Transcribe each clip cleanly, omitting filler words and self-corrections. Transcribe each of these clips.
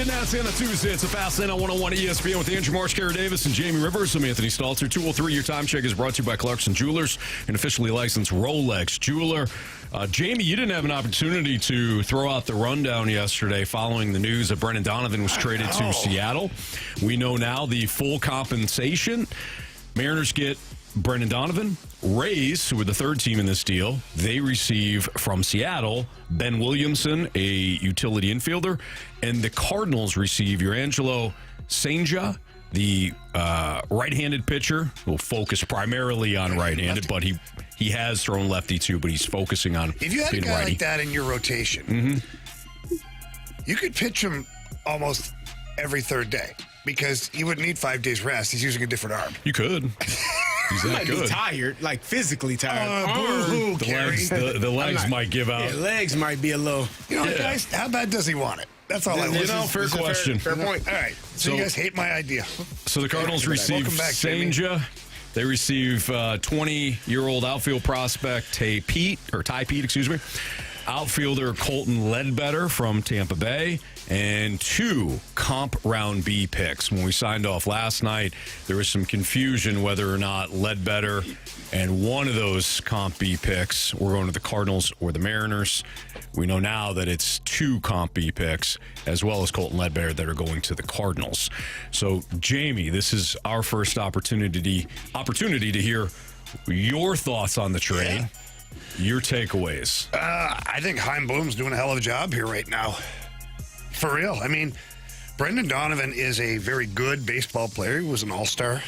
Getting nasty on a Tuesday. It's a Fast Lane on 101 ESPN with Andrew Marsh, Carey Davis, and Jamie Rivers. I'm Anthony Stalter. 203, your time check is brought to you by Clarkson Jewelers, an officially licensed Rolex jeweler. Jamie, you didn't have an opportunity to throw out the rundown yesterday following the news that Brendan Donovan was traded to Seattle. We know now the full compensation. Mariners get Brendan Donovan. Rays, who are the third team in this deal, they receive from Seattle Ben Williamson, a utility infielder, and the Cardinals receive Angelo Saga, the right-handed pitcher. Will focus primarily on right-handed, but he has thrown lefty too, but he's focusing on if you had a guy righty. like that in your rotation, you could pitch him almost every third day because he wouldn't need 5 days rest. He's using a different arm. You could. He's He that might good. be tired, like physically tired. Boo-hoo, Carey. The legs might give out. Yeah, legs might be a little. You know, guys, how bad does he want it? That's all I want. Fair question. Fair point. All right. So you guys hate my idea. So the Cardinals receive Welcome back, Jamie. Saga. They receive 20-year-old outfield prospect Ty Pete, outfielder Colton Ledbetter from Tampa Bay, and 2 comp round B picks. When we signed off last night, there was some confusion whether or not Ledbetter and one of those comp B picks were going to the Cardinals or the Mariners. We know now that it's 2 comp B picks, as well as Colton Ledbetter, that are going to the Cardinals. So, Jamie, this is our first opportunity to hear your thoughts on the trade, your takeaways. I think Chaim Bloom's doing a hell of a job here right now. For real. I mean, Brendan Donovan is a very good baseball player. He was an all-star.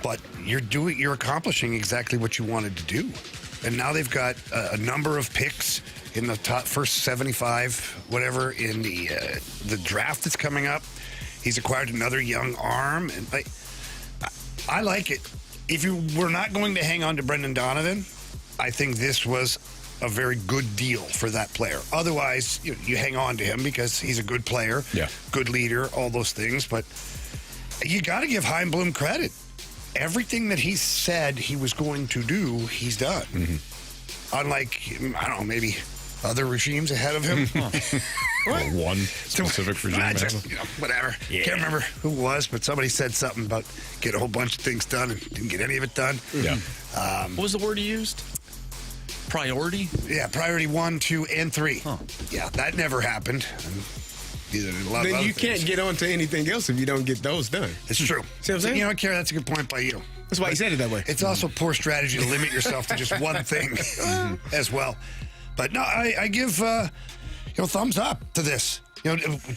But you're accomplishing exactly what you wanted to do. And now they've got a number of picks in the top first 75, whatever, in the draft that's coming up. He's acquired another young arm. And I like it. If you were not going to hang on to Brendan Donovan, I think this was a very good deal for that player. Otherwise, you hang on to him because he's a good player, good leader, all those things. But you got to give Chaim Bloom credit. Everything that he said he was going to do, he's done. Unlike, I don't know, maybe other regimes ahead of him. One specific regime. Whatever. Can't remember who it was, but somebody said something about get a whole bunch of things done and didn't get any of it done. Yeah. What was the word you used? Priority? Yeah, priority 1, 2, and 3. Huh. Yeah, that never happened. And Then you can't get on to anything else if you don't get those done. It's true. See what I'm saying? You know what, Carey? That's a good point by you. That's why he said it that way. It's also poor strategy to limit yourself to just one thing as well. But no, I give thumbs up to this.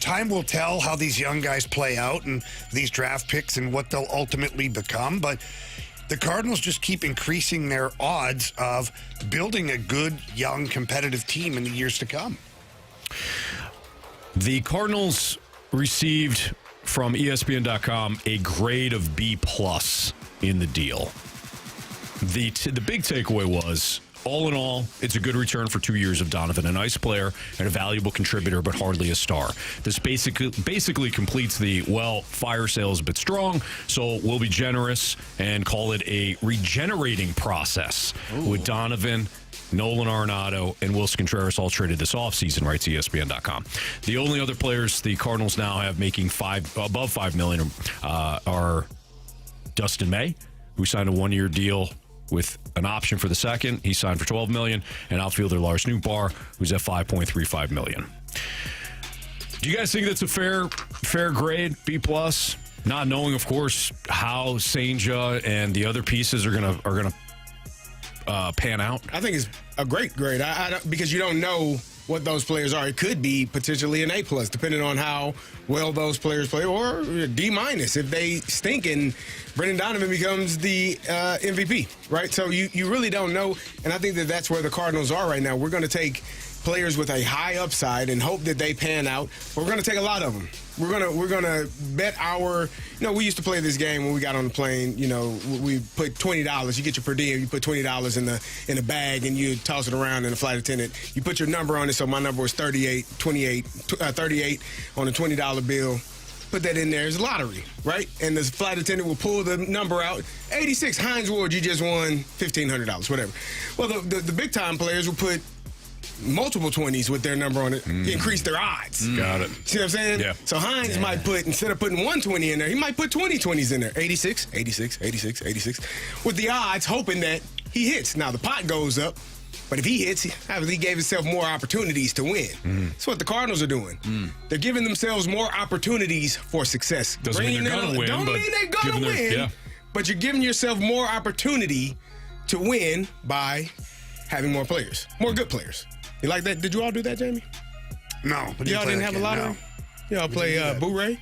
Time will tell how these young guys play out and these draft picks and what they'll ultimately become. But the Cardinals just keep increasing their odds of building a good, young, competitive team in the years to come. The Cardinals received from ESPN.com a grade of B+ in the deal. The big takeaway was, all in all, it's a good return for 2 years of Donovan, a nice player and a valuable contributor, but hardly a star. This basically completes the, fire sale is a bit strong, so we'll be generous and call it a regenerating process with Donovan, Nolan Arenado, and Wilson Contreras all traded this offseason, writes ESPN.com. The only other players the Cardinals now have making above $5 million are Dustin May, who signed a 1-year deal with an option for the second. He signed for $12 million, and outfielder Lars Nootbaar, who's at $5.35 million. Do you guys think that's a fair grade, B+? Not knowing, of course, how Saga and the other pieces are gonna pan out. I think it's a great grade. I don't, because you don't know what those players are. It could be potentially an A+, depending on how well those players play, or a D- if they stink and Brendan Donovan becomes the MVP, right? So you really don't know, and I think that's where the Cardinals are right now. We're going to take players with a high upside and hope that they pan out. We're going to take a lot of them. We're gonna bet our. We used to play this game when we got on the plane. We put $20. You get your per diem. You put $20 in the bag and you toss it around, and the flight attendant. You put your number on it. So my number was 38 on a $20 bill. Put that in there. It's a lottery, right? And the flight attendant will pull the number out. 86 Heinz Ward. You just won $1,500. Whatever. Well, the big time players will put multiple 20s with their number on it, increase their odds. Got it. See what I'm saying? Yeah. So Hines might put, instead of putting 120 in there, he might put 20 20s in there. 86, 86, 86, 86. With the odds, hoping that he hits. Now, the pot goes up, but if he hits, he gave himself more opportunities to win. That's what the Cardinals are doing. They're giving themselves more opportunities for success. Doesn't mean they're going to win. Don't mean they're going to win, Yeah. but you're giving yourself more opportunity to win by having more players, more good players. You like that? Did you all do that, Jamie? No. we Y'all play didn't that have a game, lottery? no. Y'all play do that. Boo-Ray?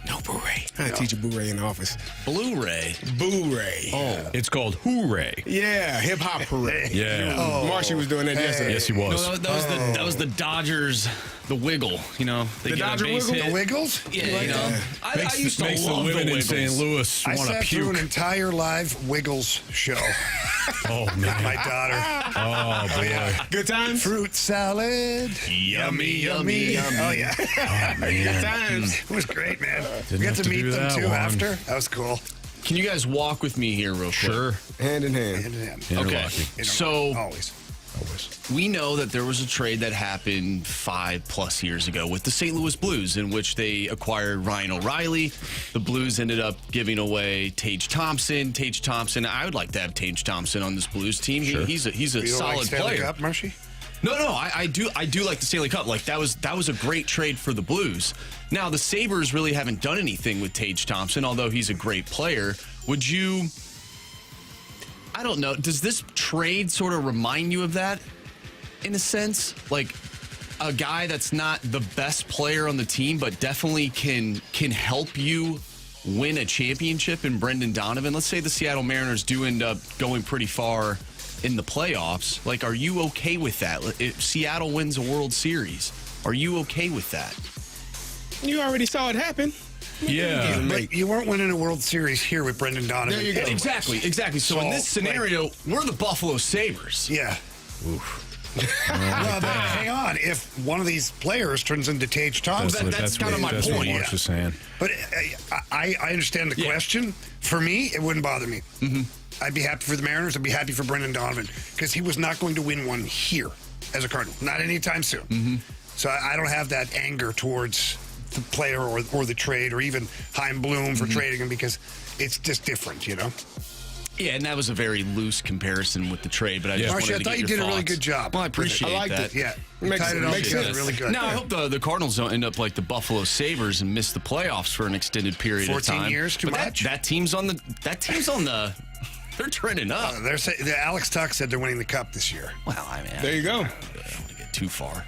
No Boo-Ray. I teach you Boo-Ray in the office. Blu-ray. Boo-Ray. Oh, it's called Hooray. Yeah, hip-hop parade. Yeah. Marshy was doing that yesterday. Yes, he was. No, that was the Dodgers, the wiggle. You know, they The get Dodger a base wiggle? hit. The Wiggles? Yeah, like you know, that? I used to makes the love women in Wiggles. St. Louis I want to sat through an puke. entire live Wiggles show Oh, with man. my daughter. Oh, boy. Good times? Fruit salad. Yummy, yummy, yummy. Oh, yeah. Good times. It was great, man. Didn't We got have to to meet do them, that too, one. after. That was cool. Can you guys walk with me here real quick? Sure. Hand in hand. Hand in hand. Okay. So Always. we know that there was a trade that happened 5+ years ago with the St. Louis Blues, in which they acquired Ryan O'Reilly. The Blues ended up giving away Tage Thompson. Tage Thompson, I would like to have Tage Thompson on this Blues team. He's a You don't solid like Stanley player. Cup, Marshy? No, I do like the Stanley Cup. Like that was a great trade for the Blues. Now the Sabres really haven't done anything with Tage Thompson, although he's a great player. Would you? I don't know. Does this trade sort of remind you of that, in a sense? Like a guy that's not the best player on the team, but definitely can help you win a championship in Brendan Donovan. Let's say the Seattle Mariners do end up going pretty far in the playoffs. Like, are you okay with that? If Seattle wins a World Series, are you okay with that? You already saw it happen. Yeah. But you weren't winning a World Series here with Brendan Donovan. There you go. Exactly. So in this scenario, we're the Buffalo Sabres. Yeah. Well, but hang on. If one of these players turns into Tage Thompson, That's kind of my That's what point. Mark's just saying. but I understand the question. For me, it wouldn't bother me. I'd be happy for the Mariners. I'd be happy for Brendan Donovan because he was not going to win one here as a Cardinal, not anytime soon. So I don't have that anger towards the player or the trade or even Chaim Bloom for trading him because it's just different, you know. Yeah, and that was a very loose comparison with the trade, but I just Marsha, wanted I to thought get you your did a really thoughts. good job. Well, I with it. appreciate I liked that. it. Yeah, Makes tied it all sense. together really good. Now, I hope the Cardinals don't end up like the Buffalo Sabres and miss the playoffs for an extended period of 14 time. years, too But much? That team's on the. They're trending up. Alex Tuck said they're winning the Cup this year. Well, I mean, There you go. I don't want to get too far.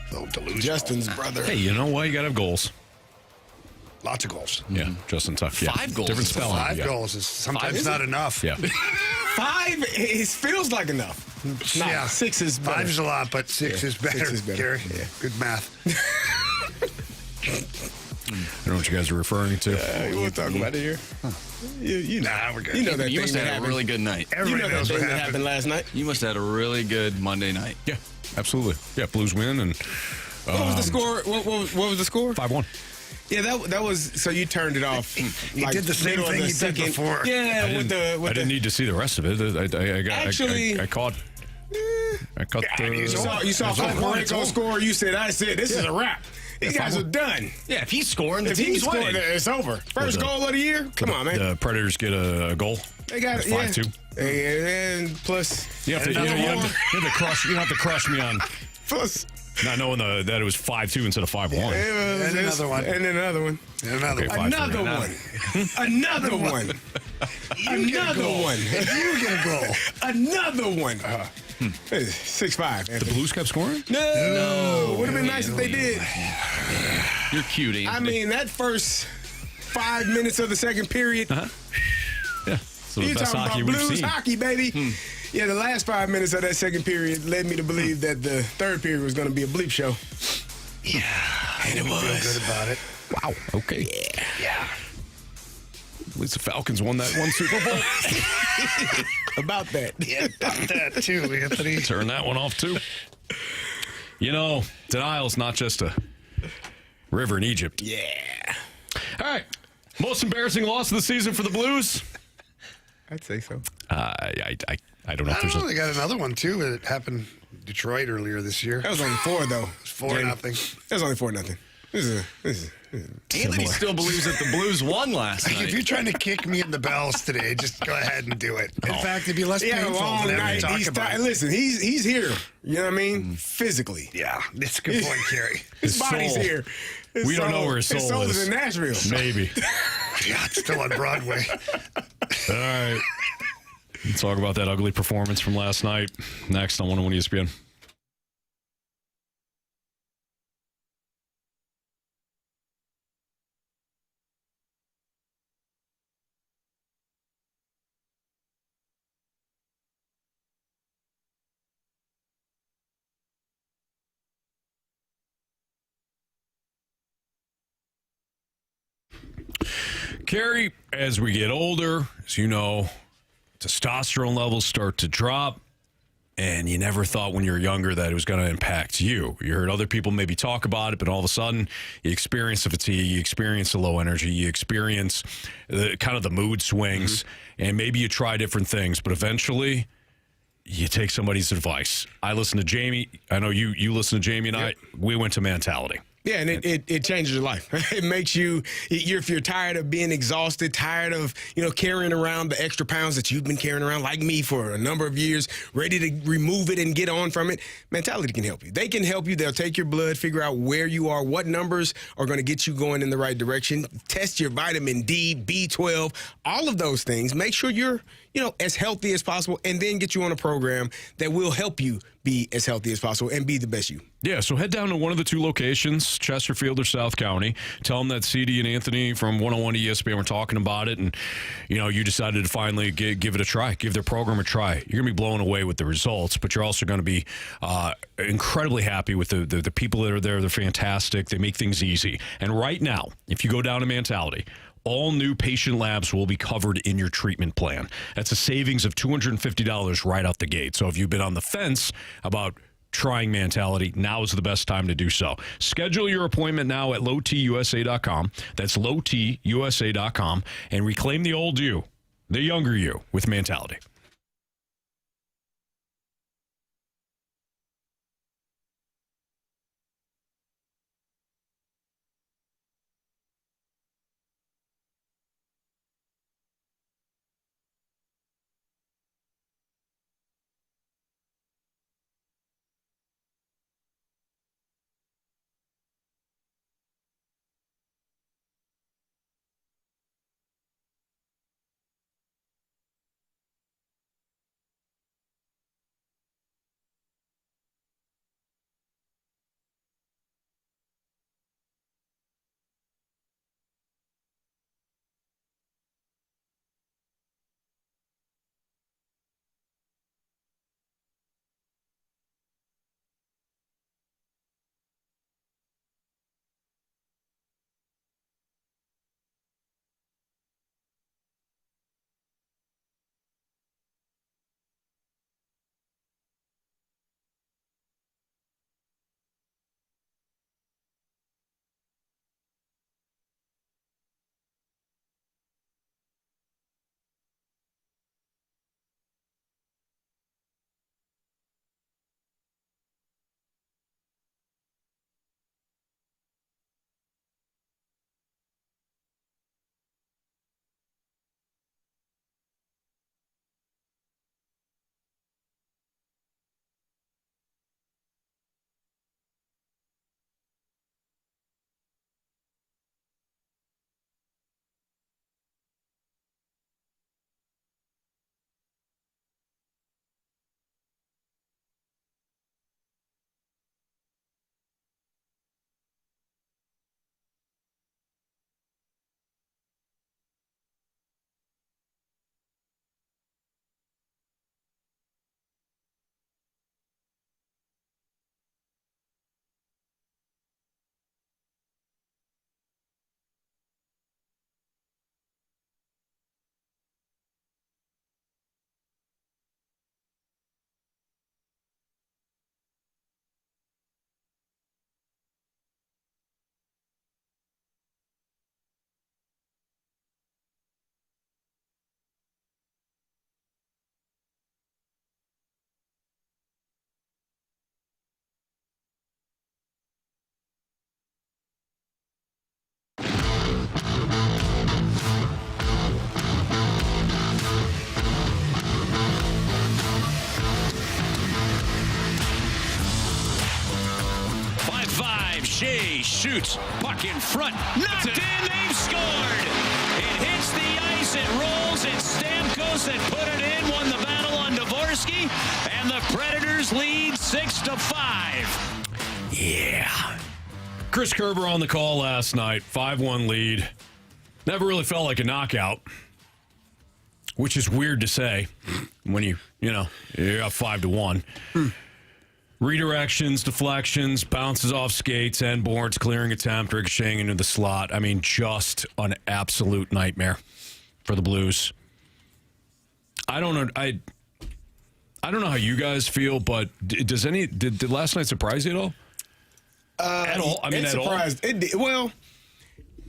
A little delusional. Justin's brother. Hey, you know what? You got to have goals. Lots of goals. Yeah, Justin Tuck. Yeah. 5 goals. Different It's a spelling. 5 yeah. goals is sometimes Is not it? enough. Yeah. 5 feels like enough. Nah, Yeah. 6 is better. 5 is a lot, but 6 is better. 6 is better. Gary. Yeah. Good math. I don't know what you guys are referring to. You want to talk about it here? You know. Nah, we're good. You know that You thing must that have had a happened. really good night. You Everybody know that knows thing what that happened. happened last night? You must have had a really good Monday night. Yeah, absolutely. Yeah, Blues win and What was the score? What was the score? 5-1. Yeah, that was. So you turned it off. He did the same middle of thing the he did second. before. Yeah, with the. I didn't need to see the rest of it. Actually- I caught. I caught Yeah, the. he's You saw It's over. Franco score. You said, "I said this is a wrap. These guys are done. Yeah, if he's scoring, the If he team's scored, winning. it's over. First goal of the year. Come on, man. The Predators get a goal. They got it. 5-2. And plus, You have to. You Another have one. to crush. You have to crush me on plus. not knowing that it was 5-2 instead of 5-1. And another one. And then another one. And another Okay, one. 5-3. Another one. Another one. You get a Another goal. one. You get a goal. Another one. 6-5. The Blues kept scoring. No. Would have been nice if they did. You're cute, Anthony. I mean, that first 5 minutes of the second period. Yeah, so the You're best talking hockey about we've Blues seen. hockey, baby. Yeah, the last 5 minutes of that second period led me to believe that the third period was going to be a bleep show. Yeah. And it Feel was. good about it. Wow. Okay. Yeah. At least the Falcons won that one Super Bowl. About that. Yeah, about that too, Anthony. Turn that one off too. You know, denial's not just a river in Egypt. Yeah. All right. Most embarrassing loss of the season for the Blues? I'd say so. I don't know I if there's don't know. a. They got another one too. It happened Detroit earlier this year. That was only 4, though. 4-0. That was only 4-0. This is Anthony still believes that the Blues won last Like, night. if you're trying to kick me in the bells today, just go ahead and do it. In fact, it'd be less He had a painful long than night. talk about it. Listen, he's here. You know what I mean? Physically. Yeah, that's a good point, Carey. His body's soul. here. We don't know where his soul is is. in Nashville. Maybe. Yeah, it's still on Broadway. All right. Let's talk about that ugly performance from last night. Next on 101 ESPN. Carey, as we get older, as you know, testosterone levels start to drop, and you never thought when you were younger that it was going to impact you. You heard other people maybe talk about it, but all of a sudden you experience the fatigue, you experience the low energy, you experience kind of the mood swings, and maybe you try different things, but eventually you take somebody's advice. I listen to Jamie. I know you listen to Jamie and I. We went to Mentality. Yeah, and it changes your life. It makes you, if you're tired of being exhausted, tired of, carrying around the extra pounds that you've been carrying around, like me, for a number of years, ready to remove it and get on from it, Mentality can help you. They can help you. They'll take your blood, figure out where you are, what numbers are going to get you going in the right direction, test your vitamin D, B12, all of those things. Make sure you're, as healthy as possible, and then get you on a program that will help you be as healthy as possible and be the best you. Yeah, so head down to one of the two locations, Chesterfield or South County. Tell them that CD and Anthony from 101 ESPN were talking about it, and you decided to finally give it a try, give their program a try. You're going to be blown away with the results, but you're also going to be incredibly happy with the people that are there. They're fantastic. They make things easy. And right now, if you go down to Mentality, all new patient labs will be covered in your treatment plan. That's a savings of $250 right out the gate. So if you've been on the fence about trying Mentality, now is the best time to do so. Schedule your appointment now at lowtusa.com. That's lowtusa.com, and reclaim the old you, the younger you, with Mentality. Shea shoots. Puck in front. Knocked in. They've scored. It hits the ice. It rolls. It's Stamkos that put it in. Won the battle on Dvorsky. And the Predators lead 6-5. Yeah. Chris Kerber on the call last night. 5-1 lead. Never really felt like a knockout, which is weird to say when you're up 5-1. Redirections, deflections, bounces off skates, end boards, clearing attempt, ricocheting into the slot. I mean, just an absolute nightmare for the Blues. I don't know. I don't know how you guys feel, but did last night surprise you at all? At all? I mean, it surprised. It did. Well,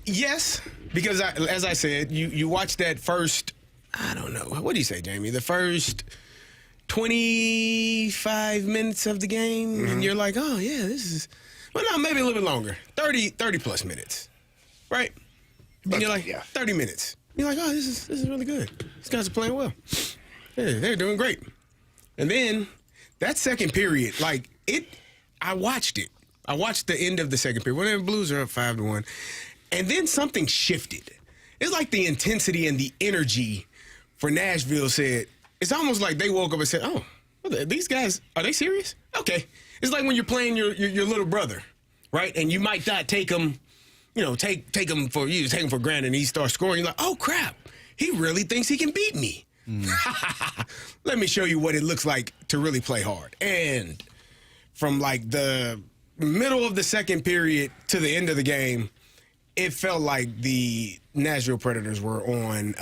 yes, because as I said, you watch that first. I don't know. What do you say, Jamie? The first 25 minutes of the game, and you're like, oh, yeah, this is, well, no, maybe a little bit longer. 30 plus minutes, right? And you're like, 30 minutes. You're like, oh, this is really good. These guys are playing well. Yeah, they're doing great. And then that second period, I watched it. I watched the end of the second period. When the Blues are up 5-1, and then something shifted. It's like the intensity and the energy for Nashville said, it's almost like they woke up and said, oh, these guys, are they serious? Okay. It's like when you're playing your little brother, right? And you might not take him, take him for granted, and he starts scoring. You're like, oh, crap. He really thinks he can beat me. Let me show you what it looks like to really play hard. And from the middle of the second period to the end of the game, it felt like the Nashville Predators were on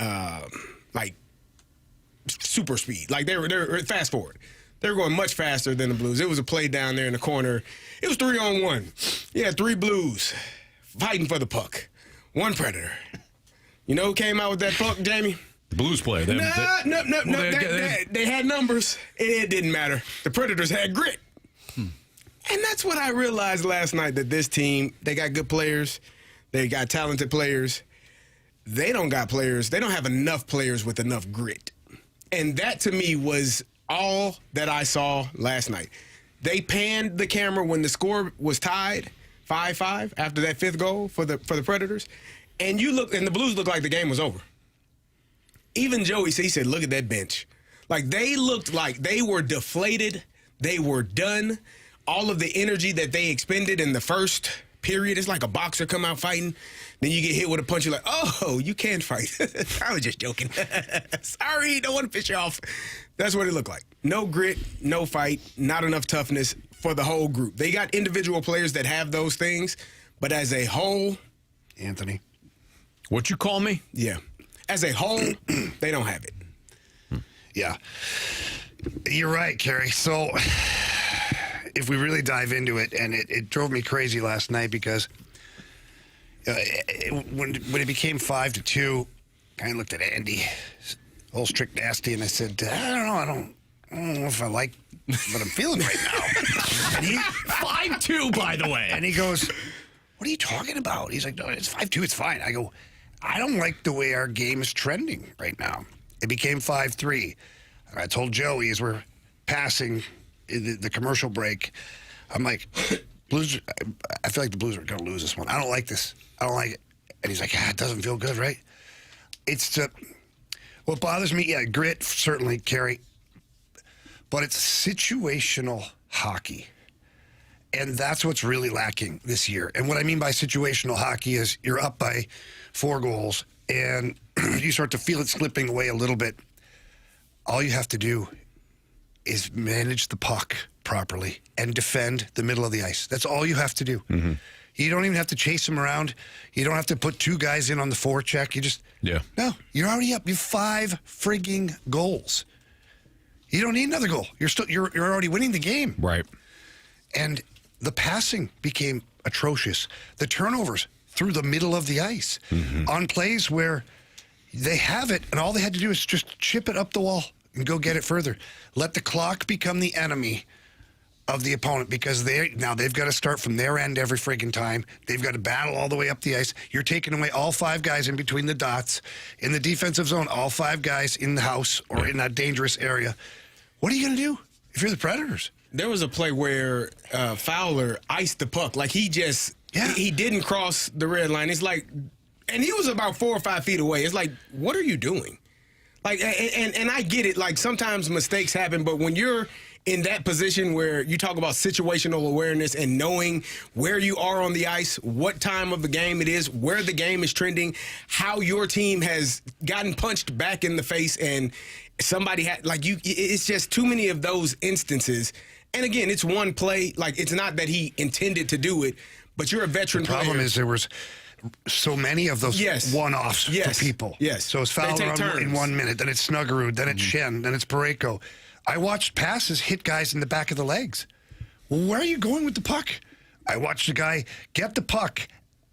super speed. Like they were fast forward. They were going much faster than the Blues. It was a play down there in the corner. It was 3-on-1. You had 3 Blues fighting for the puck. 1 Predator. You know who came out with that puck, Jamie? The Blues play. No. They had numbers. It didn't matter. The Predators had grit. And that's what I realized last night, that this team, they got good players. They got talented players. They don't got players. They don't have enough players with enough grit. And that, to me, was all that I saw last night. They panned the camera when the score was tied, 5-5, after that 5th goal for the Predators. And the Blues looked like the game was over. Even Joey, he said, look at that bench. Like, they looked like they were deflated. They were done. All of the energy that they expended in the first period, it's like a boxer come out fighting. Then you get hit with a punch. You're like, oh, you can't fight. I was just joking. Sorry, don't want to piss you off. That's what it looked like. No grit, no fight, not enough toughness for the whole group. They got individual players that have those things, but as a whole, Anthony. What you call me? Yeah. As a whole, they don't have it. Yeah. You're right, Carey. So if we really dive into it, and it drove me crazy last night because when it became 5-2, I looked at Andy, old strict nasty, and I said, I don't know if I like what I'm feeling right now. And 5-2, by the way. And he goes, what are you talking about? He's like, no, it's 5-2, it's fine. I go, I don't like the way our game is trending right now. It became 5-3. And I told Joey as we're passing the commercial break, I'm like, Blues, I feel like the Blues are going to lose this one. I don't like this. I don't like it. And he's like, it doesn't feel good, right? What bothers me, grit, certainly, Carey, but it's situational hockey. And that's what's really lacking this year. And what I mean by situational hockey is you're up by 4 goals and you start to feel it slipping away a little bit. All you have to do is manage the puck properly and defend the middle of the ice. That's all you have to do. Mm-hmm. You don't even have to chase them around. You don't have to put 2 guys in on the forecheck. You just, no, you're already up. You have 5 frigging goals. You don't need another goal. You're already winning the game. Right. And the passing became atrocious. The turnovers through the middle of the ice on plays where they have it, and all they had to do is just chip it up the wall and go get it further. Let the clock become the enemy of the opponent, because they've got to start from their end every friggin' time. They've got to battle all the way up the ice. You're taking away all 5 guys in between the dots. In the defensive zone, all 5 guys in the house or in that dangerous area. What are you going to do if you're the Predators? There was a play where Fowler iced the puck. Like, he didn't cross the red line. It's like, and he was about 4 or 5 feet away. It's like, what are you doing? Like, and I get it. Like, sometimes mistakes happen, but when you're in that position where you talk about situational awareness and knowing where you are on the ice, what time of the game it is, where the game is trending, how your team has gotten punched back in the face, and somebody had, like, it's just too many of those instances. And again, it's one play. Like, it's not that he intended to do it, but you're a veteran player. The problem is there was so many of those one-offs for people. Yes. So it's Fowler in 1 minute, then it's Snuggerud, then it's Shen, then it's Parayko. I watched passes hit guys in the back of the legs. Well, where are you going with the puck? I watched a guy get the puck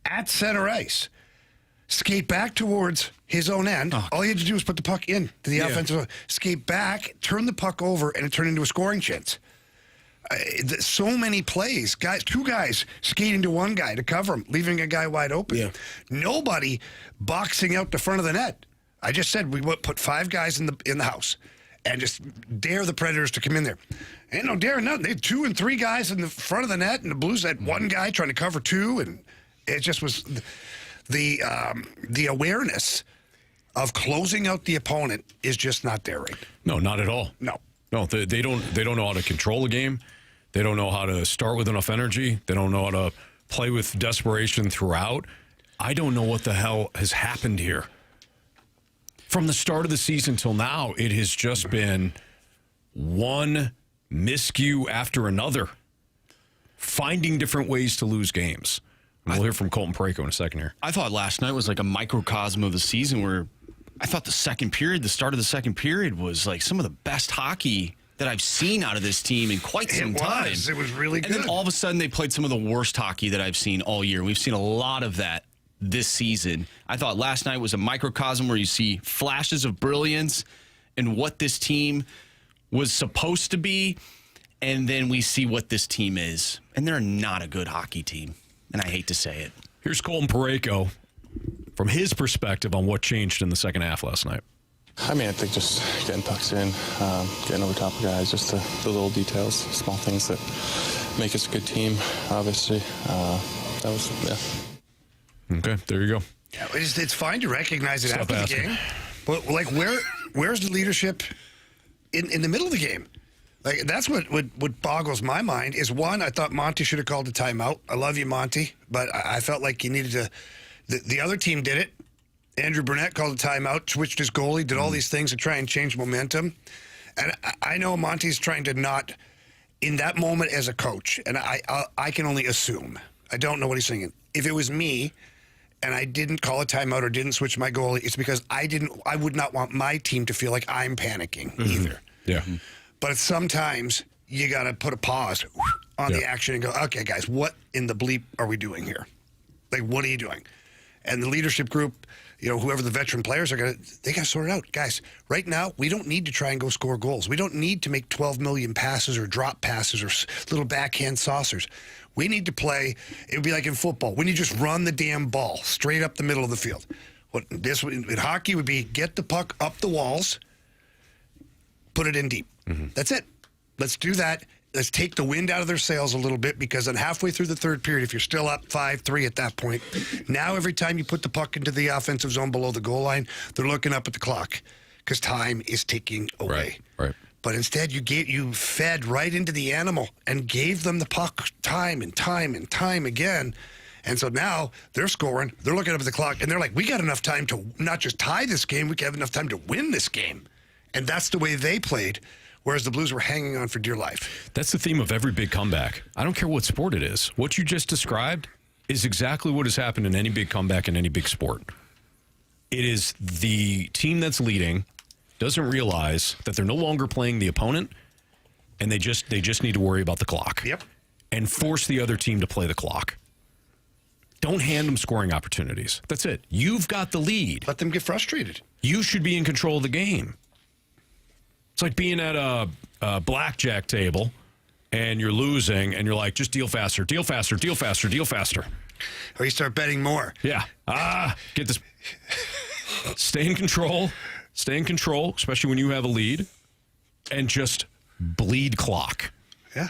at center ice, skate back towards his own end. All he had to do was put the puck in to the offensive, skate back, turn the puck over, and it turned into a scoring chance. So many plays, two guys skating to one guy to cover him, leaving a guy wide open. Yeah. Nobody boxing out the front of the net. I just said we put 5 guys in the house and just dare the Predators to come in there. Ain't no daring nothing. They had 2 and 3 guys in the front of the net, and the Blues had 1 guy trying to cover 2, and it just was the awareness of closing out the opponent is just not there right. No, not at all. No, they don't know how to control a game. They don't know how to start with enough energy. They don't know how to play with desperation throughout. I don't know what the hell has happened here. From the start of the season till now, it has just been one miscue after another, finding different ways to lose games. And we'll hear from Colton Parayko in a second here. I thought last night was like a microcosm of the season where I thought the start of the second period was like some of the best hockey that I've seen out of this team in quite some time. It was really good. And then all of a sudden they played some of the worst hockey that I've seen all year. We've seen a lot of that this season. I thought last night was a microcosm where you see flashes of brilliance and what this team was supposed to be, and then we see what this team is. And they're not a good hockey team, and I hate to say it. Here's Colton Parayko from his perspective on what changed in the second half last night. I mean, I think just getting pucks in, getting over top of guys, just the little details, small things that make us a good team, obviously. That was, Okay, there you go. Yeah, it's fine to recognize it Stop after asking. the game, but like where's the leadership in the middle of the game? Like that's what boggles my mind. Is one, I thought Monty should have called a timeout. I love you, Monty, but I felt like you needed to. The other team did it. Andrew Burnett called a timeout, switched his goalie, did all these things to try and change momentum. And I know Monty's trying to not, in that moment as a coach, and I can only assume. I don't know what he's thinking. If it was me and I didn't call a timeout or didn't switch my goalie, it's because I would not want my team to feel like I'm panicking either. Yeah. But sometimes you got to put a pause on the action and go, okay, guys, what in the bleep are we doing here? Like, what are you doing? And the leadership group, whoever the veteran players are they got to sort it out. Guys, right now, we don't need to try and go score goals. We don't need to make 12 million passes or drop passes or little backhand saucers. We need to play, it would be like in football, when you just run the damn ball straight up the middle of the field. What this in hockey would be get the puck up the walls, put it in deep. That's it. Let's do that. Let's take the wind out of their sails a little bit, because then halfway through the third period, if you're still up 5-3 at that point, now every time you put the puck into the offensive zone below the goal line, they're looking up at the clock because time is ticking away. Right. But instead, you fed right into the animal and gave them the puck time and time and time again. And so now they're scoring, they're looking up at the clock, and they're like, we got enough time to not just tie this game, we have enough time to win this game. And that's the way they played. Whereas the Blues were hanging on for dear life. That's the theme of every big comeback. I don't care what sport it is. What you just described is exactly what has happened in any big comeback in any big sport. It is the team that's leading doesn't realize that they're no longer playing the opponent, and they just need to worry about the clock. Yep. And force the other team to play the clock. Don't hand them scoring opportunities. That's it. You've got the lead. Let them get frustrated. You should be in control of the game. It's like being at a blackjack table and you're losing and you're like, just deal faster, deal faster, deal faster, deal faster. Or you start betting more. Yeah. Get this. Stay in control. Stay in control, especially when you have a lead, and just bleed clock. Yeah.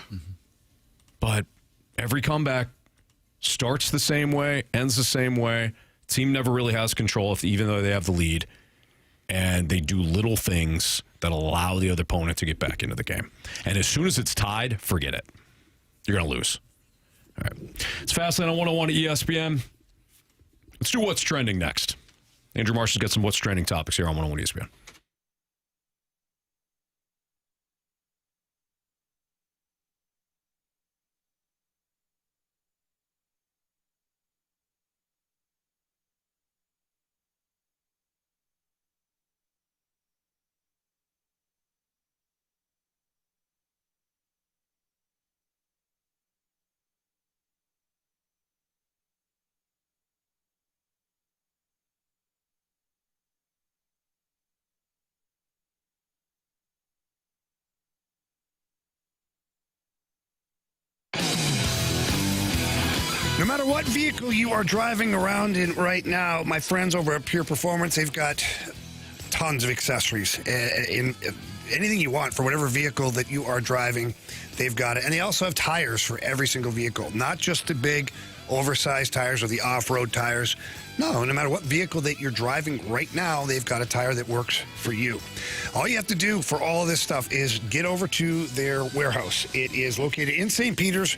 But every comeback starts the same way, ends the same way. Team never really has control, even though they have the lead. And they do little things that allow the other opponent to get back into the game. And as soon as it's tied, forget it. You're going to lose. All right. It's Fastlane on 101 at ESPN. Let's do What's Trending next. Andrew Marshall's got some What's Trending topics here on 101 ESPN. No matter what vehicle you are driving around in right now, my friends over at Pure Performance, they've got tons of accessories. In anything you want for whatever vehicle that you are driving, they've got it. And they also have tires for every single vehicle, not just the big oversized tires or the off-road tires. No matter what vehicle that you're driving right now, they've got a tire that works for you. All you have to do for all of this stuff is get over to their warehouse. It is located in St. Peter's.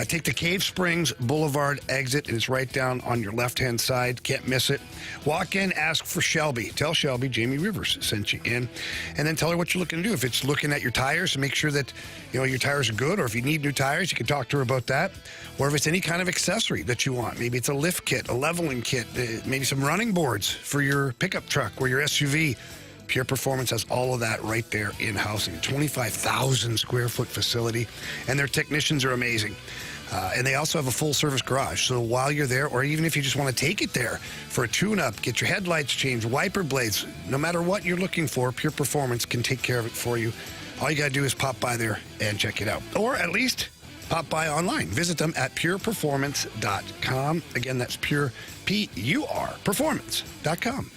Take the Cave Springs Boulevard exit, and it's right down on your left-hand side. Can't miss it. Walk in, ask for Shelby. Tell Shelby Jamie Rivers sent you in, and then tell her what you're looking to do. If it's looking at your tires, make sure that your tires are good, or if you need new tires, you can talk to her about that. Or if it's any kind of accessory that you want, maybe it's a lift kit, a leveling kit, maybe some running boards for your pickup truck or your SUV. Pure Performance has all of that right there in-house. A 25,000 square foot facility, and their technicians are amazing. And they also have a full-service garage. So while you're there, or even if you just want to take it there for a tune-up, get your headlights changed, wiper blades, no matter what you're looking for, Pure Performance can take care of it for you. All you got to do is pop by there and check it out. Or at least pop by online. Visit them at pureperformance.com. Again, that's pure, P-U-R, performance.com.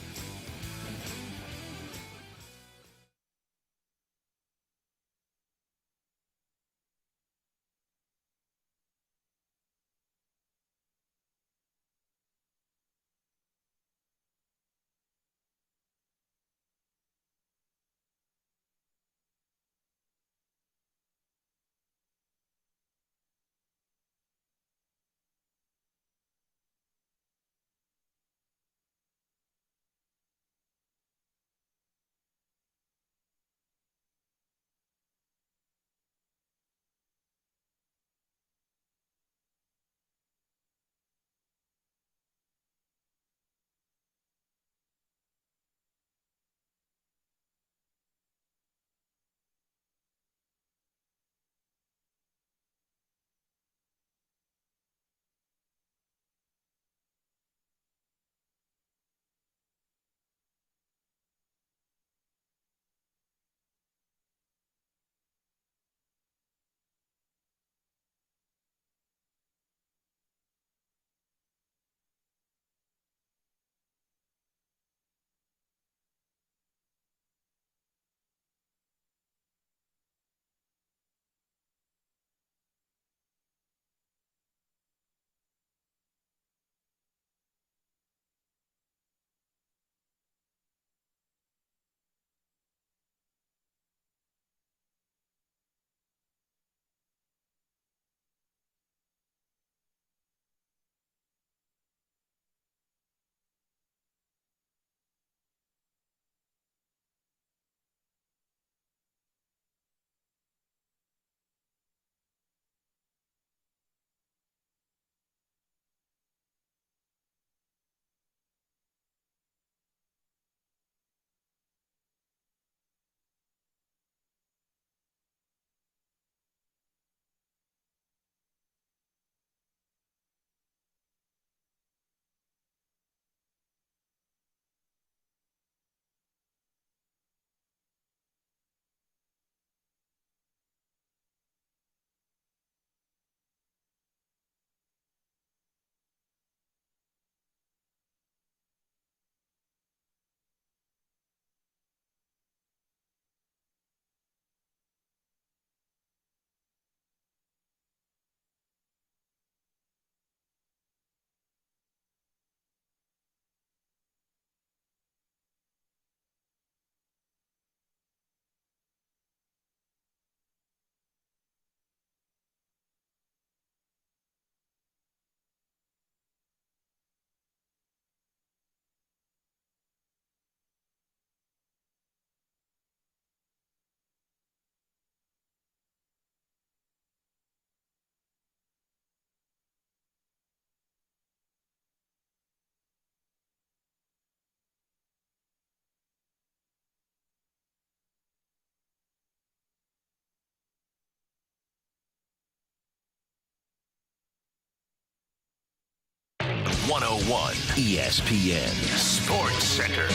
101 ESPN Sports Center.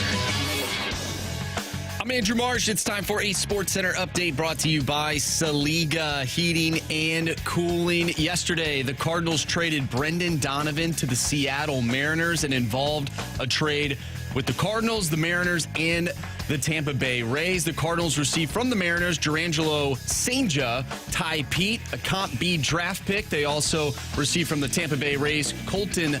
I'm Andrew Marsh. It's time for a Sports Center update brought to you by Saliga Heating and Cooling. Yesterday, the Cardinals traded Brendan Donovan to the Seattle Mariners and involved a trade with the Cardinals, the Mariners, and the Tampa Bay Rays. The Cardinals received from the Mariners Jurangelo St. Ty Pete, a Comp B draft pick. They also received from the Tampa Bay Rays Colton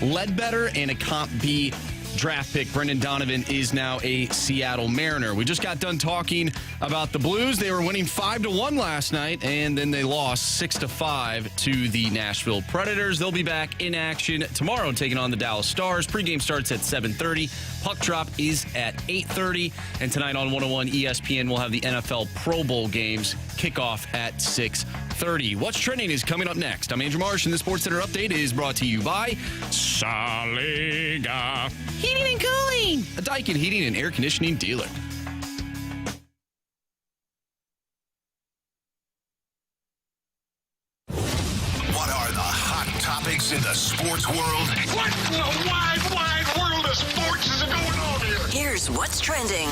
Ledbetter and a Comp B draft pick. Brendan Donovan is now a Seattle Mariner. We just got done talking about the Blues. They were winning 5-1 last night, and then they lost 6-5 to the Nashville Predators. They'll be back in action tomorrow, taking on the Dallas Stars. Pregame starts at 7:30. Puck drop is at 8:30. And tonight on 101 ESPN, we'll have the NFL Pro Bowl games kickoff at 6:30. What's Trending is coming up next. I'm Andrew Marsh, and the Sports Center update is brought to you by Saliga Heating and Cooling, a Daikin heating and air conditioning dealer. What are the hot topics in the sports world? What in the wide, wide world of sports is going on here? Here's what's trending.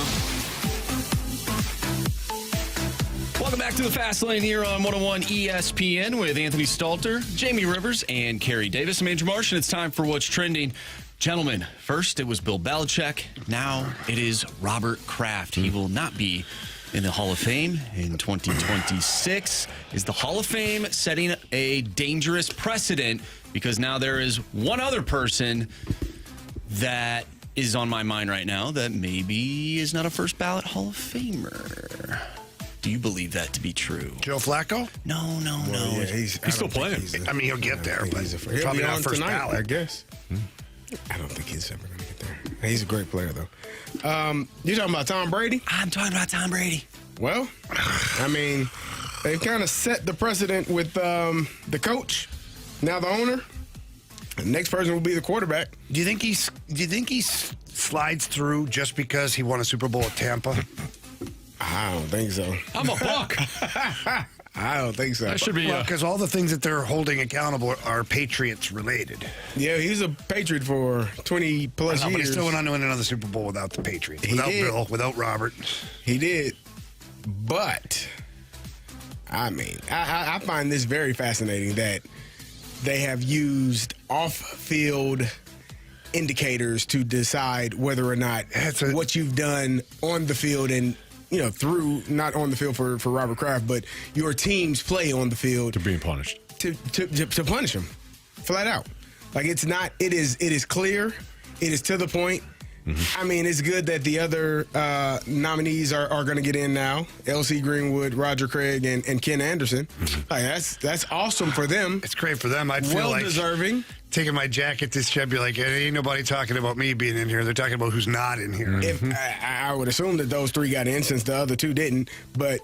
Welcome back to the Fast Lane here on 101 ESPN with Anthony Stalter, Jamie Rivers, and Carey Davis. I'm Andrew Marsh, and it's time for What's Trending. Gentlemen, first it was Bill Belichick. Now it is Robert Kraft. He will not be in the Hall of Fame in 2026. Is the Hall of Fame setting a dangerous precedent? Because now there is one other person that is on my mind right now that maybe is not a first ballot Hall of Famer. Do you believe that to be true? Joe Flacco? No. Yeah, he's still playing. I mean, he'll get there, but he'll probably be not on first tonight, ballot. I guess. I don't think he's ever going to get there. He's a great player, though. You talking about Tom Brady? I'm talking about Tom Brady. Well, I mean, they've kind of set the precedent with the coach, now the owner. The next person will be the quarterback. Do you think he slides through just because he won a Super Bowl at Tampa? I don't think so. I'm a buck. I don't think so. That should be. Because all the things that they're holding accountable are Patriots related. Yeah, he's a Patriot for 20 plus But he years. still went on to win another Super Bowl without the Patriots, without did. Bill, without Robert. He did. But, I mean, I find this very fascinating that they have used off-field indicators to decide whether or not what you've done on the field and, through, not on the field for Robert Kraft, but your team's play on the field. To being punished. To punish him, flat out. Like, it is clear. It is to the point. Mm-hmm. I mean, it's good that the other nominees are going to get in now. L.C. Greenwood, Roger Craig, and Ken Anderson. Mm-hmm. Like, that's awesome for them. It's great for them. I'd feel like deserving. Taking my jacket this should be like, ain't nobody talking about me being in here. They're talking about who's not in here. If I would assume that those three got in since the other two didn't. But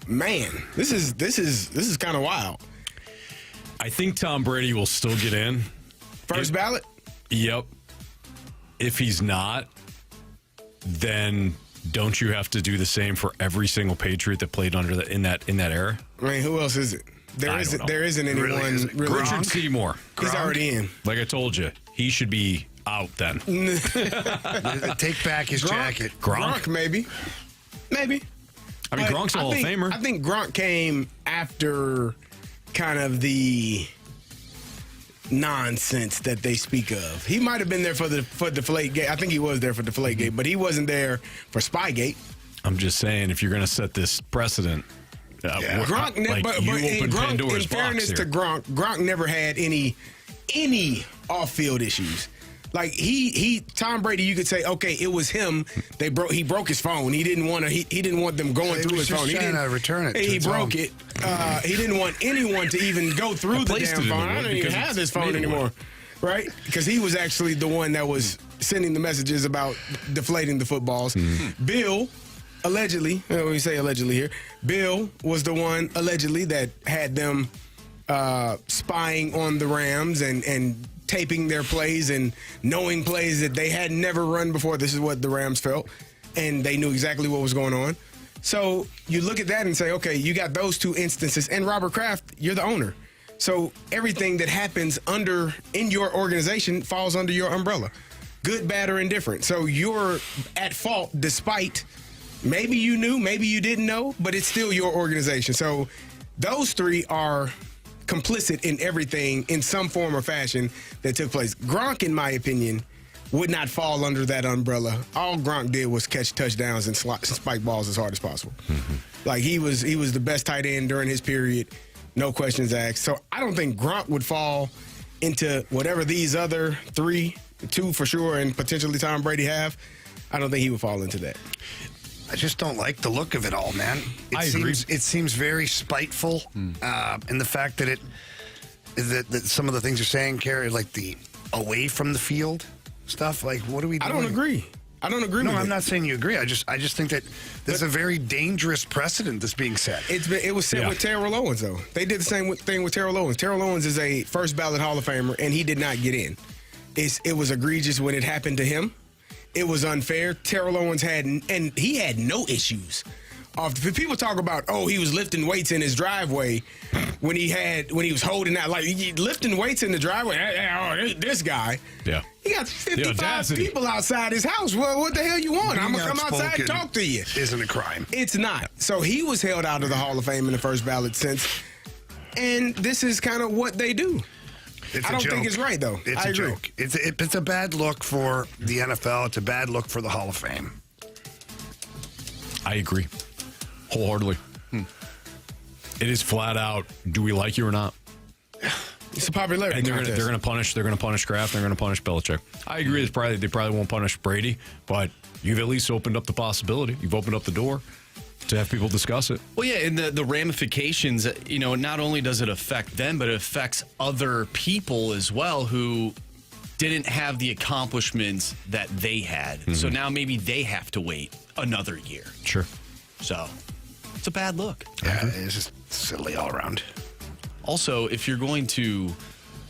man, this is kind of wild. I think Tom Brady will still get in. First ballot? Yep. If he's not, then don't you have to do the same for every single Patriot that played under in that era? I mean, who else is it? There isn't anyone really. Richard Seymour. He's already in. Like I told you, he should be out then. Take back his jacket. Gronk, maybe. I mean, Gronk's a Hall of Famer. I think Gronk came after kind of the nonsense that they speak of. He might have been there for Deflategate. I think he was there for Deflategate, but he wasn't there for Spygate. I'm just saying, if you're going to set this precedent, Gronk, in fairness to Gronk never had any off-field issues. Like Tom Brady, you could say, okay, it was him. He broke his phone. He didn't want them going through his phone. He didn't return it. He broke it. He didn't want anyone to even go through the damn phone. I don't even have this phone anymore, right? Because he was actually the one that was sending the messages about deflating the footballs. Mm-hmm. Bill, allegedly, we say allegedly here, Bill was the one allegedly that had them spying on the Rams and taping their plays and knowing plays that they had never run before. This is what the Rams felt, and they knew exactly what was going on. So you look at that and say, okay, you got those two instances, and Robert Kraft, you're the owner. So everything that happens in your organization falls under your umbrella. Good, bad, or indifferent. So you're at fault despite maybe you knew, maybe you didn't know, but it's still your organization. So those three are complicit in everything in some form or fashion that took place. Gronk, in my opinion, would not fall under that umbrella. All Gronk did was catch touchdowns and spike balls as hard as possible. Like he was the best tight end during his period, no questions asked. So I don't think Gronk would fall into whatever these other two for sure, and potentially Tom Brady have. I don't think he would fall into that. I just don't like the look of it all, man. I agree. It seems very spiteful, and the fact that that some of the things you're saying, Carey, like the away from the field stuff. Like, what are we doing? I don't agree. No, with I'm it. not saying you agree. I just think that there's a very dangerous precedent that's being set. It was set with Terrell Owens, though. They did the same thing with Terrell Owens. Terrell Owens is a first ballot Hall of Famer, and he did not get in. It was egregious when it happened to him. It was unfair. Terrell Owens had no issues. People talk about, he was lifting weights in his driveway when he was holding out, like lifting weights in the driveway. This guy, he got 55 people outside his house. Well, what the hell you want? I'm gonna come outside and talk to you. Isn't a crime. It's not. So he was held out of the Hall of Fame in the first ballot sense, and this is kind of what they do. I don't think it's right, though. It's a joke. It's a bad look for the NFL. It's a bad look for the Hall of Fame. I agree wholeheartedly. It is flat out. Do we like you or not? It's a popularity. And they're going to punish. They're going to punish Kraft. They're going to punish Belichick. I agree. They probably won't punish Brady, but you've at least opened up the possibility. You've opened up the door to have people discuss it. Well, yeah, and the ramifications, not only does it affect them, but it affects other people as well who didn't have the accomplishments that they had. So now maybe they have to wait another year. Sure. So it's a bad look. Yeah, it's just silly all around. Also, if you're going to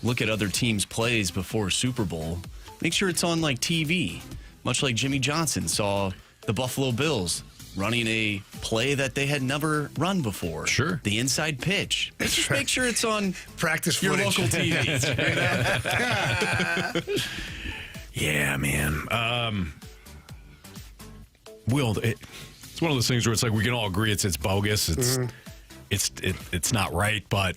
look at other teams' plays before Super Bowl, make sure it's on like TV, much like Jimmy Johnson saw the Buffalo Bills running a play that they had never run before. Sure. The inside pitch. Just make sure it's on practice your footage. local TVs. Yeah, man. Will, it's one of those things where it's like we can all agree it's bogus. It's not right, but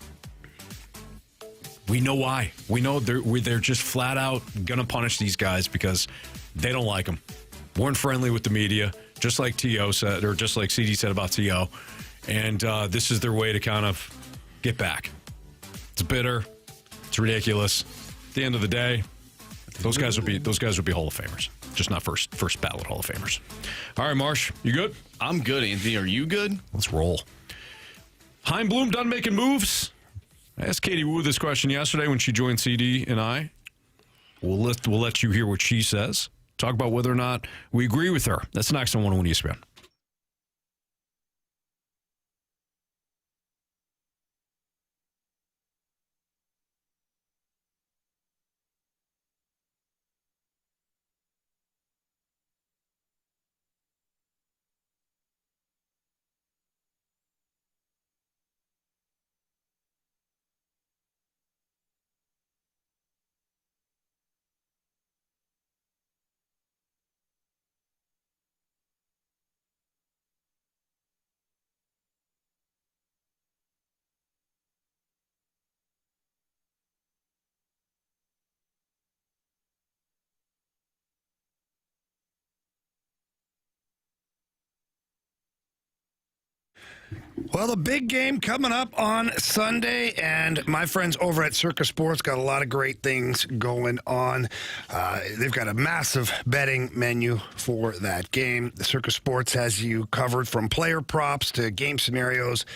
we know why. We know they're just flat out gonna punish these guys because they don't like them. Weren't friendly with the media, just like T.O. said, or just like CD said about T.O. And this is their way to kind of get back. It's bitter. It's ridiculous. At the end of the day, those guys would be Hall of Famers, just not first ballot Hall of Famers. All right, Marsh, you good? I'm good, Anthony. Are you good? Let's roll. Chaim Bloom done making moves. I asked Katie Wu this question yesterday when she joined CD and I. We'll let you hear what she says. Talk about whether or not we agree with her. That's next on 101 ESPN. Well, the big game coming up on Sunday, and my friends over at Circa Sports got a lot of great things going on. They've got a massive betting menu for that game. The Circa Sports has you covered from player props to game scenarios,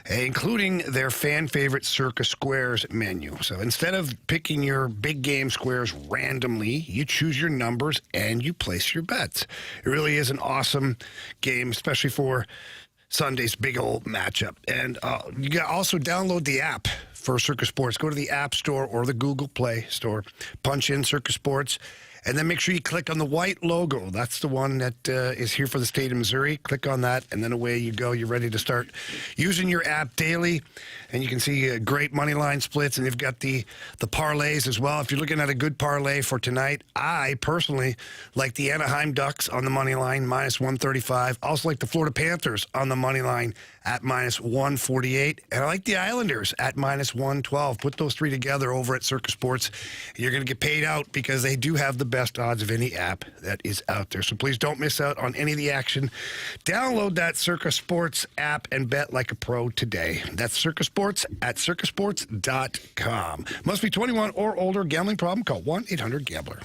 including their fan favorite Circa Squares menu. So instead of picking your big game squares randomly, you choose your numbers and you place your bets. It really is an awesome game, especially for Sunday's big old matchup. And you can also download the app for Circa Sports. Go to the App Store or the Google Play Store. Punch in Circa Sports And then make sure you click on the white logo. That's the one that is here for the state of Missouri. Click on that, and then away you go. You're ready to start using your app daily. And you can see great money line splits, and you've got the parlays as well. If you're looking at a good parlay for tonight, I personally like the Anaheim Ducks on the money line, -135. Also like the Florida Panthers on the money line at -148. And I like the Islanders at -112. Put those three together over at Circa Sports. You're going to get paid out because they do have the best odds of any app that is out there. So please don't miss out on any of the action. Download that Circa Sports app and bet like a pro today. That's Circa Sports at circasports.com. Must be 21 or older. Gambling problem? Call 1-800-GAMBLER.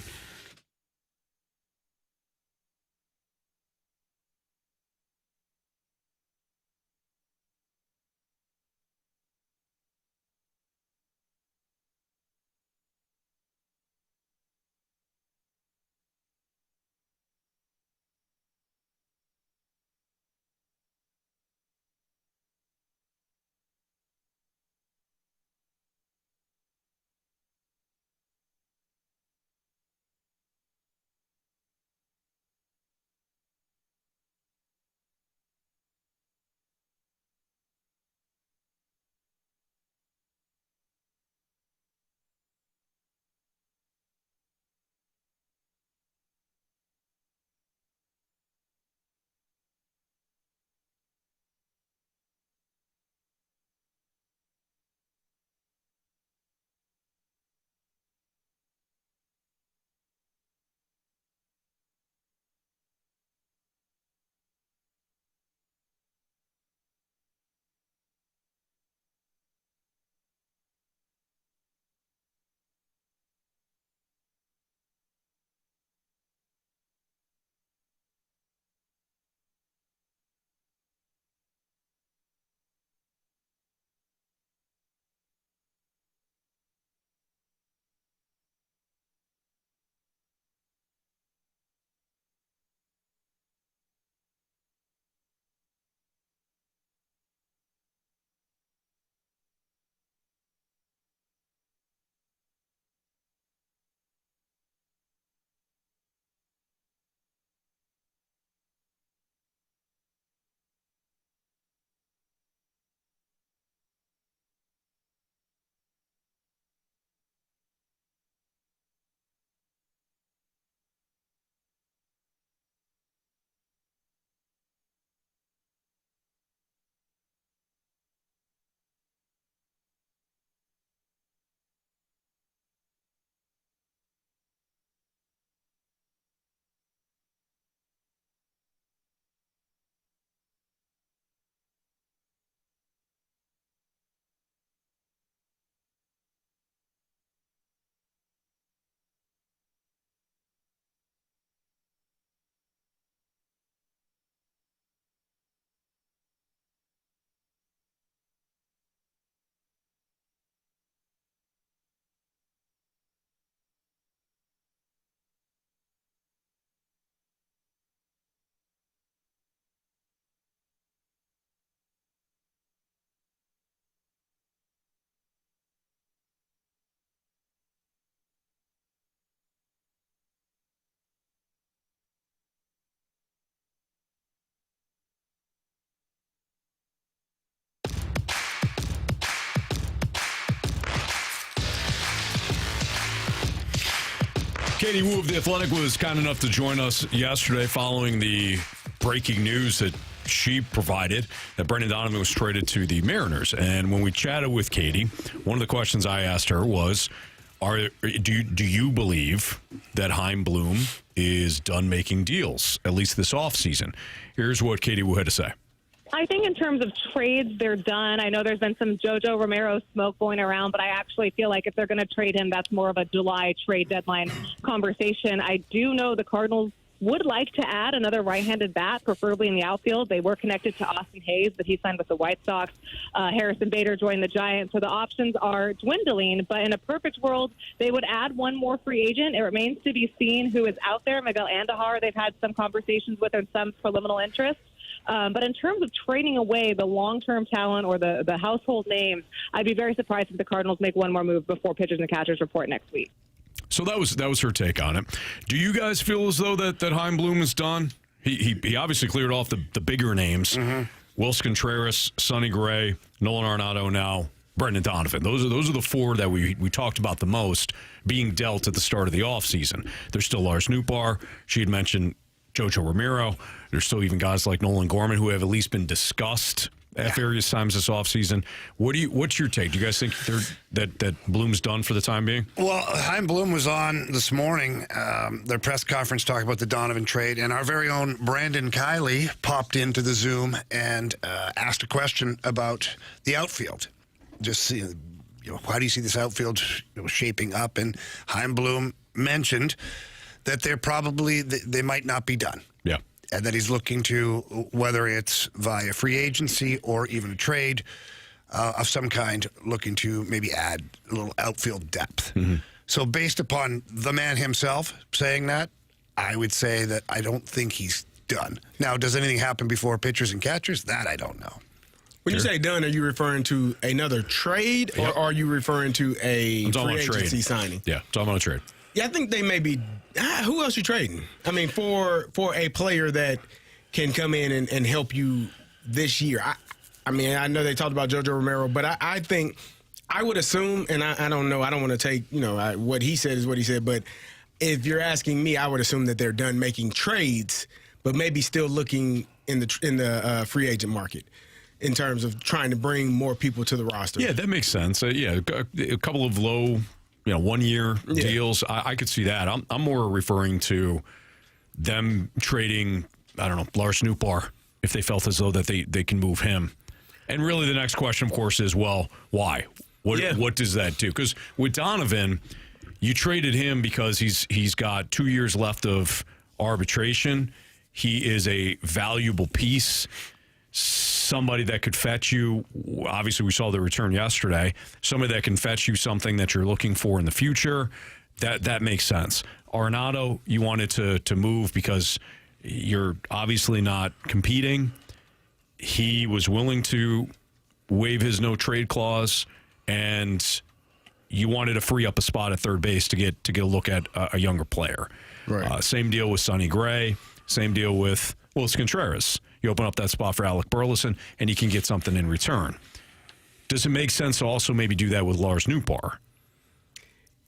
Katie Wu of The Athletic was kind enough to join us yesterday following the breaking news that she provided that Brendan Donovan was traded to the Mariners. And when we chatted with Katie, one of the questions I asked her was, do you believe that Chaim Bloom is done making deals, at least this offseason? Here's what Katie Wu had to say. I think in terms of trades, they're done. I know there's been some JoJo Romero smoke going around, but I actually feel like if they're going to trade him, that's more of a July trade deadline conversation. I do know the Cardinals would like to add another right-handed bat, preferably in the outfield. They were connected to Austin Hayes, but he signed with the White Sox. Harrison Bader joined the Giants, so the options are dwindling. But in a perfect world, they would add one more free agent. It remains to be seen who is out there. Miguel Andujar, they've had some conversations with and some preliminary interest. But in terms of trading away the long-term talent or the household names, I'd be very surprised if the Cardinals make one more move before pitchers and catchers report next week. So that was her take on it. Do you guys feel as though that Chaim Bloom is done? He obviously cleared off the bigger names. Wilson Contreras, Sonny Gray, Nolan Arenado, now Brendan Donovan. Those are the four that we talked about the most being dealt at the start of the offseason. There's still Lars Nootbaar. She had mentioned Jojo Romero. There's still even guys like Nolan Gorman who have at least been discussed at various times this offseason. What's your take? Do you guys think that Bloom's done for the time being? Well, Chaim Bloom was on this morning, their press conference talking about the Donovan trade, and our very own Brandon Kiley popped into the Zoom and asked a question about the outfield. Just how do you see this outfield shaping up? And Chaim Bloom mentioned that they might not be done. Yeah. And that he's looking to, whether it's via free agency or even a trade of some kind, looking to maybe add a little outfield depth. So based upon the man himself saying that, I would say that I don't think he's done. Now, does anything happen before pitchers and catchers? That I don't know. When you say done, are you referring to another trade, or are you referring to a free agency signing? Yeah, talking about a trade. Yeah, I think they may be. Who else you trading? I mean, for a player that can come in and help you this year. I mean, I know they talked about Jojo Romero, but I think I would assume, and I don't know. I don't want to take what he said is what he said, but if you're asking me, I would assume that they're done making trades, but maybe still looking in the free agent market in terms of trying to bring more people to the roster. Yeah, that makes sense. A couple of low, 1-year deals. I could see that. I'm more referring to them trading, I don't know, Lars Nootbaar, if they felt as though that they can move him. And really the next question, of course, is, well, why? What does that do? Because with Donovan, you traded him because he's got 2 years left of arbitration. He is a valuable piece. Somebody that could fetch you, obviously we saw the return yesterday, somebody that can fetch you something that you're looking for in the future, that makes sense. Arenado, you wanted to move because you're obviously not competing. He was willing to waive his no-trade clause, and you wanted to free up a spot at third base to get a look at a younger player. Right. Same deal with Sonny Gray, same deal with Wilson Contreras. You open up that spot for Alec Burleson, and you can get something in return. Does it make sense to also maybe do that with Lars Nootbaar?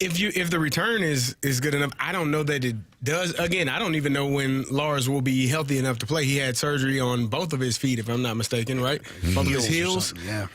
If the return is good enough, I don't know that it does. Again, I don't even know when Lars will be healthy enough to play. He had surgery on both of his feet, if I'm not mistaken, right? Both of his heels. Yeah.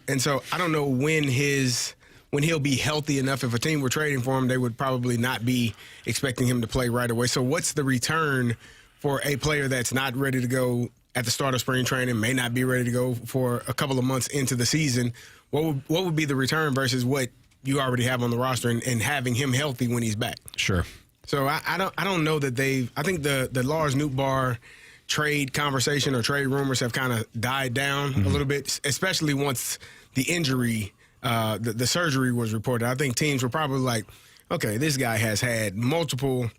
And so I don't know when he'll be healthy enough. If a team were trading for him, they would probably not be expecting him to play right away. So what's the return for a player that's not ready to go at the start of spring training, may not be ready to go for a couple of months into the season? What would be the return versus what you already have on the roster and having him healthy when he's back? Sure. So I don't know that I think the Lars Nootbaar trade conversation or trade rumors have kind of died down a little bit, especially once the injury, the surgery was reported. I think teams were probably like, okay, this guy has had multiple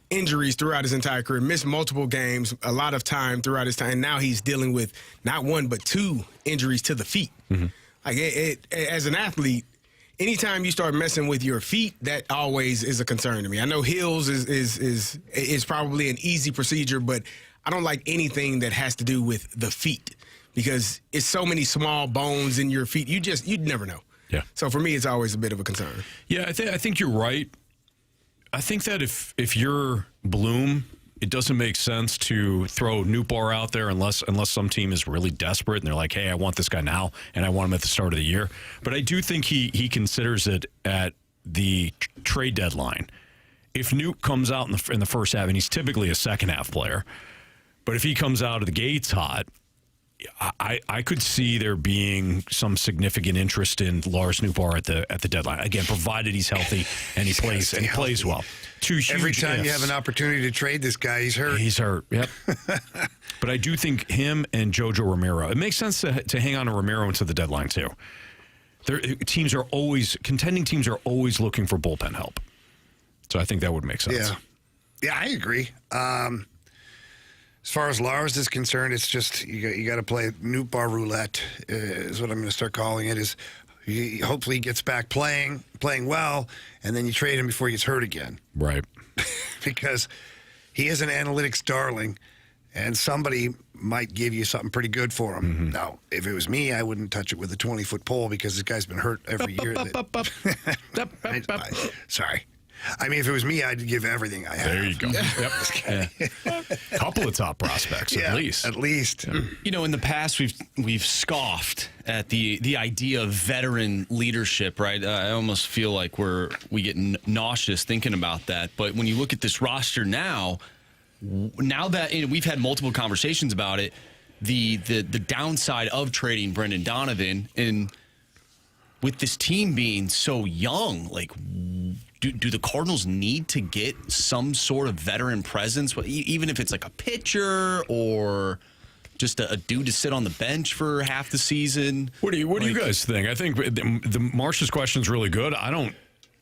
injuries throughout his entire career, missed multiple games, a lot of time throughout his time. And now he's dealing with not one, but two injuries to the feet. Like as an athlete, anytime you start messing with your feet, that always is a concern to me. I know heels is probably an easy procedure, but I don't like anything that has to do with the feet because it's so many small bones in your feet. You'd never know. Yeah. So for me, it's always a bit of a concern. Yeah, I think you're right. I think that if you're Bloom, it doesn't make sense to throw Nootbaar out there unless some team is really desperate and they're like, hey, I want this guy now and I want him at the start of the year. But I do think he considers it at the trade deadline. If Newt comes out in the first half, and he's typically a second half player, but if he comes out of the gates hot, I could see there being some significant interest in Lars Nootbaar at the deadline. Again, provided he's healthy and he plays well. Every time you have an opportunity to trade this guy, he's hurt. He's hurt. Yep. But I do think him and Jojo Romero. It makes sense to hang on to Romero until the deadline too. Contending teams are always looking for bullpen help. So I think that would make sense. Yeah, I agree. As far as Lars is concerned, it's just you got to play Nootbaar roulette is what I'm going to start calling it. Is Hopefully he gets back playing well, and then you trade him before he gets hurt again. Right. Because he is an analytics darling, and somebody might give you something pretty good for him. Mm-hmm. Now, if it was me, I wouldn't touch it with a 20-foot pole because this guy's been hurt every year. Sorry. I mean, if it was me, I'd give everything I have. There you go. Yep. Couple of top prospects, at least. At least. You know, in the past, we've scoffed at the idea of veteran leadership, right? I almost feel like we get nauseous thinking about that. But when you look at this roster now that we've had multiple conversations about it, the downside of trading Brendan Donovan, and with this team being so young, like, do the Cardinals need to get some sort of veteran presence, even if it's like a pitcher or just a dude to sit on the bench for half the season? What do you guys think? I think the Marsh's question is really good. I don't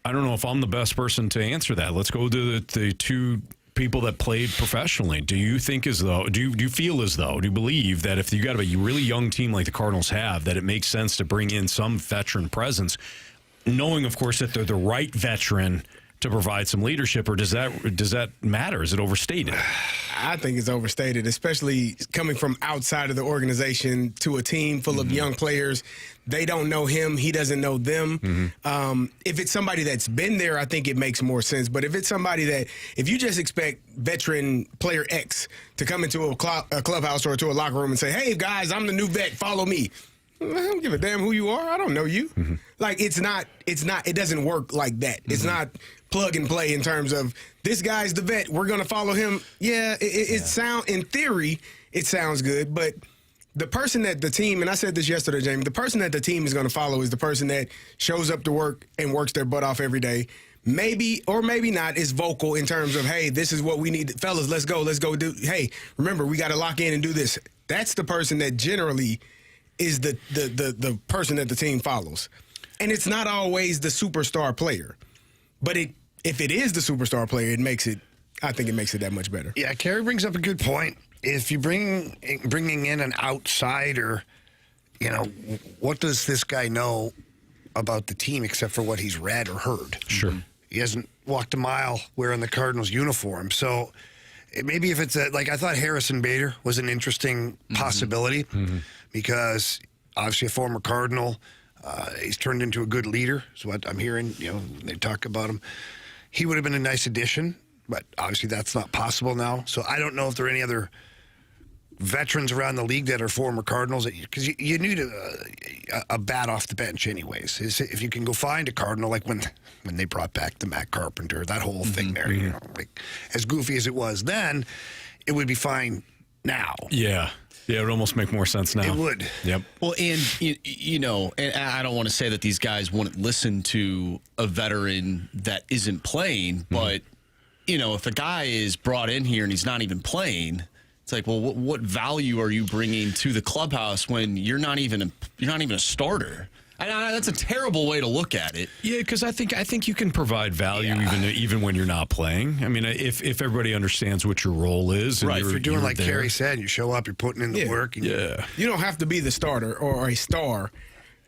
know if I'm the best person to answer that. Let's go to the two people that played professionally. Do you think as though, do you feel as though, do you believe that if you got a really young team like the Cardinals have, that it makes sense to bring in some veteran presence, knowing, of course, that they're the right veteran to provide some leadership, or does that matter? Is it overstated? I think it's overstated, especially coming from outside of the organization to a team full of young players. They don't know him. He doesn't know them. If it's somebody that's been there, I think it makes more sense. But if it's somebody if you just expect veteran player X to come into a clubhouse or to a locker room and say, hey, guys, I'm the new vet, follow me. I don't give a damn who you are. I don't know you. Like, it doesn't work like that. It's not plug and play in terms of this guy's the vet, we're going to follow him. Yeah, in theory, it sounds good, but the person that the team, and I said this yesterday, Jamie, the person that the team is going to follow is the person that shows up to work and works their butt off every day. Maybe or maybe not is vocal in terms of, hey, this is what we need. Fellas, let's go do. Hey, remember, we got to lock in and do this. That's the person that generally is the person that the team follows. And it's not always the superstar player. But if it is the superstar player, I think it makes it that much better. Yeah, Carey brings up a good point. If you bringing in an outsider, what does this guy know about the team except for what he's read or heard? Sure. He hasn't walked a mile wearing the Cardinals uniform. So maybe if it's I thought Harrison Bader was an interesting possibility because obviously a former Cardinal. He's turned into a good leader, is what I'm hearing. They talk about him. He would have been a nice addition, but obviously that's not possible now. So I don't know if there are any other veterans around the league that are former Cardinals, because you need a bat off the bench anyways. If you can go find a Cardinal, like when they brought back the Matt Carpenter, that whole thing there, as goofy as it was then, it would be fine now. Yeah, it would almost make more sense now. It would. Yep. Well, and and I don't want to say that these guys wouldn't listen to a veteran that isn't playing, but if a guy is brought in here and he's not even playing, it's like, well, what value are you bringing to the clubhouse when you're not even a starter? That's a terrible way to look at it. Yeah, because I think you can provide value even when you're not playing. I mean, if everybody understands what your role is, and right? If you're doing like there. Carey said, you show up, you're putting in the work. And you don't have to be the starter or a star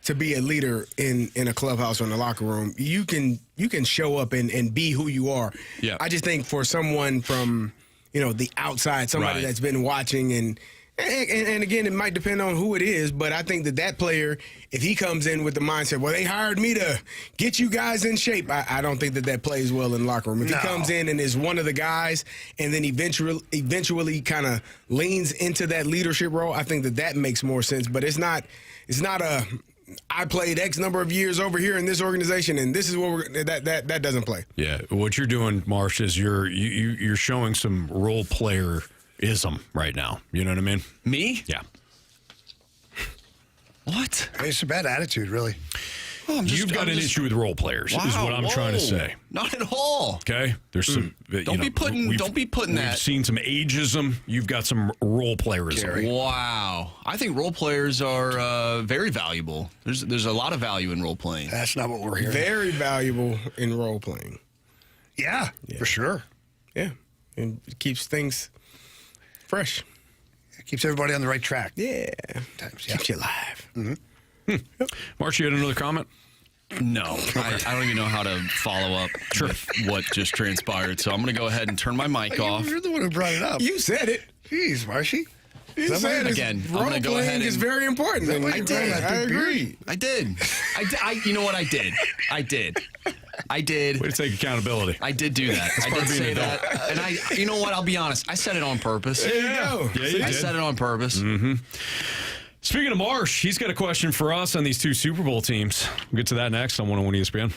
to be a leader in a clubhouse or in a locker room. You can show up and be who you are. Yeah. I just think for someone from the outside, somebody that's been watching and again, it might depend on who it is, but I think that player, if he comes in with the mindset, well, they hired me to get you guys in shape, I don't think that plays well in the locker room. If he comes in and is one of the guys and then eventually kind of leans into that leadership role, I think that makes more sense. But it's not I played X number of years over here in this organization, and this is what that doesn't play. Yeah, what you're doing, Marsh, is you're showing some role player-ism right now. You know what I mean? Me? Yeah. What? It's a bad attitude, really. Well, You've got an issue with role players, is what I'm trying to say. Not at all. Okay? There's some. Don't be putting that. We've seen some ageism. You've got some role playerism. Carey. Wow. I think role players are very valuable. There's a lot of value in role playing. That's not what we're hearing. Very valuable in role playing. Yeah, for sure. Yeah. And it keeps things fresh. It keeps everybody on the right track. Yeah. Times, Keeps you alive. March, you had another comment? No, I don't even know how to follow up with what just transpired. So I'm going to go ahead and turn my mic off. You're the one who brought it up. You said it. Jeez, Marshy. You said it. Again, I'm going to go ahead and... It's very important. I did. I agree. I did. You know what? I did. Way to take accountability. I did do that. I did say that. And you know what? I'll be honest. I said it on purpose. There you go. Yeah, you I did. said it on purpose. Mm-hmm. Speaking of Marsh, he's got a question for us on these two Super Bowl teams. We'll get to that next on 101 ESPN.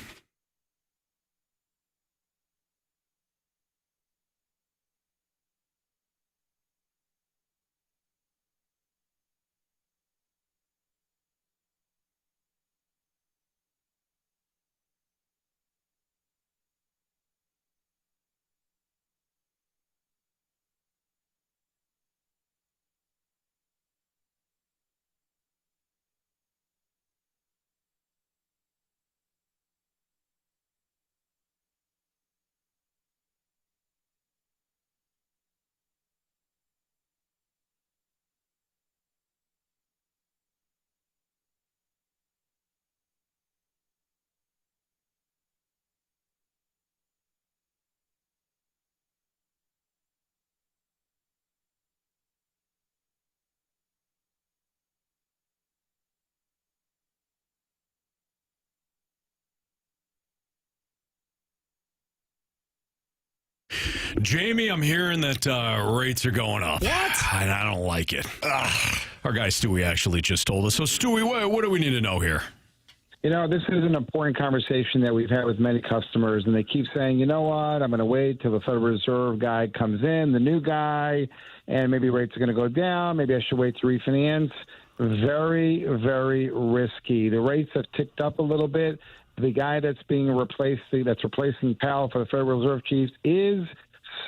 Jamie, I'm hearing that rates are going up. What? And I don't like it. Our guy Stewie actually just told us. So, Stewie, what do we need to know here? You know, this is an important conversation that we've had with many customers, and they keep saying, you know what, I'm going to wait till the Federal Reserve guy comes in, the new guy, and maybe rates are going to go down. Maybe I should wait to refinance. Very, very risky. The rates have ticked up a little bit. The guy that's replacing Powell for the Federal Reserve Chief is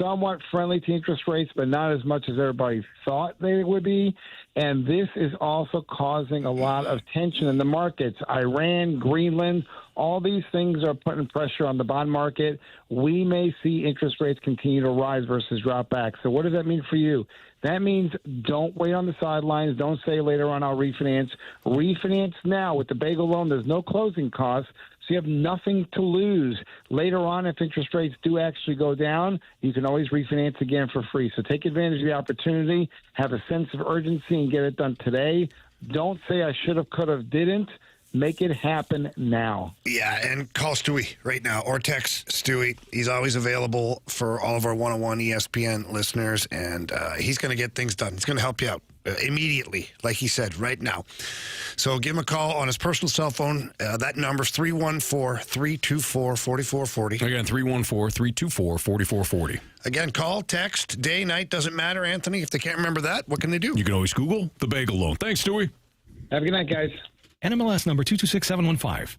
somewhat friendly to interest rates, but not as much as everybody thought they would be. And this is also causing a lot of tension in the markets. Iran, Greenland, all these things are putting pressure on the bond market. We may see interest rates continue to rise versus drop back. So what does that mean for you? That means don't wait on the sidelines. Don't say later on I'll refinance. Refinance now with the bagel loan. There's no closing costs. So you have nothing to lose. Later on, if interest rates do actually go down, you can always refinance again for free. So take advantage of the opportunity, have a sense of urgency, and get it done today. Don't say I should have, could have, didn't. Make it happen now. Yeah, and call Stewie right now or text Stewie. He's always available for all of our 101 ESPN listeners, and he's going to get things done. He's going to help you out immediately, like he said, right now. So give him a call on his personal cell phone. That number's 314-324-4440. Again, 314-324-4440. Again, call, text, day, night, doesn't matter, Anthony. If they can't remember that, what can they do? You can always Google the bagel loan. Thanks, Stewie. Have a good night, guys. NMLS number 226715.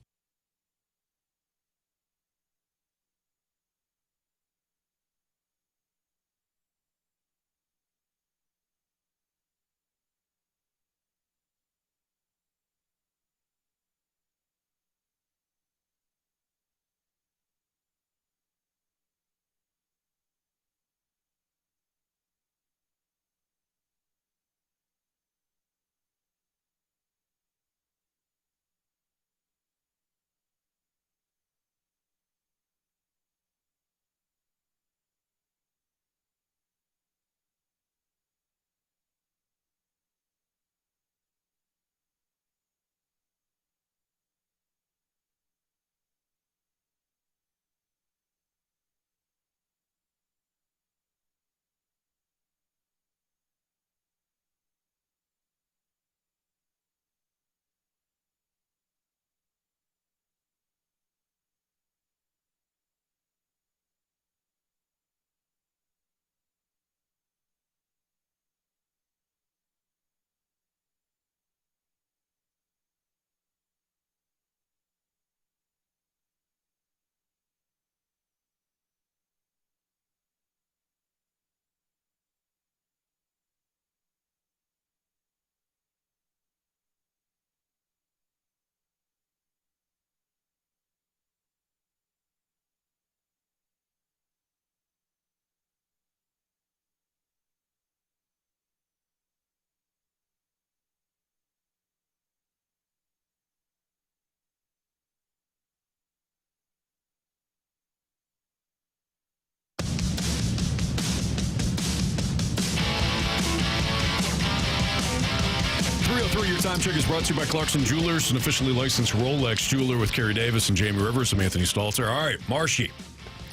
Time check is brought to you by Clarkson Jewelers, an officially licensed Rolex jeweler with Carey Davis and Jamie Rivers. I'm Anthony Stalter. All right, Marshy.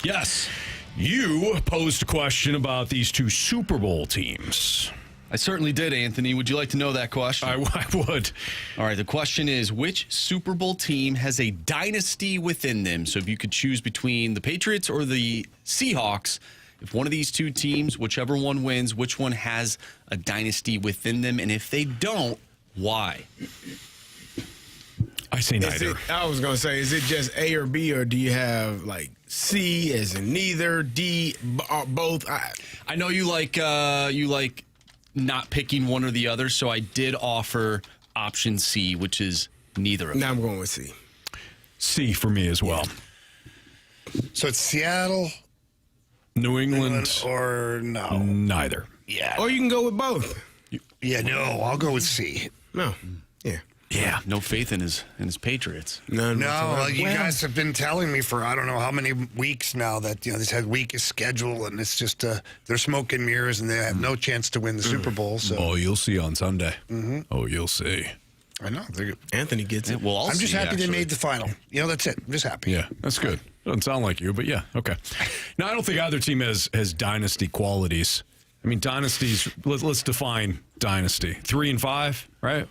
Yes. You posed a question about these two Super Bowl teams. I certainly did, Anthony. Would you like to know that question? I would. All right, the question is, which Super Bowl team has a dynasty within them? So if you could choose between the Patriots or the Seahawks, if one of these two teams, whichever one wins, which one has a dynasty within them? And if they don't, why? I say neither. I was going to say, is it just A or B, or do you have like C as in neither, D, both? I know you like not picking one or the other, so I did offer option C, which is neither of them. Now I'm going with C. C for me as well. So it's Seattle, New England, or no? Neither. Yeah. Or you can go with both. Yeah, no, I'll go with C. No. Yeah. Yeah, no faith in his Patriots. None. No, you guys have been telling me for I don't know how many weeks now that this had weakest schedule, and it's just they're smoke and mirrors, and they have no chance to win the Super Bowl. So, oh, you'll see on Sunday. Mm-hmm. Oh, you'll see. I know. Anthony gets it. Well, I'm just happy they made the final. That's it. I'm just happy. Yeah, that's good. Doesn't sound like you, but yeah, okay. Now, I don't think either team has dynasty qualities. I mean, dynasties. Let's define dynasty. 3 and 5, right?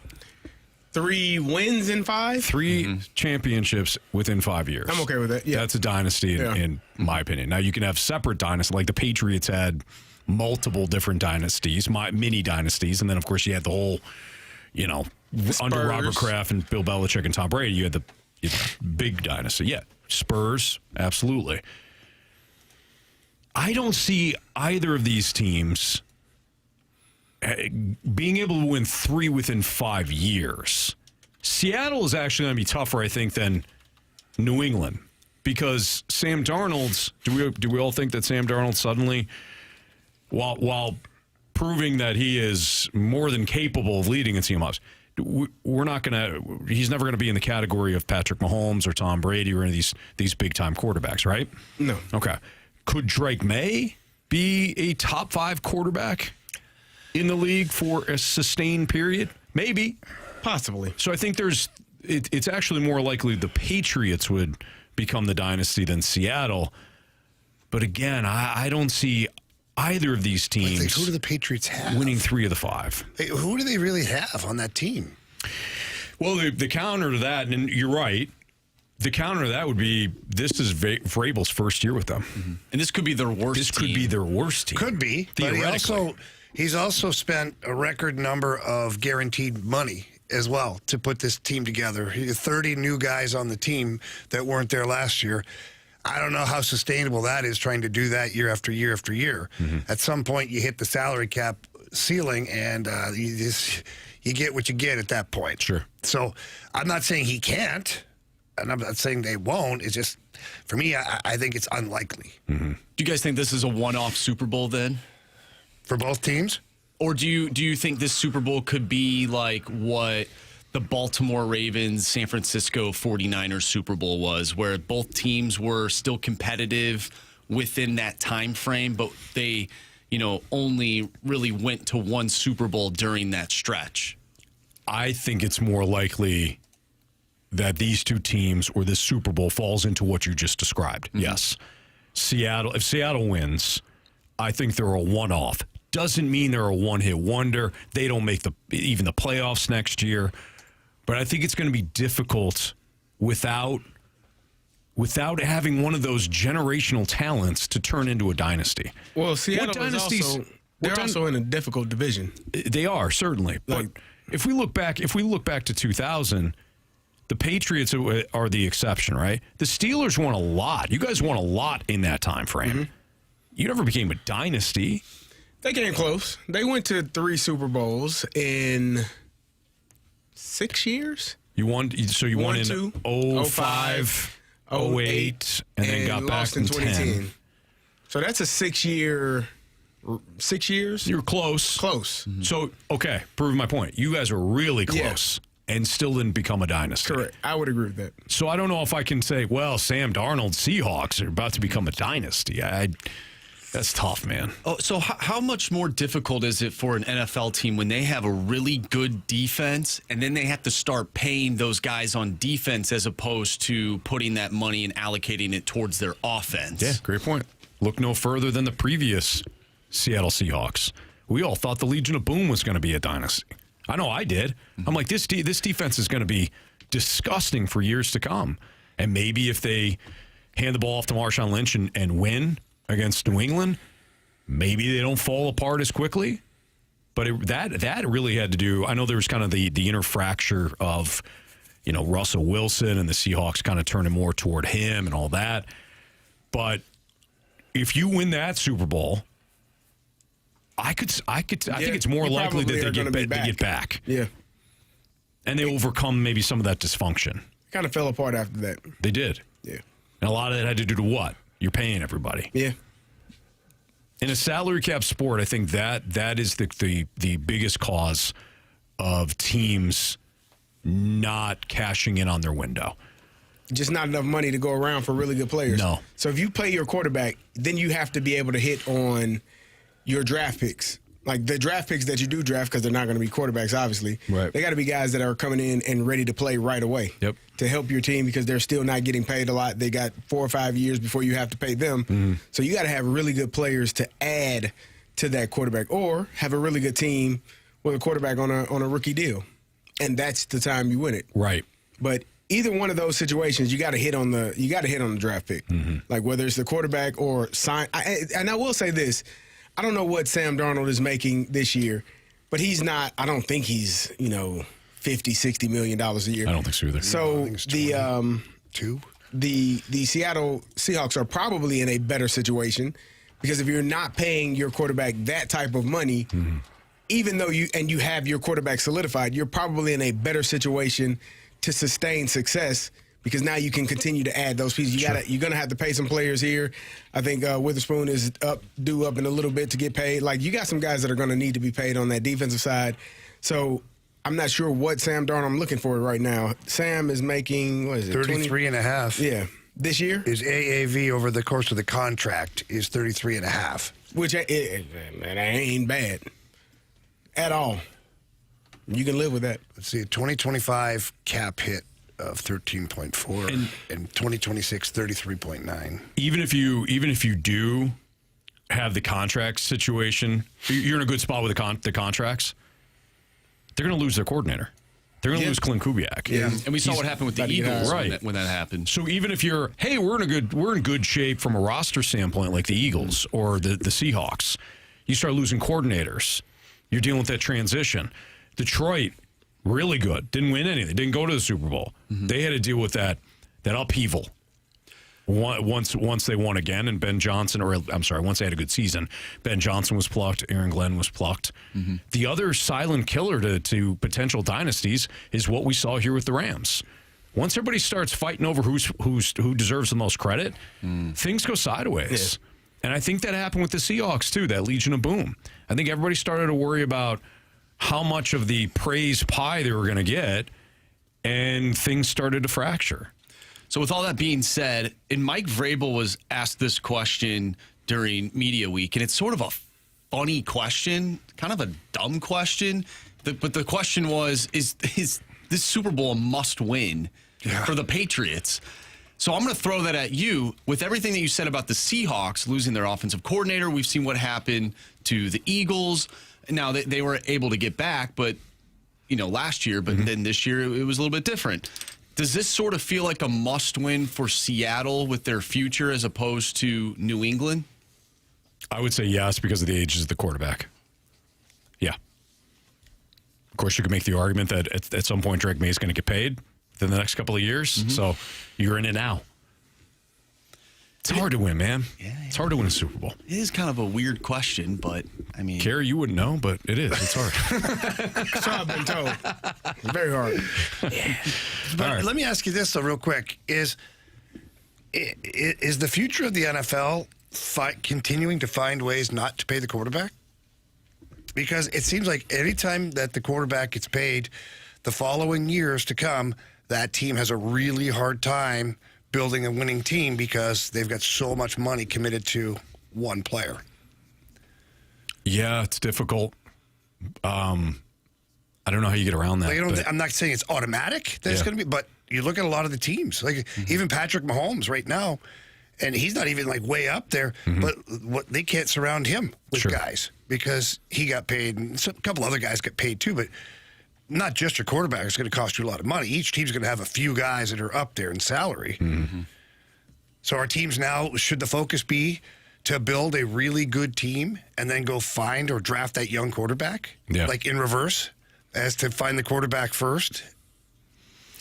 3 wins in 5? 3 championships within 5 years. I'm okay with that. Yeah. That's a dynasty in my opinion. Now, you can have separate dynasties, like the Patriots had multiple different dynasties, mini dynasties, and then, of course, you had the whole, under Robert Kraft and Bill Belichick and Tom Brady, you had the big dynasty. Yeah, Spurs, absolutely. I don't see either of these teams being able to win 3 within 5 years. Seattle is actually going to be tougher, I think, than New England, because Sam Darnold's. Do we all think that Sam Darnold suddenly, while proving that he is more than capable of leading a team up, we're not going to. He's never going to be in the category of Patrick Mahomes or Tom Brady or any of these big time quarterbacks, right? No. Okay. Could Drake May be a top 5 quarterback in the league for a sustained period? Maybe. Possibly. So I think it's actually more likely the Patriots would become the dynasty than Seattle. But again, I don't see either of these teams. Who do the Patriots have? Winning 3 of the 5. Who do they really have on that team? Well, the counter to that, and you're right, the counter to that would be this is Vrabel's first year with them. Mm-hmm. And this could be their worst This team. could be their worst team. Could be. But he's also spent a record number of guaranteed money as well to put this team together. He had 30 new guys on the team that weren't there last year. I don't know how sustainable that is, trying to do that year after year after year. Mm-hmm. At some point, you hit the salary cap ceiling, and you get what you get at that point. Sure. So I'm not saying he can't, and I'm not saying they won't. It's just, for me, I think it's unlikely. Mm-hmm. Do you guys think this is a one-off Super Bowl then? For both teams? Or do you think this Super Bowl could be like what the Baltimore Ravens, San Francisco 49ers Super Bowl was, where both teams were still competitive within that time frame, but they, only really went to one Super Bowl during that stretch? I think it's more likely that these two teams or this Super Bowl falls into what you just described. Mm-hmm. Yes. If Seattle wins, I think they're a one-off. Doesn't mean they're a one-hit wonder. They don't make even the playoffs next year. But I think it's going to be difficult without having one of those generational talents to turn into a dynasty. Well, Seattle is also in a difficult division. They are, certainly. But if we look back to 2000, the Patriots are the exception, right? The Steelers won a lot. You guys won a lot in that time frame. Mm-hmm. You never became a dynasty. They came close. They went to 3 Super Bowls in 6 years. You won in 05, 08, and then got back in 2010. So that's a 6 year. 6 years? You're close. Close. Mm-hmm. So, okay, prove my point. You guys are really close and still didn't become a dynasty. Correct. I would agree with that. So I don't know if I can say, well, Sam Darnold Seahawks are about to become a dynasty. That's tough, man. Oh, so how much more difficult is it for an NFL team when they have a really good defense and then they have to start paying those guys on defense as opposed to putting that money and allocating it towards their offense? Yeah, great point. Look no further than the previous Seattle Seahawks. We all thought the Legion of Boom was going to be a dynasty. I know I did. I'm like, this defense is going to be disgusting for years to come. And maybe if they hand the ball off to Marshawn Lynch and win against New England, maybe they don't fall apart as quickly. But that really had to do, I know there was kind of the inner fracture of, Russell Wilson and the Seahawks kind of turning more toward him and all that. But if you win that Super Bowl, I think it's more likely that they get back. Yeah. And they overcome maybe some of that dysfunction. Kind of fell apart after that. They did. Yeah. And a lot of that had to do to what? You're paying everybody. Yeah. In a salary cap sport, I think that is the biggest cause of teams not cashing in on their window. Just not enough money to go around for really good players. No. So if you play your quarterback, then you have to be able to hit on your draft picks. Like the draft picks that you do draft, because they're not going to be quarterbacks, obviously. Right. They got to be guys that are coming in and ready to play right away. Yep. To help your team, because they're still not getting paid a lot. They got 4 or 5 years before you have to pay them. Mm-hmm. So you got to have really good players to add to that quarterback, or have a really good team with a quarterback on a rookie deal, and that's the time you win it. Right. But either one of those situations, you got to hit on the draft pick, like whether it's the quarterback or sign. And I will say this. I don't know what Sam Darnold is making this year, but he's not. I don't think he's $50, $60 million a year. I don't think so either. So the Seattle Seahawks are probably in a better situation, because if you're not paying your quarterback that type of money, even though you have your quarterback solidified, you're probably in a better situation to sustain success, because now you can continue to add those pieces. You're gonna have to pay some players here. I think Witherspoon is due up in a little bit to get paid. Like, you got some guys that are gonna need to be paid on that defensive side. So I'm not sure what Sam Darnold, I'm looking for right now. Sam is making, what is it? 33 and a half. Yeah. This year? His AAV over the course of the contract is 33 and a half. Which that ain't bad at all. You can live with that. Let's see, 2025 cap hit of 13.4 and 2026 33.9. Even if you do have the contract situation, you're in a good spot with the contracts. They're going to lose their coordinator. They're going to lose Clint Kubiak. Yeah, and we saw what happened with the Eagles when that happened. So even if you're, hey, we're in good shape from a roster standpoint, like the Eagles or the Seahawks, you start losing coordinators. You're dealing with that transition. Detroit, really good. Didn't win anything. Didn't go to the Super Bowl. They had to deal with that upheaval. Once they won again, and once they had a good season, Ben Johnson was plucked, Aaron Glenn was plucked. The other silent killer to potential dynasties is what we saw here with the Rams. Once everybody starts fighting over who deserves the most credit, things go sideways. Yeah. And I think that happened with the Seahawks too, that Legion of Boom. I think everybody started to worry about how much of the praise pie they were going to get, and things started to fracture. So with all that being said, and Mike Vrabel was asked this question during Media Week, and it's sort of a funny question, kind of a dumb question, but the question was, is this Super Bowl a must-win for the Patriots? So I'm going to throw that at you. With everything that you said about the Seahawks losing their offensive coordinator, we've seen what happened to the Eagles. Now, they were able to get back, but last year, but then this year it was a little bit different. Does this sort of feel like a must-win for Seattle with their future as opposed to New England? I would say yes, because of the ages of the quarterback. Yeah. Of course, you could make the argument that at some point Drake May is going to get paid within the next couple of years, so you're in it now. It's hard to win, man. Yeah. It's hard to win a Super Bowl. It is kind of a weird question, but I mean, Carey, you wouldn't know, but it is. It's hard. So I've been told. Very hard. Yeah. But let me ask you this, though, real quick: is the future of the NFL continuing to find ways not to pay the quarterback? Because it seems like any time that the quarterback gets paid, the following years to come, that team has a really hard time building a winning team because they've got so much money committed to one player. Yeah, it's difficult. I don't know how you get around that. Like, I'm not saying it's automatic that it's going to be, but you look at a lot of the teams, like even Patrick Mahomes right now, and he's not even like way up there, but what they can't surround him with guys because he got paid, and a couple other guys get paid too, but not just your quarterback is going to cost you a lot of money. Each team's going to have a few guys that are up there in salary. So our teams now, should the focus be to build a really good team and then go find or draft that young quarterback, like in reverse, as to find the quarterback first?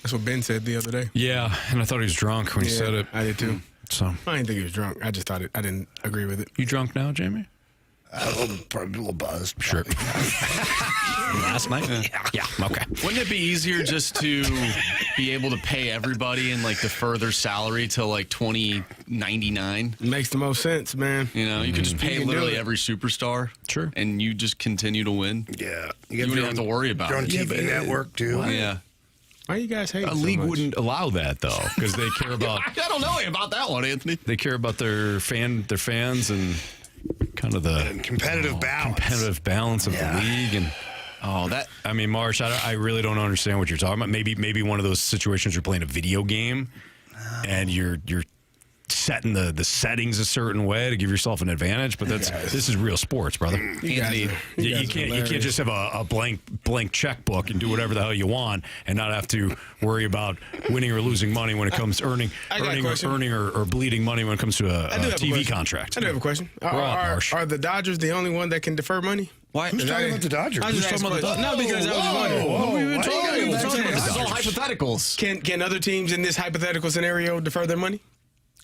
That's what Ben said the other day. Yeah, and I thought he was drunk when he said it. I did too. So I didn't think he was drunk. I just thought I didn't agree with it. You drunk now, Jamie? Probably a little buzzed. Sure. Last night? Yeah. Okay. Wouldn't it be easier just to be able to pay everybody and like defer their salary till like 2099? Makes the most sense, man. You know, you could just pay can do literally it. every superstar. Sure. And you just continue to win. Yeah. You wouldn't have to worry about your own it. TV network, too. Yeah. Why you guys hate A league wouldn't allow that though, because they care about I don't know about that one, Anthony. they care about their fans and kind of the competitive balance of the league. And I mean, Marsh, I really don't understand what you're talking about. Maybe one of those situations you're playing a video game and you're setting the settings a certain way to give yourself an advantage, but this is real sports, brother. You can't just have a blank checkbook and do whatever the hell you want and not have to worry about winning or losing money when it comes earning or bleeding money when it comes to a TV contract. I do have a question. Are the Dodgers the only one that can defer money? Why? Who's talking about the Dodgers? I was just talking about the Dodgers. No, because I was just wondering. What are we even talking about? This is all hypotheticals. Can other teams in this hypothetical scenario defer their money?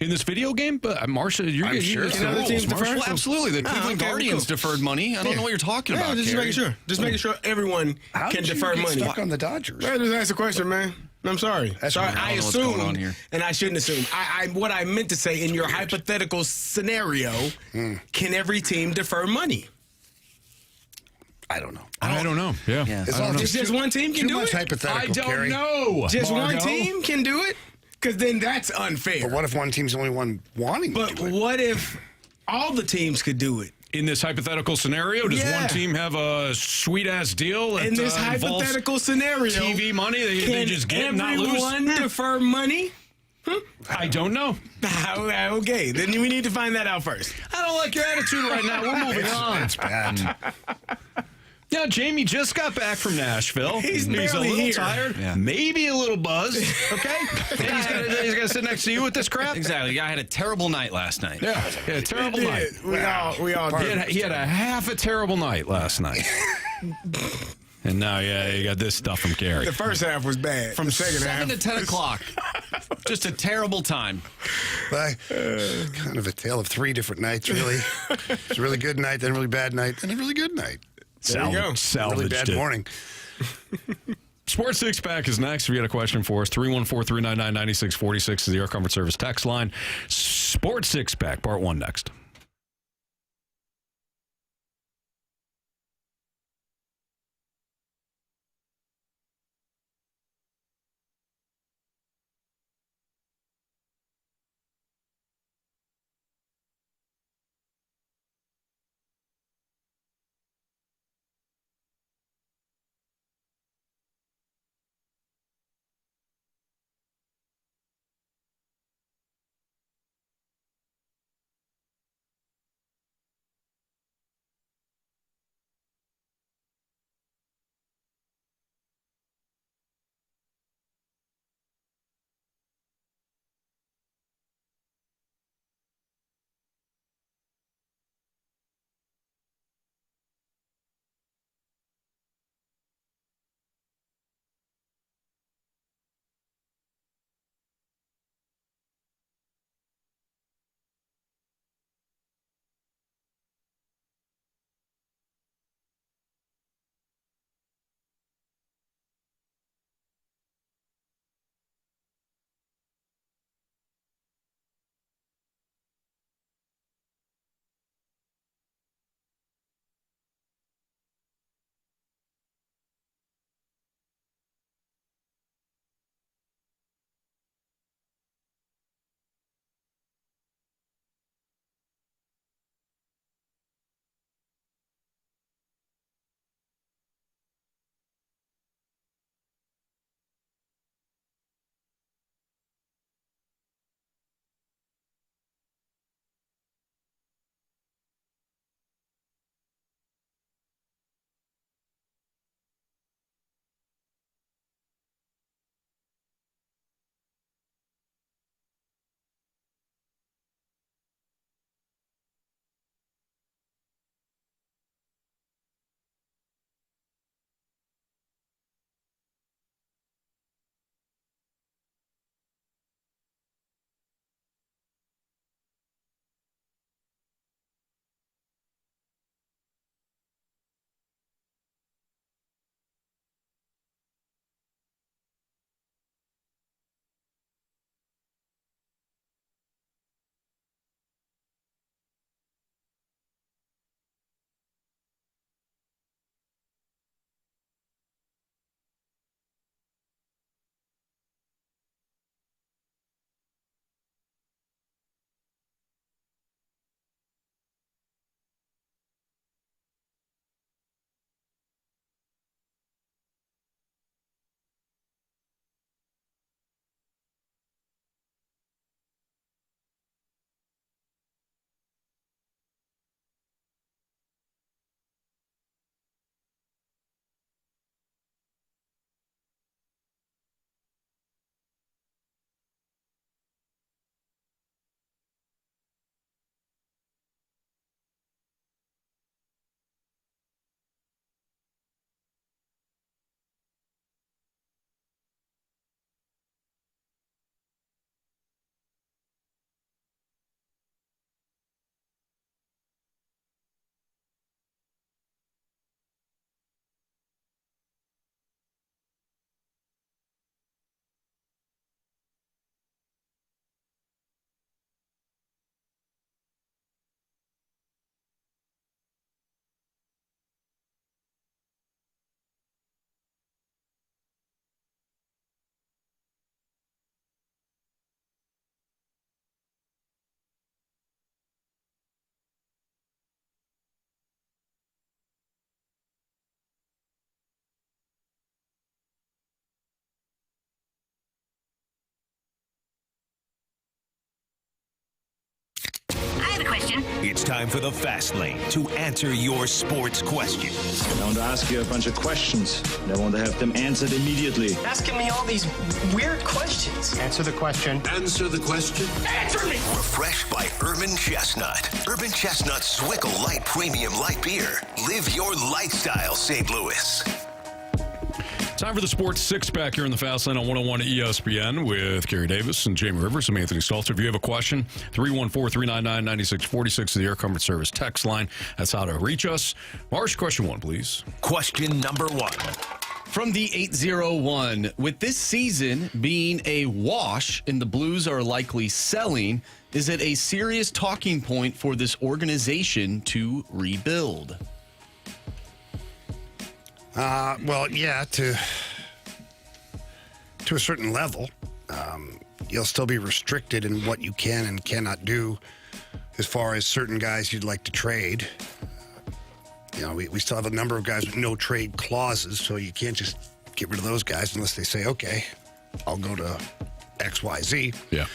In this video game, but Marsha, I'm sure. Can other teams defer? Well, absolutely. The Cleveland Guardians deferred money. I don't know what you're talking about. Just Carey. making sure. Just making sure everyone How can did you defer get money. stuck on the Dodgers? Man, just ask a question, man. I'm sorry. That's Sorry, weird. I I don't know what's going on assumed, here. and I shouldn't assume. What I meant to say in your hypothetical scenario, can every team defer money? I don't know. I don't know. Yeah. It's all Just one team can too do much it? hypothetical, Carey. know. Just one Margo. team can do it? Because then that's unfair. But what if one team's the only one wanting to But do it? what if all the teams could do it? In this hypothetical scenario, does Yeah. one team have a sweet ass deal? That, In this involves hypothetical scenario, TV money, they can just get and not lose. everyone defer money? I don't know. Okay, then we need to find that out first. I don't like your attitude right now. We're moving on. It's bad. Yeah, Jamie just got back from Nashville. He's a barely little here. tired, Yeah. maybe a little buzzed. Okay, and he's gonna sit next to you with this crap. Exactly. I had a terrible night last night. Yeah, terrible night. We all did. He had a half a terrible night last night. And now, you got this stuff from Carey. The first half was bad. From the second 7 half to 10 o'clock. Just a terrible time. But kind of a tale of three different nights, really. It's a really good night, then a really bad night, then a really good night. There you go. Really Salvaged bad it. morning. Sports Six Pack is next. If you got a question for us, 314-399-9646 is the Air Comfort Service text line. Sports Six Pack, part 1 next. It's time for the Fast Lane to answer your sports questions. I want to ask you a bunch of questions, and I want to have them answered immediately. Asking me all these weird questions. Answer the question. Answer the question. Answer me! Refreshed by Urban Chestnut. Urban Chestnut Swickle Light Premium Light Beer. Live your lifestyle, St. Louis. Time for the Sports Six-Pack here in the Fast Lane on 101 ESPN with Carey Davis and Jamie Rivers. I'm Anthony Stalter. If you have a question, 314-399-9646 is the Air Comfort Service text line. That's how to reach us. Marsh, question 1, please. Question number 1. From the 801, with this season being a wash and the Blues are likely selling, is it a serious talking point for this organization to rebuild? Well, yeah, to a certain level. You'll still be restricted in what you can and cannot do as far as certain guys you'd like to trade. We still have a number of guys with no trade clauses, so you can't just get rid of those guys unless they say, okay, I'll go to XYZ. Yeah.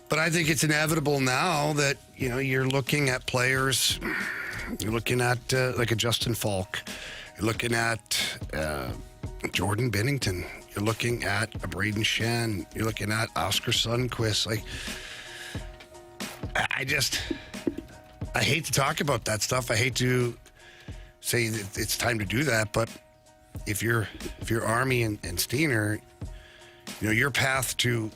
But I think it's inevitable now that, you're looking at players, you're looking at like a Justin Falk, you're looking at Jordan Binnington, you're looking at a Braden Shen, you're looking at Oscar Sundqvist. Like, I hate to talk about that stuff. I hate to say that it's time to do that, but if you're Army and Steiner, your path to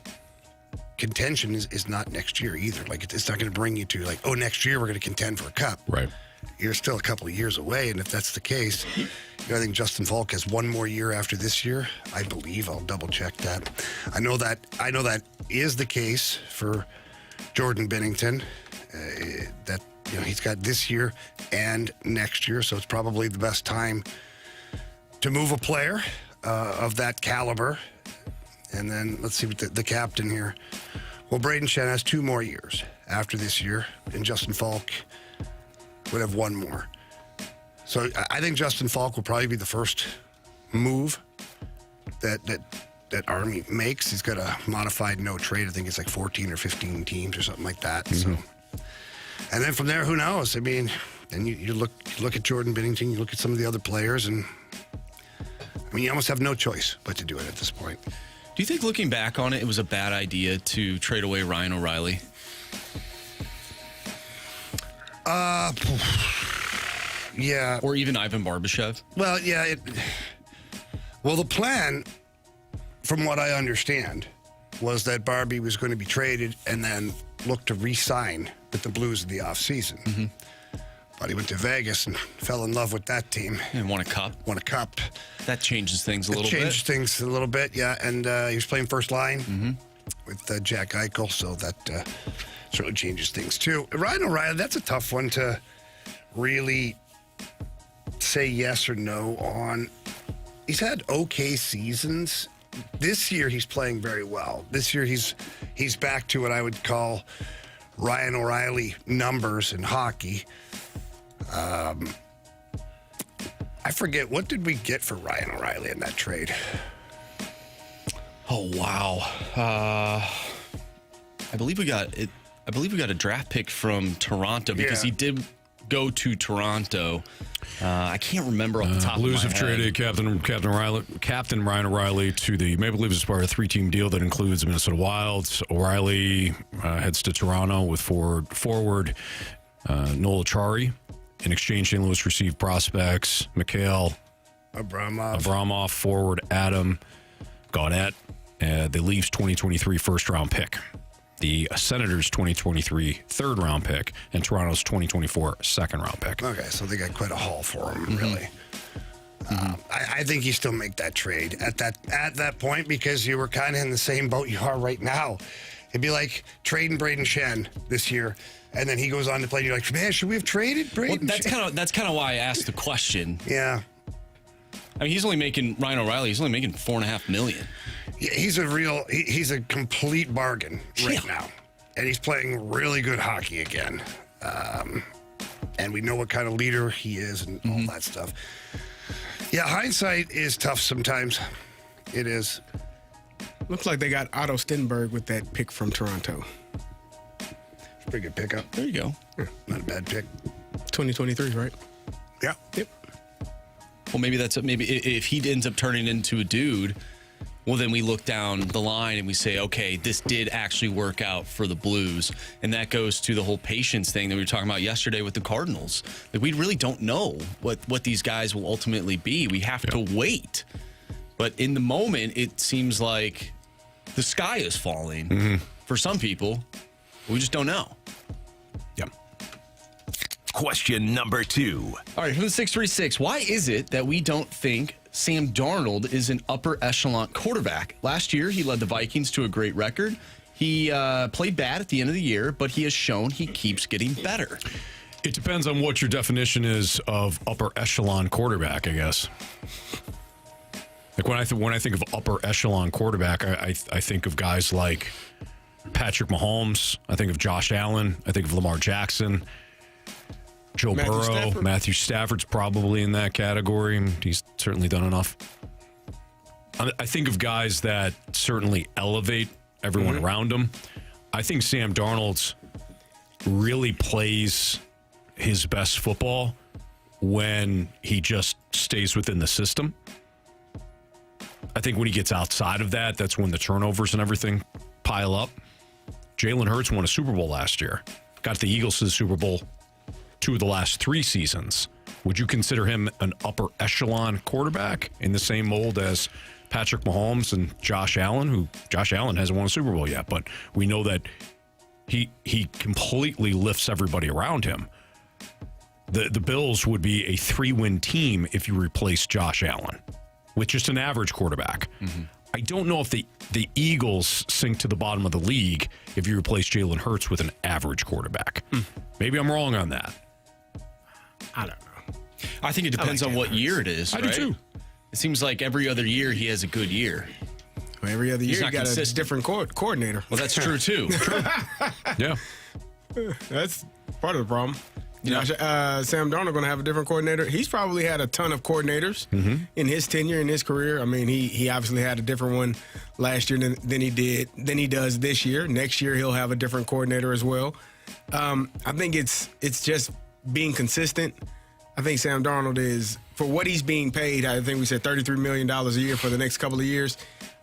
contention is not next year either. Like, it's not going to bring you to like, oh, next year we're going to contend for a cup. Right. You're still a couple of years away, and if that's the case, I think Justin Falk has one more year after this year. I believe. I'll double check that. I know that is the case for Jordan Binnington. That he's got this year and next year, so it's probably the best time to move a player of that caliber. And then let's see what the captain here. Well, Braden Shen has 2 more years after this year, and Justin Falk would have 1 more. So I think Justin Falk will probably be the first move that Army makes. He's got a modified no trade. I think it's like 14 or 15 teams or something like that. Mm-hmm. So, and then from there, who knows? I mean, then you look at Jordan Binnington, you look at some of the other players, and I mean, you almost have no choice but to do it at this point. Do you think, looking back on it, it was a bad idea to trade away Ryan O'Reilly? Yeah. Or even Ivan Barbashev? Well, yeah. The plan, from what I understand, was that Barbie was going to be traded and then look to re-sign with the Blues in the offseason. Mm-hmm. But he went to Vegas and fell in love with that team. And won a cup. That changes things a little bit. Changed things a little bit, yeah. And he was playing first line with Jack Eichel, so that certainly changes things too. Ryan O'Reilly, that's a tough one to really say yes or no on. He's had okay seasons. This year he's playing very well. This year he's back to what I would call Ryan O'Reilly numbers in hockey. I forget, what did we get for Ryan O'Reilly in that trade? Oh, wow. I believe we got a draft pick from Toronto because he did go to Toronto. I can't remember off the top Blues of my have head. traded Captain Ryan O'Reilly to the Maple Leafs as part of a 3-team deal that includes the Minnesota Wild. O'Reilly heads to Toronto with forward Noel Acciari. In exchange, St. Louis received prospects Mikhail Abramov, forward Adam Gauntlet, the Leafs 2023 first-round pick, the Senators 2023 third-round pick, and Toronto's 2024 second-round pick. Okay, so they got quite a haul for him, really. I think you still make that trade at that point because you were kind of in the same boat you are right now. It'd be like trading Braden Shen this year, and then he goes on to play. And you're like, man, should we have traded Braden? Well, that's kind of why I asked the question. Yeah, I mean, Ryan O'Reilly. He's only making $4.5 million. Yeah, he's a complete bargain right now, and he's playing really good hockey again. And we know what kind of leader he is and all that stuff. Yeah, hindsight is tough sometimes. It is. Looks like they got Otto Stenberg with that pick from Toronto. Pretty good pickup. There you go. Not a bad pick. 2023, right? Yeah. Yep. Well, maybe maybe if he ends up turning into a dude, well, then we look down the line and we say, okay, this did actually work out for the Blues. And that goes to the whole patience thing that we were talking about yesterday with the Cardinals. Like, we really don't know what these guys will ultimately be. We have to wait. But in the moment, it seems like the sky is falling for some people. We just don't know. Yep. Question number 2. All right, from the 636, why is it that we don't think Sam Darnold is an upper echelon quarterback? Last year, he led the Vikings to a great record. He played bad at the end of the year, but he has shown he keeps getting better. It depends on what your definition is of upper echelon quarterback, I guess. Like when I think of upper echelon quarterback, I think of guys like Patrick Mahomes. I think of Josh Allen. I think of Lamar Jackson. Joe Burrow. Matthew Stafford's probably in that category. He's certainly done enough. I think of guys that certainly elevate everyone around him. I think Sam Darnold's really plays his best football when he just stays within the system. I think when he gets outside of that, that's when the turnovers and everything pile up. Jalen Hurts won a Super Bowl last year. Got the Eagles to the Super Bowl 2 of the last 3 seasons. Would you consider him an upper echelon quarterback in the same mold as Patrick Mahomes and Josh Allen, who Josh Allen hasn't won a Super Bowl yet, but we know that he completely lifts everybody around him. The Bills would be a 3-win team if you replace Josh Allen with just an average quarterback. I don't know if the Eagles sink to the bottom of the league if you replace Jalen Hurts with an average quarterback. Maybe I'm wrong on that. I don't know. I think it depends on what year it is. I do too. It seems like every other year he has a good year. Well, every other year He's you not got consistent. a different coordinator. Well, that's true too. Yeah. That's part of the problem. Sam Darnold going to have a different coordinator. He's probably had a ton of coordinators in his tenure, in his career. I mean, he obviously had a different one last year than he does this year. Next year, he'll have a different coordinator as well. I think it's just being consistent. I think Sam Darnold is, for what he's being paid, I think we said $33 million a year for the next couple of years.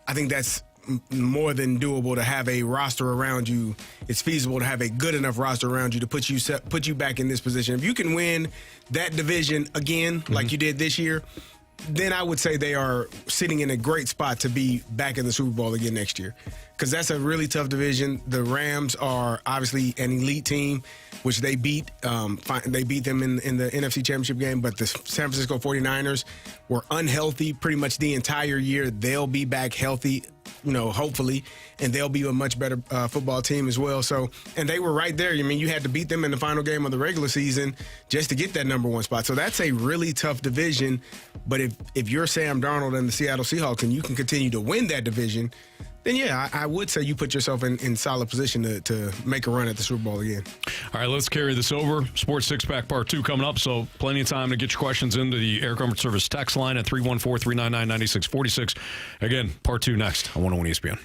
I think that's more than doable to have a roster around you. It's feasible to have a good enough roster around you to put you back in this position. If you can win that division again, like you did this year, then I would say they are sitting in a great spot to be back in the Super Bowl again next year. Because that's a really tough division. The Rams are obviously an elite team, which they beat. They beat them in the NFC Championship game, but the San Francisco 49ers were unhealthy pretty much the entire year. They'll be back healthy, hopefully, and they'll be a much better football team as well. So, and they were right there. I mean, you had to beat them in the final game of the regular season just to get that number 1 spot. So that's a really tough division. But if you're Sam Darnold and the Seattle Seahawks and you can continue to win that division, then yeah, I would say you put yourself in solid position to make a run at the Super Bowl again. All right, let's carry this over. Sports Six Pack Part 2 coming up, so plenty of time to get your questions into the Air Comfort Service text line at 314-399-9646. Again, Part 2 next on 101 ESPN.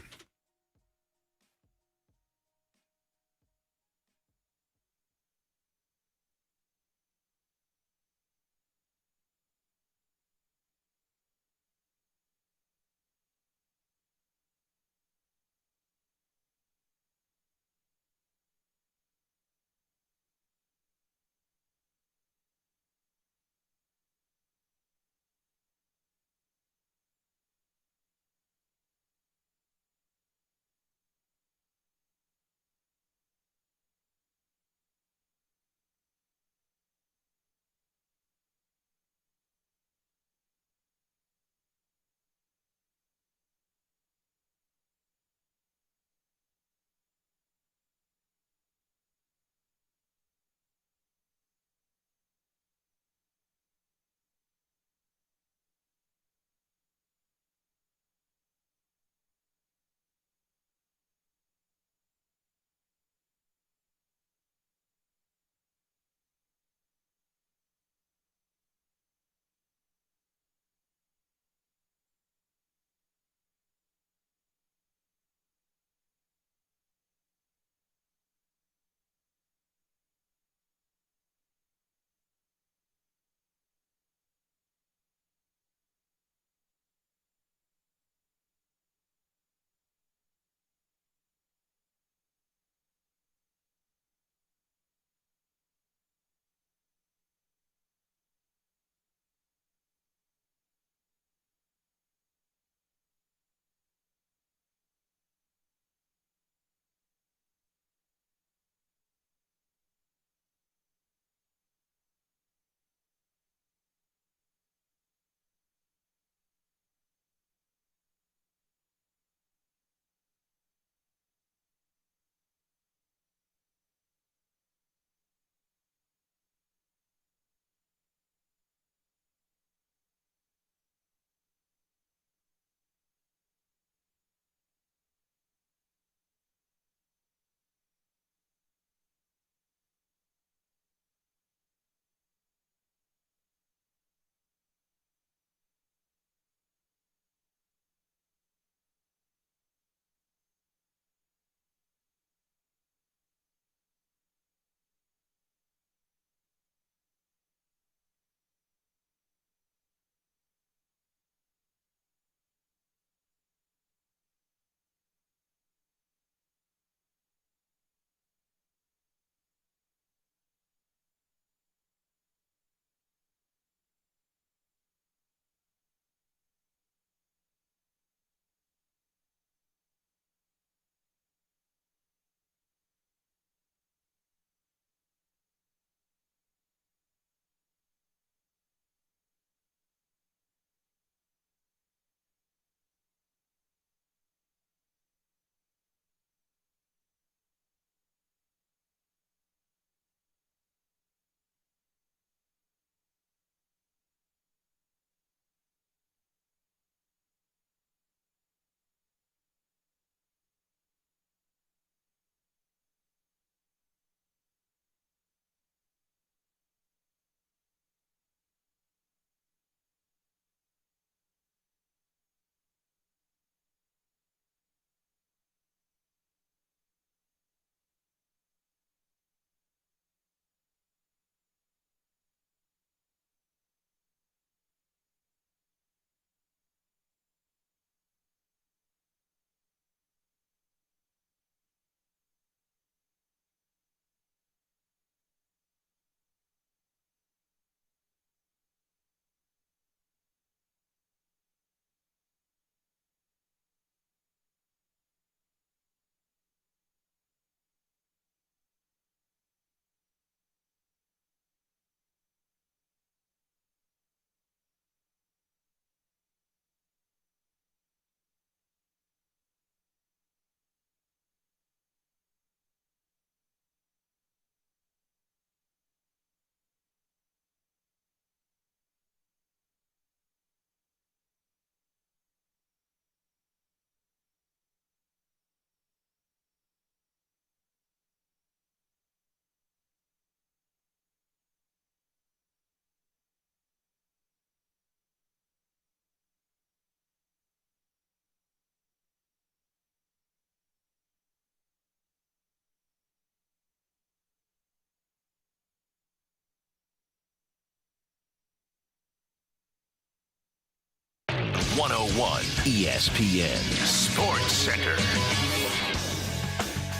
101 ESPN Sports Center.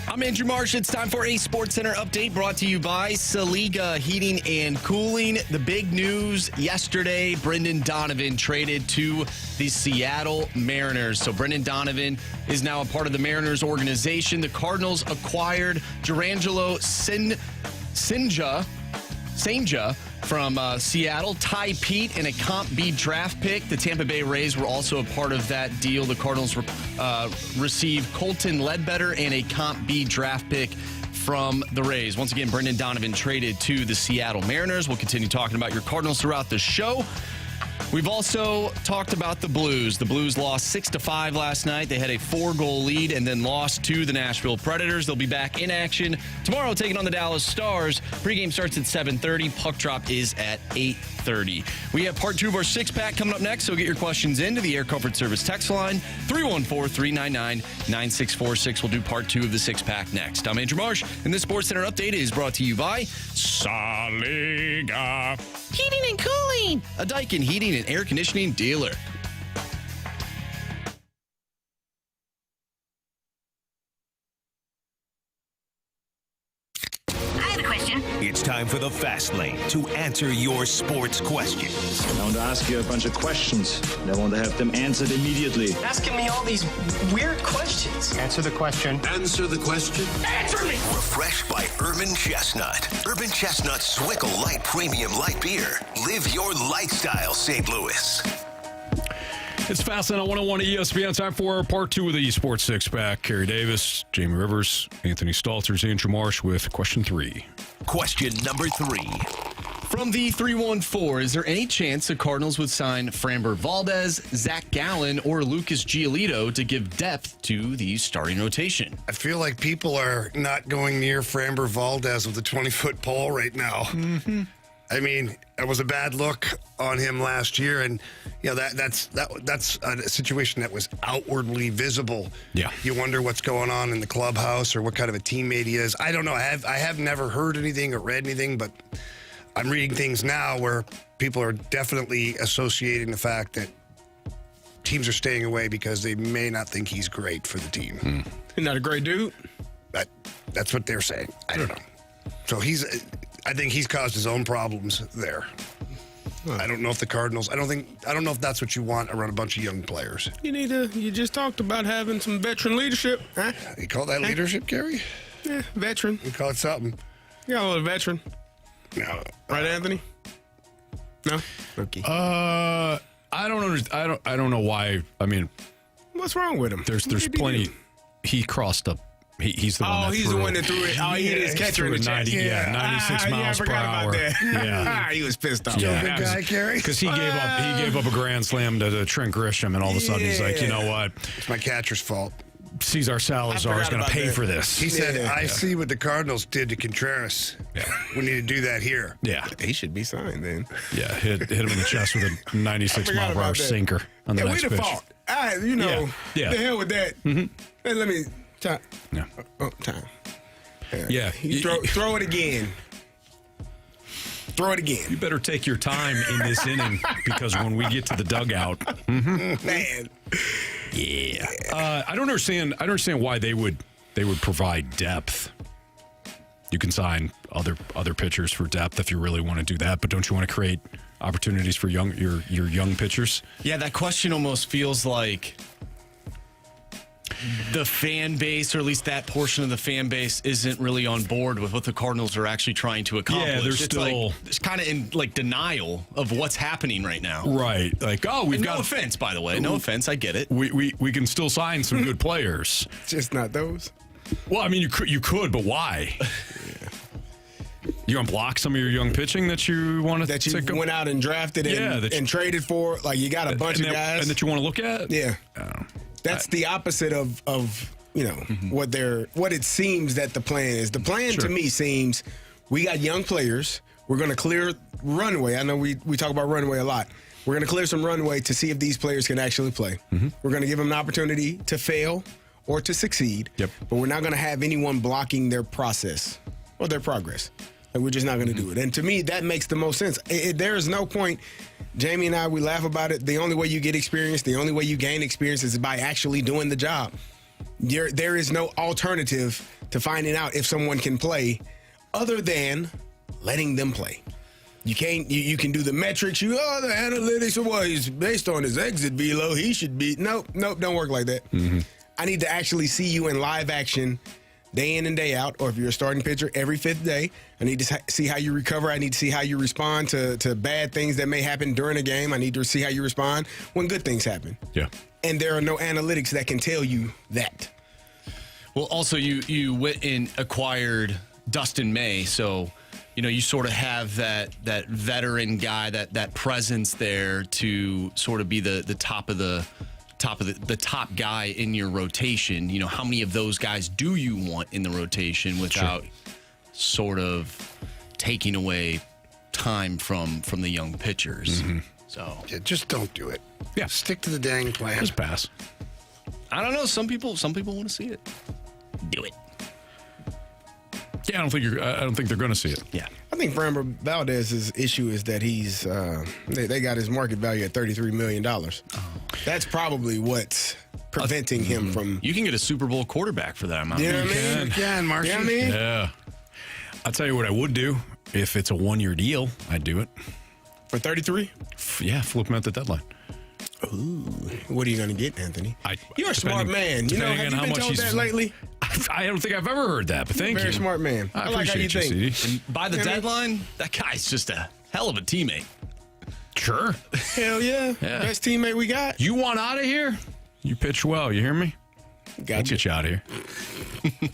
I'm Andrew Marsh. It's time for a Sports Center update brought to you by Saliga Heating and Cooling. The big news yesterday, Brendan Donovan traded to the Seattle Mariners. So Brendan Donovan is now a part of the Mariners organization. The Cardinals acquired Durangelo Senja from Seattle, Ty Pete, and a Comp B draft pick. The Tampa Bay Rays were also a part of that deal. The Cardinals received Colton Ledbetter and a Comp B draft pick from the Rays. Once again, Brendan Donovan traded to the Seattle Mariners. We'll continue talking about your Cardinals throughout the show. We've also talked about the Blues. The Blues lost 6-5 last night. They had a 4-goal lead and then lost to the Nashville Predators. They'll be back in action tomorrow taking on the Dallas Stars. Pregame starts at 7:30. Puck drop is at 8:30. We have part 2 of our 6-pack coming up next, so get your questions into the Air Comfort Service text line, 314-399-9646. We'll do part 2 of the 6-pack next. I'm Andrew Marsh, and this Sports Center update is brought to you by Saliga Heating and Cooling, a Daikin heating and air conditioning dealer. I have a question. It's time for the Fast Lane to answer your sports questions. I want to ask you a bunch of questions, and I want to have them answered immediately. Asking me all these weird questions. Answer the question. Answer the question. Answer me! Refreshed by Urban Chestnut. Urban Chestnut Swickle Light Premium Light Beer. Live your lifestyle, St. Louis. It's Fast Lane on 101 ESPN. Time for part 2 of the Sports Six-Pack. Carey Davis, Jamie Rivers, Anthony Stalter, Andrew Marsh with question 3. Question number 3. From the 314, is there any chance the Cardinals would sign Framber Valdez, Zach Gallen, or Lucas Giolito to give depth to the starting rotation? I feel like people are not going near Framber Valdez with a 20-foot pole right now. Mm-hmm. I mean, it was a bad look on him last year, and you know that's a situation that was outwardly visible. Yeah, you wonder what's going on in the clubhouse or what kind of a teammate he is. I don't know. I have never heard anything or read anything, but I'm reading things now where people are definitely associating the fact that teams are staying away because they may not think he's great for the team. He's not a great dude. That's what they're saying. I don't know. So I think he's caused his own problems there. I don't know if the Cardinals. I don't know if that's what you want around a bunch of young players. You just talked about having some veteran leadership, huh? You call that leadership, Carey? Yeah, veteran. You call it something. You got a little veteran. No. Right, Anthony? No? Okay. I don't know why. I mean, what's wrong with him? There's plenty. He crossed up. He's the one that he's the one that threw it. Oh, he hit his catcher in the chest. 96 miles per hour. Yeah. He was pissed off. Yeah. Good guy, Carey. Because he gave up a grand slam to Trent Grisham, and all of a sudden he's like, you know what? It's my catcher's fault. Cesar Salazar is going to pay for this. He said, I see what the Cardinals did to Contreras. Yeah. We need to do that here. Yeah. He should be signed then. Yeah, hit him in the chest with a 96 mile per hour sinker on the next pitch. Fault. The hell with that. Mm-hmm. Hey, let me... Time. Yeah. Oh, time. Yeah. Throw it again. Throw it again. You better take your time in this inning because when we get to the dugout, man. Yeah. I don't understand why they would provide depth. You can sign other pitchers for depth if you really want to do that, but don't you want to create opportunities for your young pitchers? Yeah, that question almost feels like the fan base, or at least that portion of the fan base, isn't really on board with what the Cardinals are actually trying to accomplish. Yeah, it's kind of in denial of what's happening right now. Right. Like, we've got... No offense, by the way. No offense. I get it. We can still sign some good players. Just not those. Well, I mean, you could, but why? You going to block some of your young pitching that you want to... That you went out and drafted and traded for? Like, you got a bunch of guys... And that you want to look at? Yeah. That's the opposite of what it seems that the plan is. The plan to me seems we got young players. We're going to clear runway. I know we talk about runway a lot. We're going to clear some runway to see if these players can actually play. Mm-hmm. We're going to give them an opportunity to fail or to succeed. Yep. But we're not going to have anyone blocking their process or their progress. Like, we're just not going to do it. And to me, that makes the most sense. There is no point. Jamie and I, we laugh about it. The only way you get experience, the only way you gain experience is by actually doing the job. There is no alternative to finding out if someone can play other than letting them play. You can't. You can do the metrics. The analytics. Well, he's based on his exit velo. He should be. Nope. Don't work like that. Mm-hmm. I need to actually see you in live action, day in and day out. Or if you're a starting pitcher, every fifth day. I need to see how you recover. I need to see how you respond to bad things that may happen during a game. I need to see how you respond when good things happen. Yeah. And there are no analytics that can tell you that. Well, also you went and acquired Dustin May, so you sort of have that veteran guy, that presence there to sort of be the top top guy in your rotation. How many of those guys do you want in the rotation without sort of taking away time from the young pitchers? Mm-hmm. So just don't do it. Yeah, stick to the dang plan. Just pass. I don't know. Some people want to see it. Do it. Yeah, I don't think they're going to see it. Yeah, I think Framber Valdez's issue is that he's they got his market value at $33 million. Oh. That's probably what's preventing him from. You can get a Super Bowl quarterback for that amount. You know what I mean? You can, Mark. You know what I mean? Yeah. I'll tell you what I would do if it's a 1-year deal. I'd do it for 33. Yeah, flip him at the deadline. Ooh, what are you going to get, Anthony? You're a smart man. Have you been told that lately? I don't think I've ever heard that, but thank you. Very smart man. I like how you think. CD. And by the deadline, that guy's just a hell of a teammate. Sure. Hell yeah. Best teammate we got. You want out of here? You pitch well. You hear me? Gotcha. We'll get you out of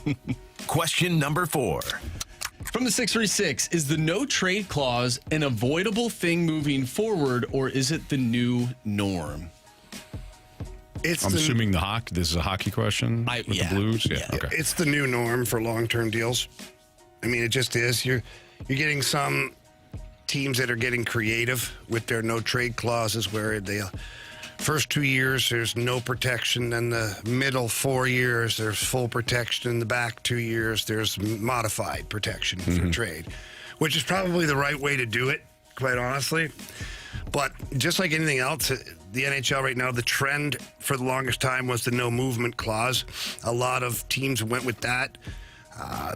here. Question number 4. From the 636, is the no trade clause an avoidable thing moving forward, or is it the new norm? I'm assuming this is a hockey question with the Blues. Yeah. Okay. It's the new norm for long-term deals. I mean, it just is. You're getting some teams that are getting creative with their no trade clauses, where the first 2 years there's no protection, then the middle 4 years there's full protection, in the back 2 years there's modified protection for trade, which is probably the right way to do it, quite honestly. But just like anything else, the NHL right now, the trend for the longest time was the no movement clause. A lot of teams went with that.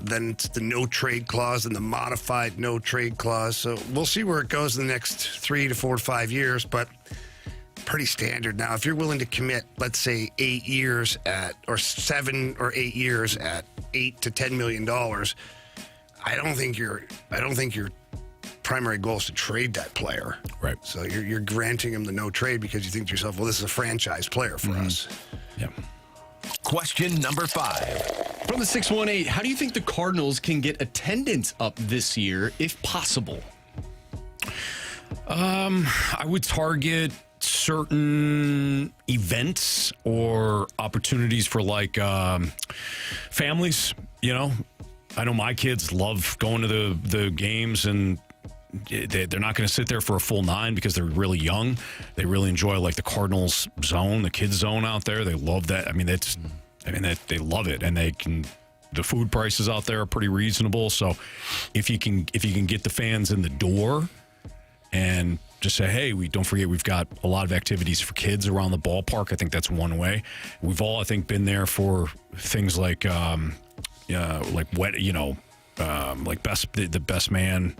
Then it's the no trade clause and the modified no trade clause. So we'll see where it goes in the next 3 to 4 to 5 years, but pretty standard now. If you're willing to commit, let's say 8 years or 7 or 8 years at $8 to $10 million, I don't think your primary goal is to trade that player. Right. So you're granting him the no trade because you think to yourself, well, this is a franchise player for us. Yeah. Question number 5. From the 618, how do you think the Cardinals can get attendance up this year, if possible? I would target certain events or opportunities for families. I know my kids love going to the games, and they're not going to sit there for a full 9 because they're really young. They really enjoy the Cardinals zone, the kids zone out there. They love that. They love it, and the food prices out there are pretty reasonable. So if you can get the fans in the door and just say, hey, don't forget we've got a lot of activities for kids around the ballpark. I think that's one way. We've all, I think, been there for things like the best man,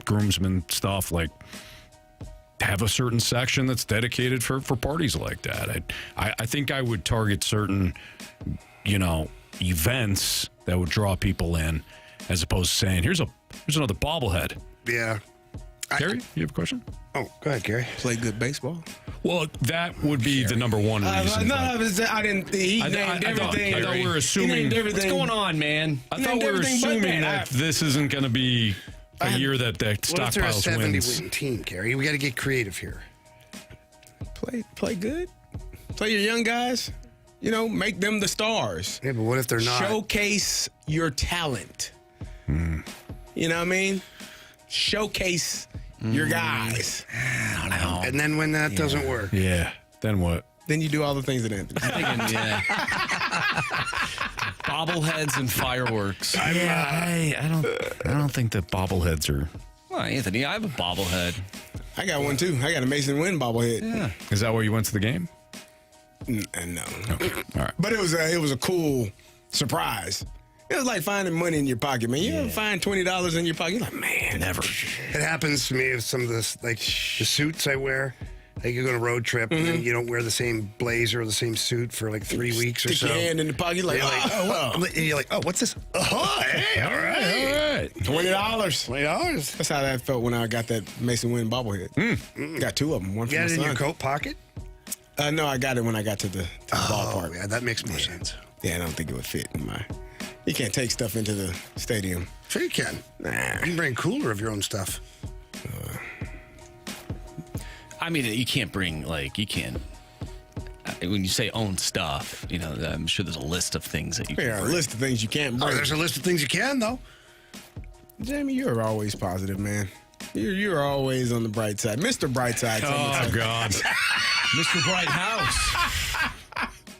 groomsman stuff. Have a certain section that's dedicated for parties like that. I think I would target certain, events that would draw people in, as opposed to saying, here's another bobblehead. Yeah. Carey, you have a question? Oh, go ahead, Carey. Play good baseball. Well, that would be the number one reason. I didn't. He named everything. I thought we were assuming. What's going on, man? I thought we were assuming that this isn't going to be a year that stockpiles wins. What if they're a 70-win team, Carey? We got to get creative here. Play good. Play your young guys. Make them the stars. Yeah, but what if they're not? Showcase your talent. You know what I mean? Showcase your guys. I don't know. And then when that doesn't work. Yeah. Then what? Then you do all the things that Anthony. Bobbleheads and fireworks. I don't think that bobbleheads are. Well, Anthony, I have a bobblehead. I got one too. I got a Mason Wynn bobblehead. Yeah. Is that why you went to the game? No. Okay. All right. But it was a cool surprise. It was like finding money in your pocket, man. You ever find $20 in your pocket? You're like, man, Never. It happens to me with some of this, like the suits I wear. Like you go on a road trip and then you don't wear the same blazer or the same suit for like 3 weeks or Stick so. your hand in the pocket, like, You're like, and you're like, oh, what's this? Oh, hey, all right. $20. $20. That's how that felt when I got that Mason Wynn bobblehead. Got two of them. One for You my had it in son. your coat pocket? No, I got it when I got to the ballpark. Yeah, that makes more sense. Yeah, I don't think it would fit in my. You can't take stuff into the stadium. Sure you can. Nah. You can bring a cooler of your own stuff. I mean, you can't bring, you can't. When you say own stuff, I'm sure there's a list of things that you can Yeah, a bring. list of things you can't Oh, bring. there's a list of things you can, though. Jamie, you're always positive, man. You're always on the bright side. Mr. Brightside. Oh, God. Mr. Bright House.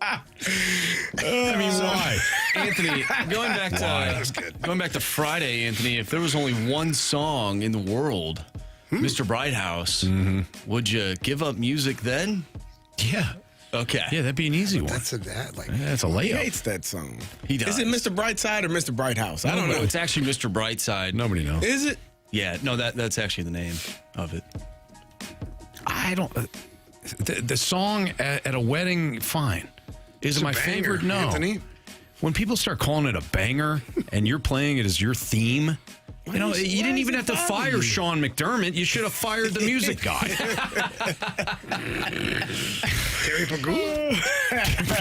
I mean, why? Anthony, going back to Friday, Anthony, if there was only one song in the world, Mr. Bright House, would you give up music then? Yeah. Okay. Yeah, that'd be an easy one. That's a that. That's a He layup. hates that song. He does. Is it Mr. Brightside or Mr. Brighthouse? I don't know. It's actually Mr. Brightside. Nobody knows. Is it? Yeah, no, that's actually the name of it. I don't. The song at a wedding, fine. Is it my banger, favorite? No. Anthony. When people start calling it a banger and you're playing it as your theme, you didn't even have to fire Sean McDermott. You should have fired the music guy. Terry Pagula?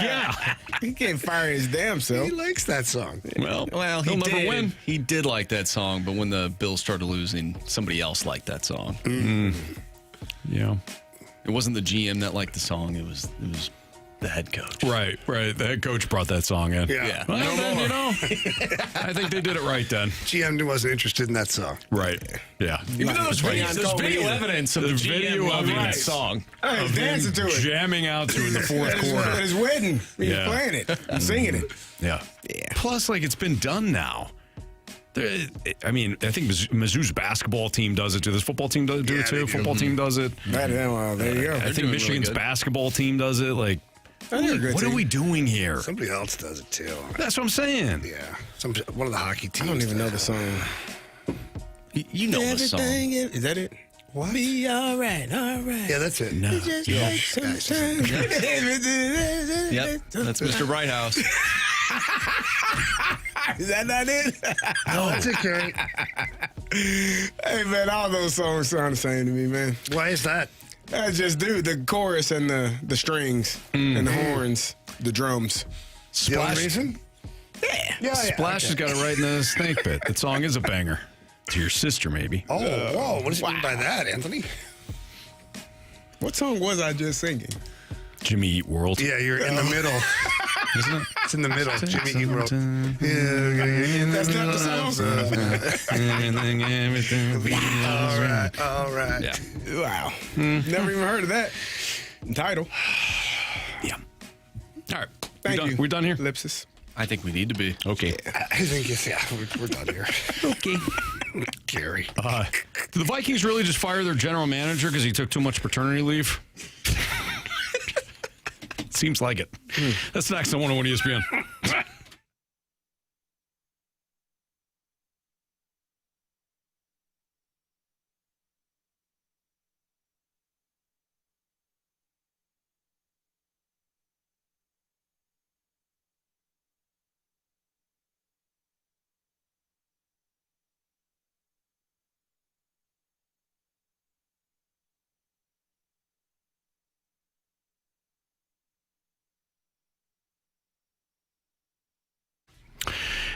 Yeah. He can't fire his damn self. He likes that song. Well, He'll never did. win. He did like that song, but when the Bills started losing, somebody else liked that song. Yeah. It wasn't the GM that liked the song. It was the head coach. Right. The head coach brought that song in. Yeah. Well, No then, more. I think they did it right then. GM wasn't interested in that song. Right. Yeah. Even though there's video evidence of the There's GM video loving that evidence. song. I was Of him dancing to it. jamming out to it in the fourth At quarter. his wedding. He was Yeah. playing it. and singing it. Yeah. Yeah. Plus, it's been done now. I mean, I think Mizzou's basketball team does it too. This football team does it Yeah, too. they do. Football team does it. There you go. I think Michigan's basketball team does it. They're a good What are team. we doing here? Somebody else does it too. That's what I'm saying. Yeah. One of the hockey teams. I don't even know the song. You know the song. Is that it? What? Be all right. Yeah, that's it. No. Just Yeah. like some time. Yep, that's Mr. Brighthouse. Is that not it? No, that's it, Carey. Hey, man, all those songs sound the same to me, man. Why is that? I just do the chorus and the strings and the horns, the drums. The only Splash, reason? Yeah. Splash has got it right in the snake bit. That song is a banger. To your sister, maybe. Oh, whoa. What does it mean by that, Anthony? What song was I just singing? Jimmy Eat World. Yeah, you're in the middle. Isn't it? It's in the middle. Jimmy Eat World. That's not the song? All right. Yeah. Wow. Never even heard of that title. Yeah. All right. Thank you. We're done here? Ellipsis. I think we need to be. Okay. I think we're done here. Okay. Gary. Did the Vikings really just fire their general manager because he took too much paternity leave? Seems like it. That's next on 101 ESPN.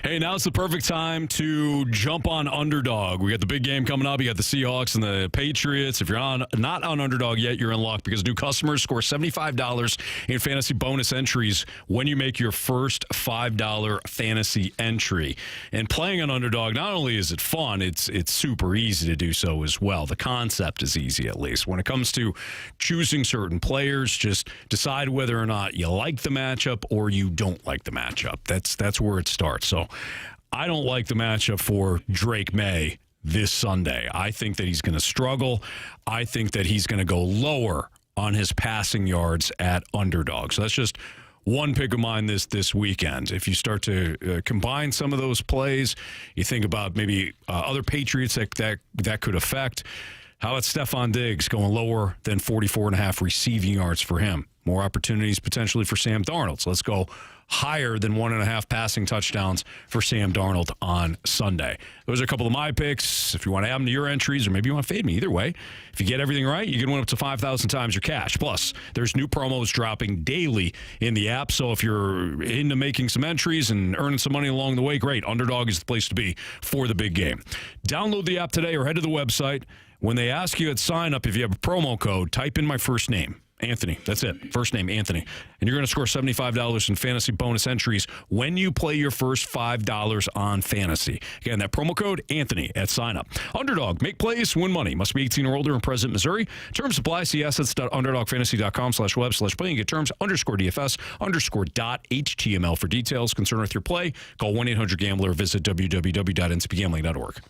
Hey, now it's the perfect time to jump on Underdog. We got the big game coming up. You got the Seahawks and the Patriots. If you're not on Underdog yet, you're in luck because new customers score $75 in fantasy bonus entries when you make your first $5 fantasy entry. And playing on Underdog, not only is it fun, it's super easy to do so as well. The concept is easy, at least. When it comes to choosing certain players, just decide whether or not you like the matchup or you don't like the matchup. That's where it starts. So I don't like the matchup for Drake May this Sunday. I think that he's going to struggle. I think that he's going to go lower on his passing yards at Underdog. So that's just one pick of mine this weekend. If you start to combine some of those plays, you think about maybe other Patriots that could affect. How about Stephon Diggs going lower than 44.5 receiving yards for him? More opportunities potentially for Sam Darnold. So let's go higher than 1.5 passing touchdowns for Sam Darnold on Sunday. Those are a couple of my picks. If you want to add them to your entries or maybe you want to fade me, either way, if you get everything right, you can win up to 5,000 times your cash. Plus, there's new promos dropping daily in the app. So if you're into making some entries and earning some money along the way, great. Underdog is the place to be for the big game. Download the app today or head to the website. When they ask you at sign up if you have a promo code, type in my first name. Anthony. That's it. First name, Anthony. And you're going to score $75 in fantasy bonus entries when you play your first $5 on fantasy. Again, that promo code, Anthony, at sign up. Underdog. Make plays, win money. Must be 18 or older in present Missouri. Terms apply. See assets.underdogfantasy.com/web/play and get terms _DFS_.html for details. Concerned with your play, call 1-800-GAMBLER. Visit www.ncbgambling.org.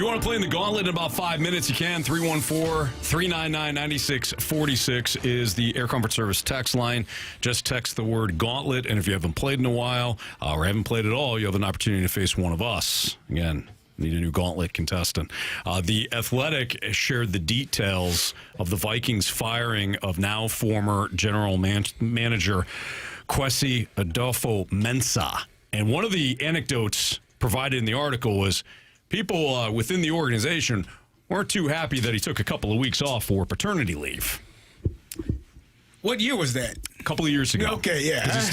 you want to play in the Gauntlet in about 5 minutes, you can. 314-399-9646 is the Air Comfort Service text line. Just text the word Gauntlet, and if you haven't played in a while or haven't played at all, you have an opportunity to face one of us. Again, need a new Gauntlet contestant. The Athletic shared the details of the Vikings firing of now former general manager Kwesi Adolfo-Mensah. And one of the anecdotes provided in the article was people within the organization weren't too happy that he took a couple of weeks off for paternity leave. What year was that? A couple of years ago. Okay, yeah. Because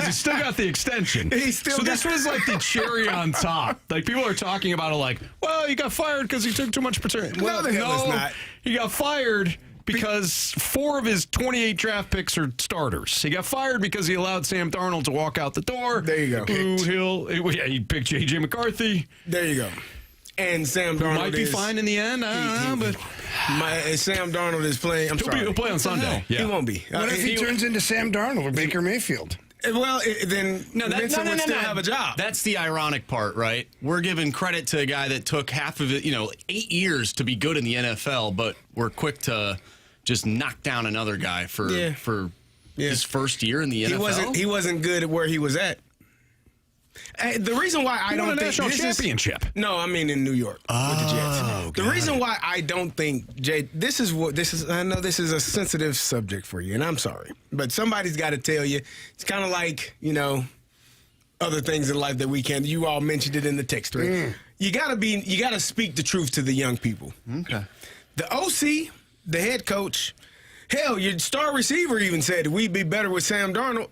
he still got the extension. This was like the cherry on top. Like, people are talking about it like, well, he got fired because he took too much paternity. Well, no, not. He got fired because 4 of his 28 draft picks are starters. He got fired because he allowed Sam Darnold to walk out the door. There you go. He picked J.J. McCarthy. There you go. And Sam Darnold might be fine in the end. I don't know, but Sam Darnold is playing. He'll play on Sunday. Yeah. He won't be. What if he turns into Sam Darnold or Baker Mayfield? Well, then Vincent would still have a job. That's the ironic part, right? We're giving credit to a guy that took half of it, 8 years to be good in the NFL, but we're quick to just knock down another guy for his first year in the NFL. He wasn't good at where he was at. The reason why I don't think national championship. No, I mean in New York with the Jets. The reason why I don't think this is. I know this is a sensitive subject for you, and I'm sorry, but somebody's got to tell you. It's kind of like other things in life that we can. You all mentioned it in the text thread. You gotta speak the truth to the young people. Okay. The OC, the head coach, hell, your star receiver even said we'd be better with Sam Darnold.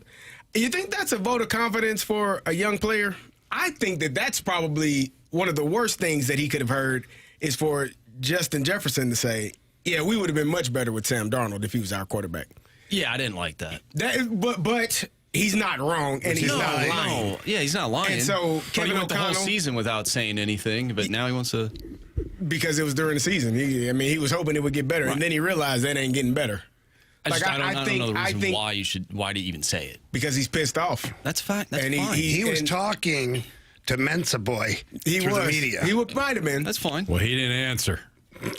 You think that's a vote of confidence for a young player? I think that's probably one of the worst things that he could have heard is for Justin Jefferson to say, yeah, we would have been much better with Sam Darnold if he was our quarterback. Yeah, I didn't like that. But he's not wrong, and he's not lying. No. Yeah, he's not lying. And so Kevin he went O'Connell, the whole season without saying anything, but now he wants to. Because it was during the season. He was hoping it would get better, and then he realized that ain't getting better. I don't know the reason why do you even say it? Because he's pissed off. That's fine. That's and fine. He was talking to Mensa Boy through the media. He might have been. That's fine. Well, he didn't answer.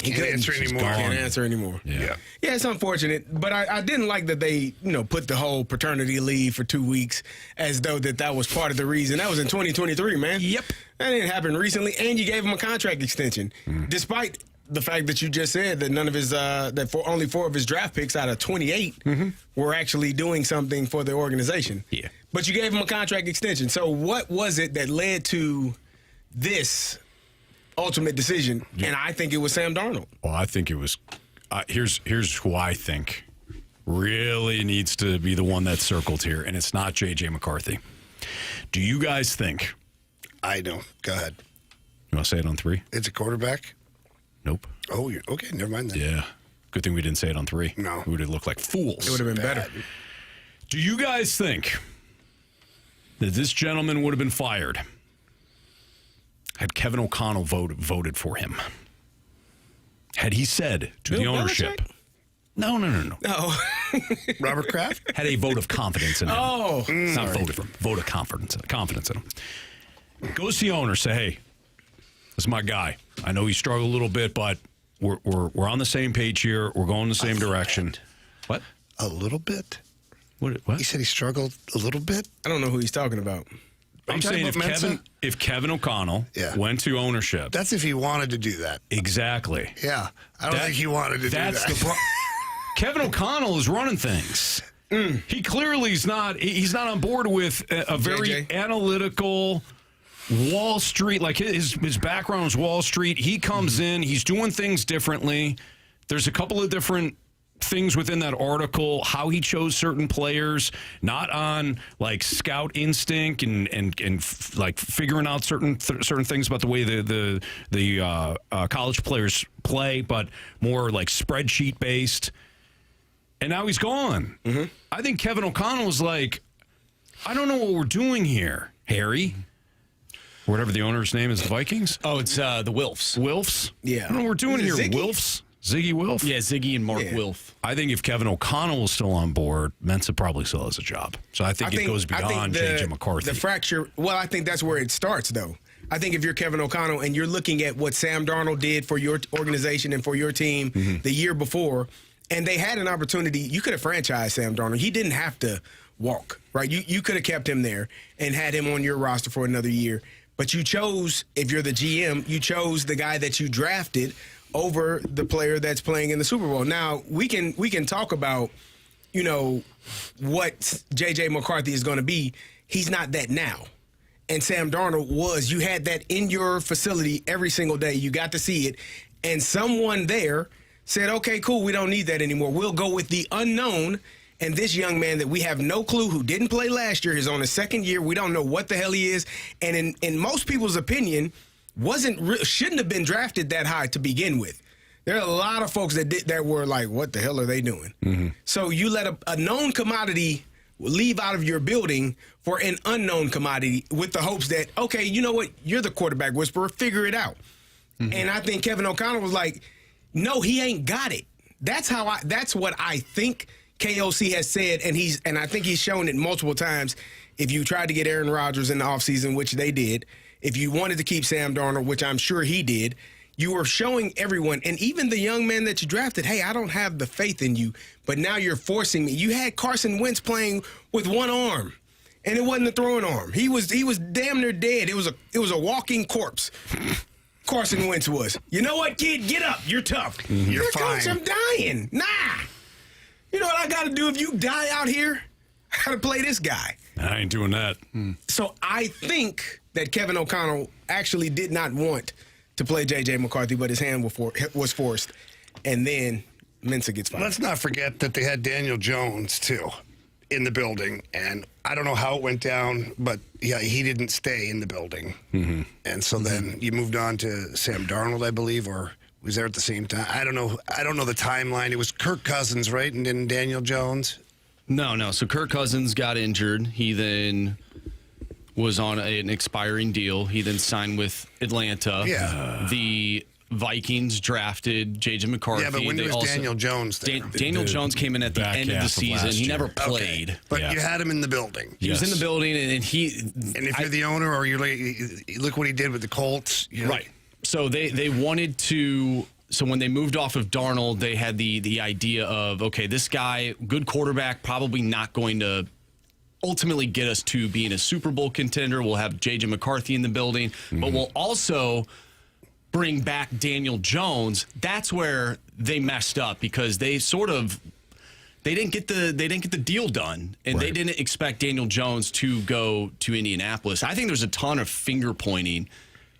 He can't answer anymore. Can't answer anymore. Yeah, it's unfortunate, but I didn't like that they put the whole paternity leave for 2 weeks as though that was part of the reason. That was in 2023, man. Yep. That didn't happen recently, and you gave him a contract extension, despite the fact that you just said that none of his only 4 of his draft picks out of 28 were actually doing something for the organization. Yeah. But you gave him a contract extension. So what was it that led to this ultimate decision? Yeah. And I think it was Sam Darnold. Well, I think it was. Here's who I think really needs to be the one that's circled here, and it's not J.J. McCarthy. Do you guys think? I don't. Go ahead. You want to say it on 3? It's a quarterback? Nope. Oh, okay. Never mind that. Yeah. Good thing we didn't say it on 3. No. We would have looked like fools. It would have been better. Do you guys think that this gentleman would have been fired had Kevin O'Connell voted for him? Had he said to the ownership, No. Robert Kraft? Had a vote of confidence in him. Oh. Not voted for him. Vote of confidence in him. Goes to the owner, say, hey, this is my guy. I know he struggled a little bit, but we're on the same page here. We're going the same direction. What? A little bit? What? He said he struggled a little bit? I don't know who he's talking about. I'm saying if Kevin O'Connell went to ownership. That's if he wanted to do that. Exactly. Yeah. I don't think he wanted to do that. Kevin O'Connell is running things. He clearly is not. He's not on board with a very analytical Wall Street. Like his background is Wall Street. He comes in. He's doing things differently. There's a couple of different things within that article, how he chose certain players, not on like scout instinct and like figuring out certain things about the way the college players play, but more like spreadsheet based. And now he's gone. I think Kevin O'Connell is like, I don't know what we're doing here, Harry. Whatever the owner's name is, the Vikings. Oh, it's the Wilfs. Wilfs? Yeah. I don't know what we're doing here. Ziggy? Wilfs? Ziggy Wilf? Yeah, Ziggy and Mark Wilf. I think if Kevin O'Connell was still on board, Mensa probably still has a job. So I think it goes beyond J.J. McCarthy. The fracture, well, I think that's where it starts, though. I think if you're Kevin O'Connell and you're looking at what Sam Darnold did for your organization and for your team the year before, and they had an opportunity, you could have franchised Sam Darnold. He didn't have to walk, right? You could have kept him there and had him on your roster for another year. But you chose, if you're the GM, you chose the guy that you drafted over the player that's playing in the Super Bowl. Now, we can talk about, what J.J. McCarthy is going to be. He's not that now. And Sam Darnold was. You had that in your facility every single day. You got to see it. And someone there said, okay, cool, we don't need that anymore. We'll go with the unknown. And this young man that we have no clue who didn't play last year is on his second year. We don't know what the hell he is. And in most people's opinion, shouldn't have been drafted that high to begin with. There are a lot of folks that were like, what the hell are they doing? Mm-hmm. So you let a known commodity leave out of your building for an unknown commodity with the hopes that, okay, you know what? You're the quarterback whisperer. Figure it out. Mm-hmm. And I think Kevin O'Connell was like, no, he ain't got it. That's what I think KOC has said, and I think he's shown it multiple times. If you tried to get Aaron Rodgers in the offseason, which they did, if you wanted to keep Sam Darnold, which I'm sure he did, you were showing everyone, and even the young man that you drafted, hey, I don't have the faith in you, but now you're forcing me. You had Carson Wentz playing with one arm, and it wasn't a throwing arm. He was damn near dead. It was a walking corpse. Carson Wentz was. You know what, kid? Get up. You're tough. Mm-hmm. You're fine. Coach, I'm dying. Nah. You know what I got to do if you die out here? I got to play this guy. I ain't doing that. So I think that Kevin O'Connell actually did not want to play J.J. McCarthy, but his hand was forced. And then Mensah gets fired. Let's not forget that they had Daniel Jones, too, in the building. And I don't know how it went down, but, yeah, he didn't stay in the building. Mm-hmm. And so then you moved on to Sam Darnold, I believe, or was there at the same time? I don't know the timeline. It was Kirk Cousins, right, and then Daniel Jones? No. So Kirk Cousins got injured. He then was on an expiring deal. He then signed with Atlanta. Yeah. The Vikings drafted J.J. McCarthy. Yeah, but when was Daniel Jones there? Daniel Jones came in at the end of the season. He never played. Okay. But you had him in the building. He was in the building, and he... And if you're the owner, or look what he did with the Colts. Right. So they wanted to... So when they moved off of Darnold, they had the idea of, okay, this guy, good quarterback, probably not going to ultimately get us to being a Super Bowl contender. We'll have J.J. McCarthy in the building, but we'll also bring back Daniel Jones. That's where they messed up because they didn't get the deal done, and they didn't expect Daniel Jones to go to Indianapolis. I think there's a ton of finger pointing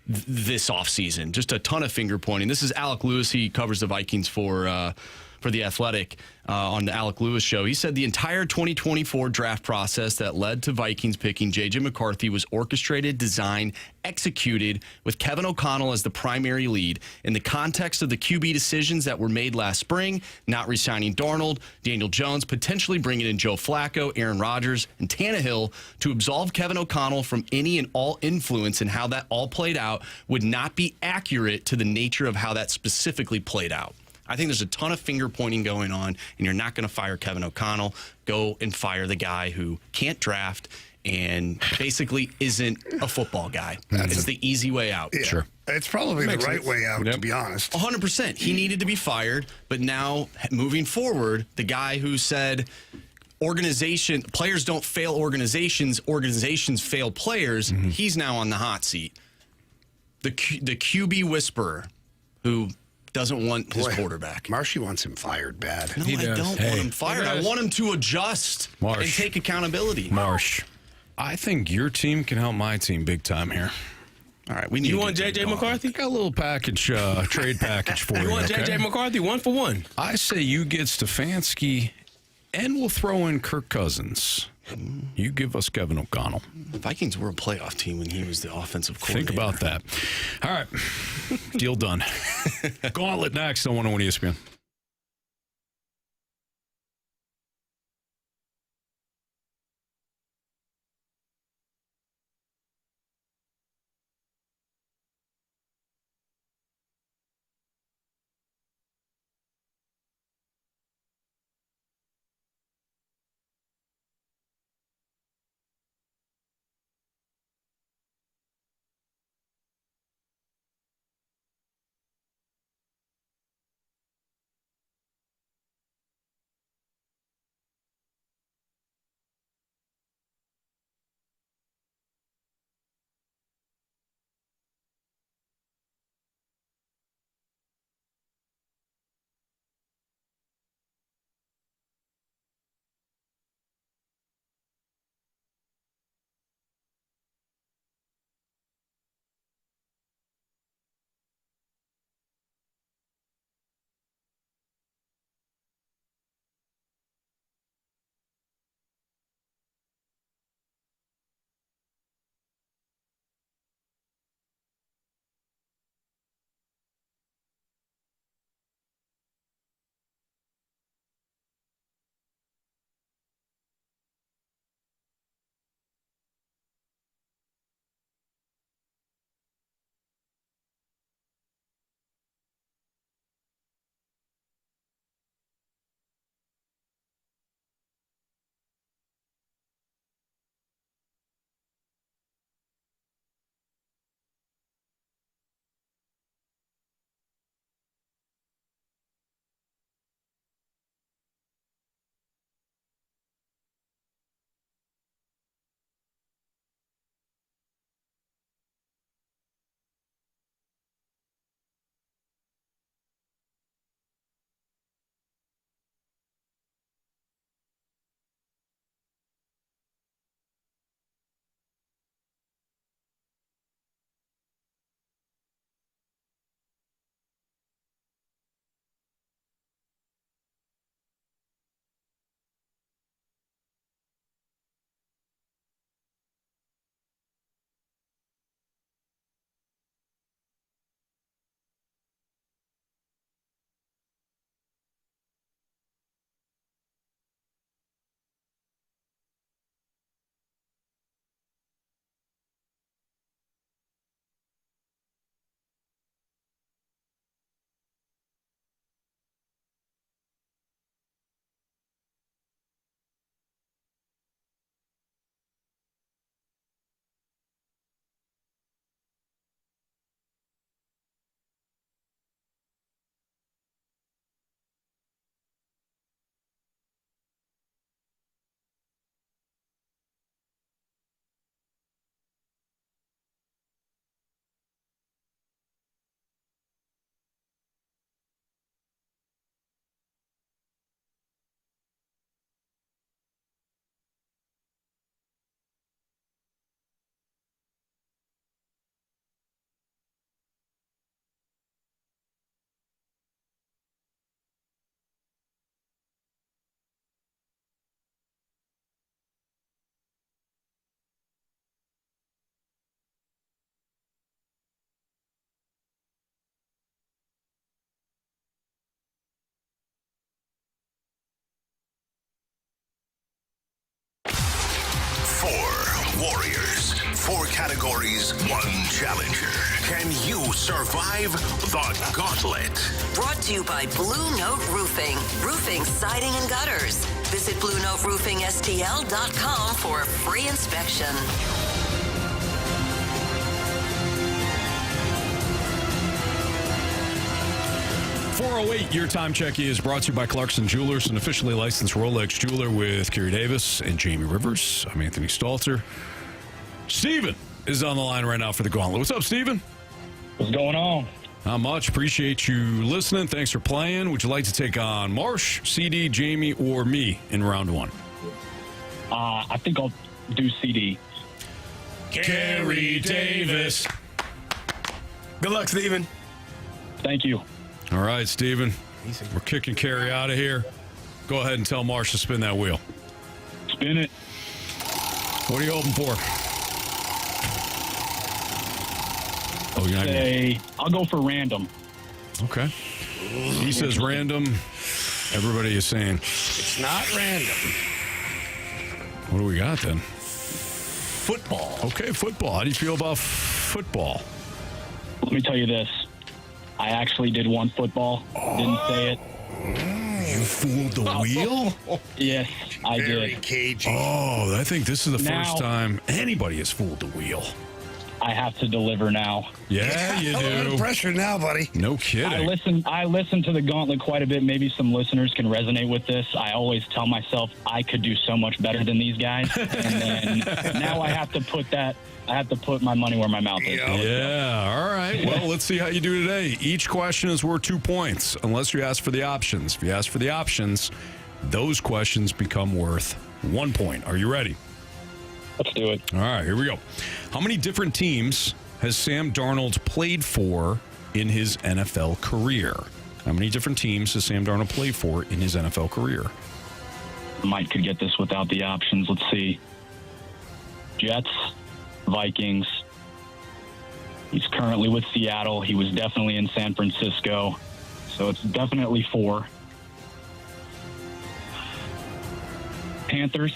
this offseason, just a ton of finger pointing. This is Alec Lewis. He covers the Vikings for The Athletic on the Alec Lewis show. He said the entire 2024 draft process that led to Vikings picking J.J. McCarthy was orchestrated, designed, executed with Kevin O'Connell as the primary lead. In the context of the QB decisions that were made last spring, not re-signing Darnold, Daniel Jones, potentially bringing in Joe Flacco, Aaron Rodgers, and Tannehill to absolve Kevin O'Connell from any and all influence in how that all played out would not be accurate to the nature of how that specifically played out. I think there's a ton of finger pointing going on, and you're not going to fire Kevin O'Connell. Go and fire the guy who can't draft and basically isn't a football guy. It's the easy way out. Yeah. Sure. It's probably the right way out, to be honest. 100%. He needed to be fired, but now moving forward, the guy who said players don't fail organizations fail players, he's now on the hot seat. The QB whisperer who doesn't want his quarterback. Marshy wants him fired bad. No, I don't want him fired. I want him to adjust and take accountability. Marsh, I think your team can help my team big time here. All right, we need. You want J.J. McCarthy? I got a little package, trade package for you. You want J.J. McCarthy 1-for-1? I say you get Stefanski, and we'll throw in Kirk Cousins. You give us Kevin O'Connell. The Vikings were a playoff team when he was the offensive coordinator. Think about that. All right. Deal done. Gauntlet next on 101 ESPN. warriors. 4 categories, 1 challenger. Can you survive the Gauntlet? Brought to you by Blue Note Roofing. Roofing, siding, and gutters. Visit BlueNoteRoofingSTL.com for a free inspection. 408, your time check is brought to you by Clarkson Jewelers, an officially licensed Rolex jeweler with Carey Davis and Jamie Rivers. I'm Anthony Stalter. Steven is on the line right now for the Gauntlet. What's up, Steven? What's going on? Not much. Appreciate you listening. Thanks for playing. Would you like to take on Marsh, CD, Jamie, or me in round 1? I think I'll do CD. Carey Davis. Good luck, Steven. Thank you. All right, Steven. We're kicking Carey out of here. Go ahead and tell Marsh to spin that wheel. Spin it. What are you hoping for? Oh, you're not I'll go for random. Okay. He says random. Everybody is saying It's not random. What do we got then? Football. Okay, football. How do you feel about football? Let me tell you this. I actually did one football. Didn't say it. You fooled the wheel? Yes, I Very did. cagey. Oh, I think this is the first Now- time anybody has fooled the wheel. I have to deliver now. Yeah, you A little do. pressure now, buddy. No kidding. I listen to the Gauntlet quite a bit. Maybe some listeners can resonate with this. I always tell myself I could do so much better than these guys, and then now I have to put my money where my mouth is. Yeah, all right. Well, let's see how you do today. Each question is worth 2 points, unless you ask for the options. If you ask for the options, those questions become worth 1 point. Are you ready? Let's do it. All right, here we go. How many different teams has Sam Darnold played for in his NFL career? How many different teams has Sam Darnold played for in his NFL career? Mike could get this without the options. Let's see. Jets, Vikings. He's currently with Seattle. He was definitely in San Francisco. So it's definitely 4. Panthers.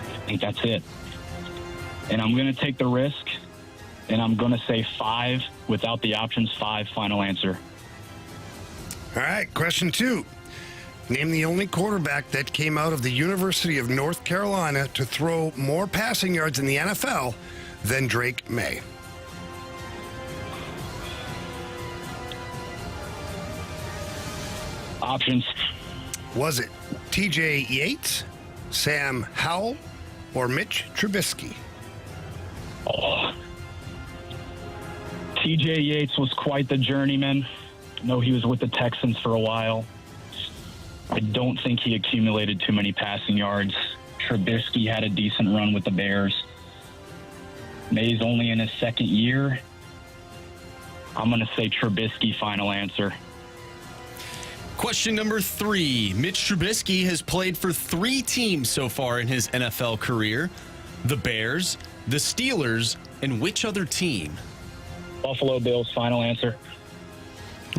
I think that's it. And I'm going to take the risk, and I'm going to say 5 without the options. 5, final answer. All right, question 2. Name the only quarterback that came out of the University of North Carolina to throw more passing yards in the NFL than Drake May. Options. Was it TJ Yates, Sam Howell, or Mitch Trubisky? Oh. TJ Yates was quite the journeyman. I know he was with the Texans for a while. I don't think he accumulated too many passing yards. Trubisky had a decent run with the Bears. May's only in his second year. I'm going to say Trubisky, final answer. Question number 3. Mitch Trubisky has played for 3 teams so far in his NFL career. The Bears, the Steelers, and which other team? Buffalo Bills, final answer.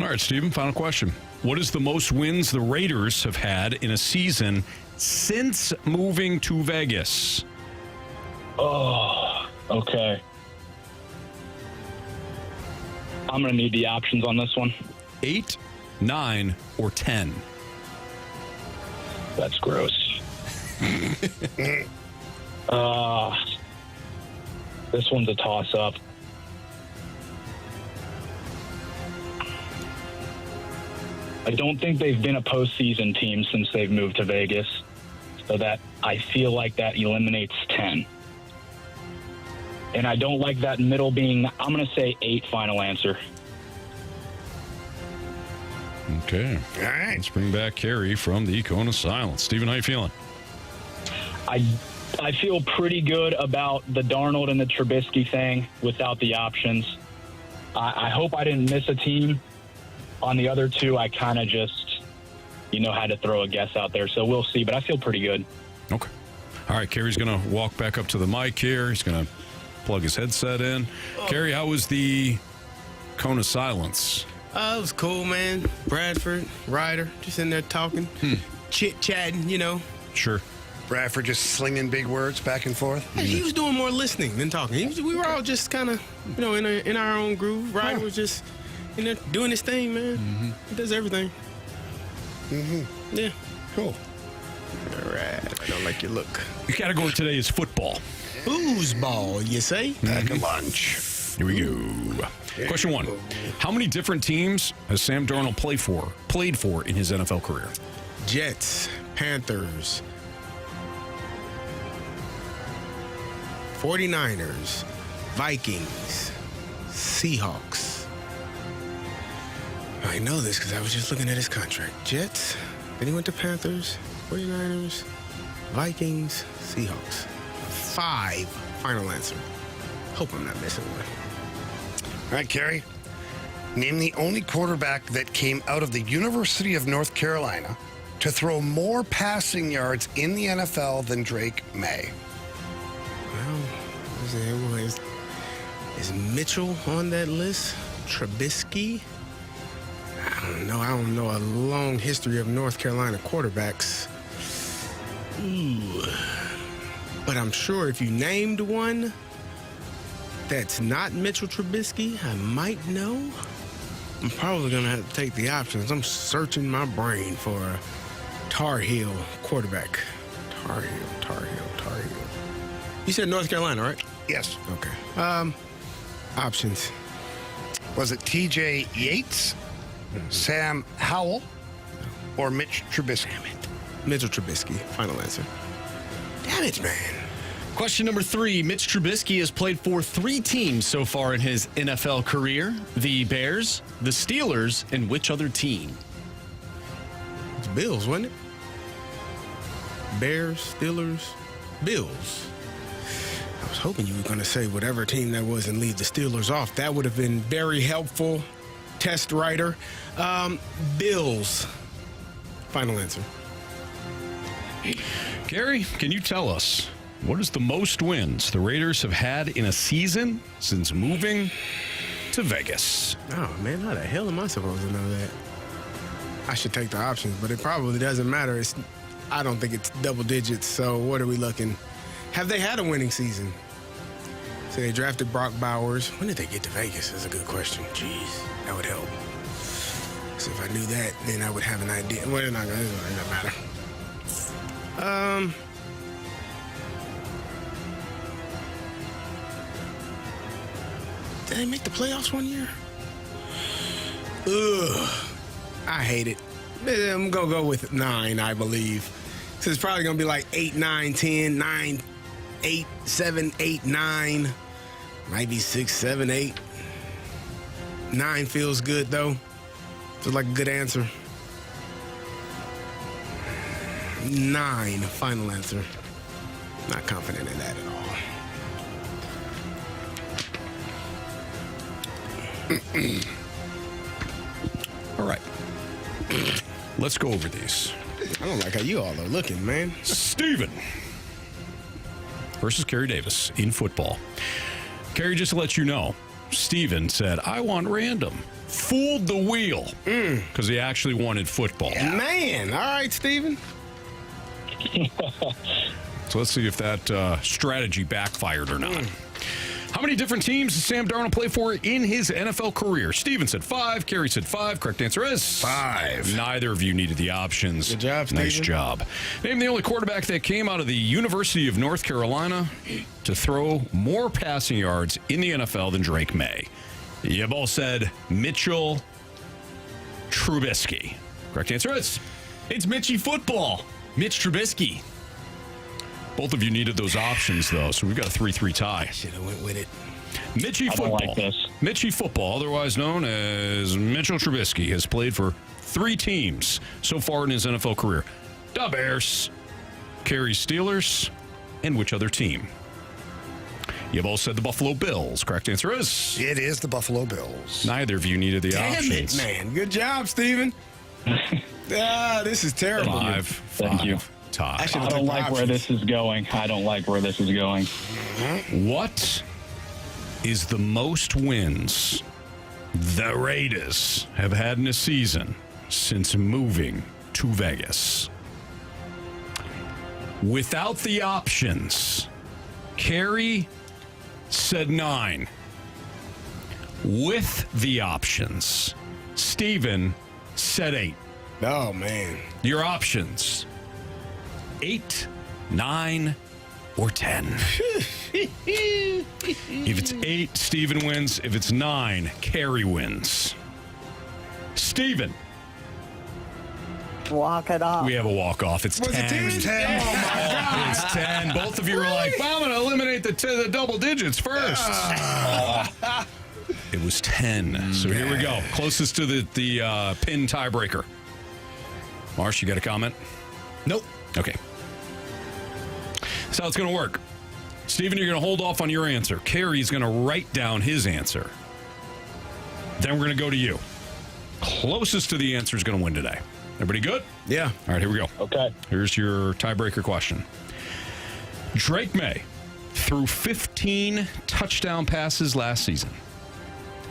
All right, Steven, final question. What is the most wins the Raiders have had in a season since moving to Vegas? Oh, okay. I'm going to need the options on this one. 8, 9, or 10? That's gross. This one's a toss-up. I don't think they've been a postseason team since they've moved to Vegas, so that I feel like that eliminates 10. And I don't like that middle being, I'm going to say 8, final answer. Okay. All right. Let's bring back Carey from the Cone of Silence. Steven, how you feeling? I feel pretty good about the Darnold and the Trubisky thing without the options. I hope I didn't miss a team. On the other 2, I kind of just, had to throw a guess out there. So we'll see, but I feel pretty good. Okay. All right, Carey's going to walk back up to the mic here. He's going to plug his headset in. Carey, how was the Cone of Silence? It was cool, man. Bradford, Ryder, just in there talking, chit-chatting, Sure. Bradford just slinging big words back and forth. Hey, he was doing more listening than talking. We were all just kind of, in our own groove. Ryder was just, doing his thing, man. He does everything. Yeah. Cool. All right. I don't like your look. Your category today is football. Foosball, you say? Back at lunch. Here we go. Question 1. How many different teams has Sam Darnold played for in his NFL career? Jets, Panthers, 49ers, Vikings, Seahawks. I know this because I was just looking at his contract. Jets, then he went to Panthers, 49ers, Vikings, Seahawks. 5. Final answer. Hope I'm not missing one. All right, Carey. Name the only quarterback that came out of the University of North Carolina to throw more passing yards in the NFL than Drake May. Well, is Mitchell on that list? Trubisky? I don't know a long history of North Carolina quarterbacks. Ooh. But I'm sure if you named one that's not Mitchell Trubisky, I might know. I'm probably going to have to take the options. I'm searching my brain for a Tar Heel quarterback. Tar Heel. You said North Carolina, right? Yes. Okay. Options. Was it T.J. Yates, Sam Howell, or Mitch Trubisky? Damn it. Mitchell Trubisky. Final answer. Damn it, man. Question number 3. Mitch Trubisky has played for 3 teams so far in his NFL career. The Bears, the Steelers, and which other team? It's Bills, wasn't it? Bears, Steelers, Bills. I was hoping you were going to say whatever team that was and leave the Steelers off. That would have been very helpful. Test writer. Bills. Final answer. Gary, can you tell us what is the most wins the Raiders have had in a season since moving to Vegas? Oh, man, how the hell am I supposed to know that? I should take the options, but it probably doesn't matter. I don't think it's double digits, so what are we looking? Have they had a winning season? So they drafted Brock Bowers. When did they get to Vegas? That's a good question. Jeez, that would help. So if I knew that, then I would have an idea. Well, it doesn't matter. Did they make the playoffs one year? Ugh. I hate it. I'm going to go with 9, I believe. So it's probably going to be like 8, 9, 10, 9, 8, 7, 8, 9. Might be 6, 7, 8. 9 feels good, though. Feels like a good answer. 9, final answer. Not confident in that at all. All right. Let's go over these. I don't like how you all are looking, man. Steven versus Carey Davis in football. Carey, just to let you know, Steven said, I want random. Fooled the wheel because he actually wanted football. Yeah. Man, all right, Steven. So let's see if that strategy backfired or not. How many different teams does Sam Darnold play for in his NFL career? Steven said 5. Carey said 5. Correct answer is 5. Neither of you needed the options. Good job, Steven. Nice job. Name the only quarterback that came out of the University of North Carolina to throw more passing yards in the NFL than Drake May. You both said Mitchell Trubisky. Correct answer is It's Mitchie football. Mitch Trubisky. both of you needed those options, though, so we've got a 3-3 tie. Should have went with it. Mitchie football. Like this. Mitchie football, otherwise known as Mitchell Trubisky, has played for 3 teams so far in his NFL career. The Bears, Carey Steelers, and which other team? You both said the Buffalo Bills. Correct answer is? It is the Buffalo Bills. Neither of you needed the Damn options. it, man. Good job, Steven. This is terrible. 5 Thank you. tie. I don't like where this is going. What is the most wins the Raiders have had in a season since moving to Vegas? Without the options, Carey said 9. With the options, Steven said 8. Oh, man. Your options, 8, 9, or 10. If it's 8, Steven wins. If it's 9, Carey wins. Steven. Walk it off. We have a walk-off. It's 10. It 10? Oh, my God. It's 10. Both of you were like, well, I'm going to eliminate the double digits first. It was 10. So here we go. Closest to the pin tiebreaker. Marsh, you got a comment? Nope. Okay. That's how it's going to work. Steven, you're going to hold off on your answer. Carey's going to write down his answer. Then we're going to go to you. Closest to the answer is going to win today. Everybody good? Yeah. All right, here we go. Okay. Here's your tiebreaker question. Drake May threw 15 touchdown passes last season.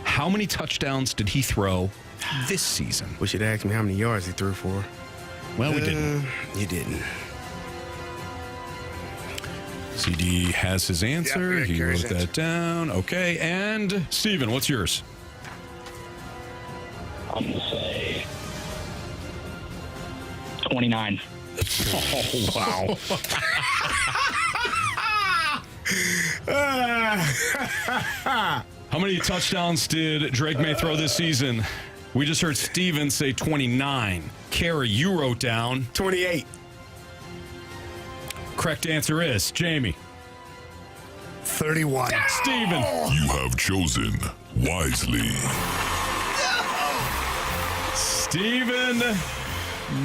How many touchdowns did he throw this season? Wish you'd asked me how many yards he threw for. Well, we didn't. You didn't. CD has his answer. Yep, he Carey's wrote that down. Okay, and Steven, what's yours? I'm going to say 29. Oh, wow. How many touchdowns did Drake May throw this season? We just heard Steven say 29. Carey, you wrote down 28. Correct answer is Jamie. 31. Steven. You have chosen wisely. Steven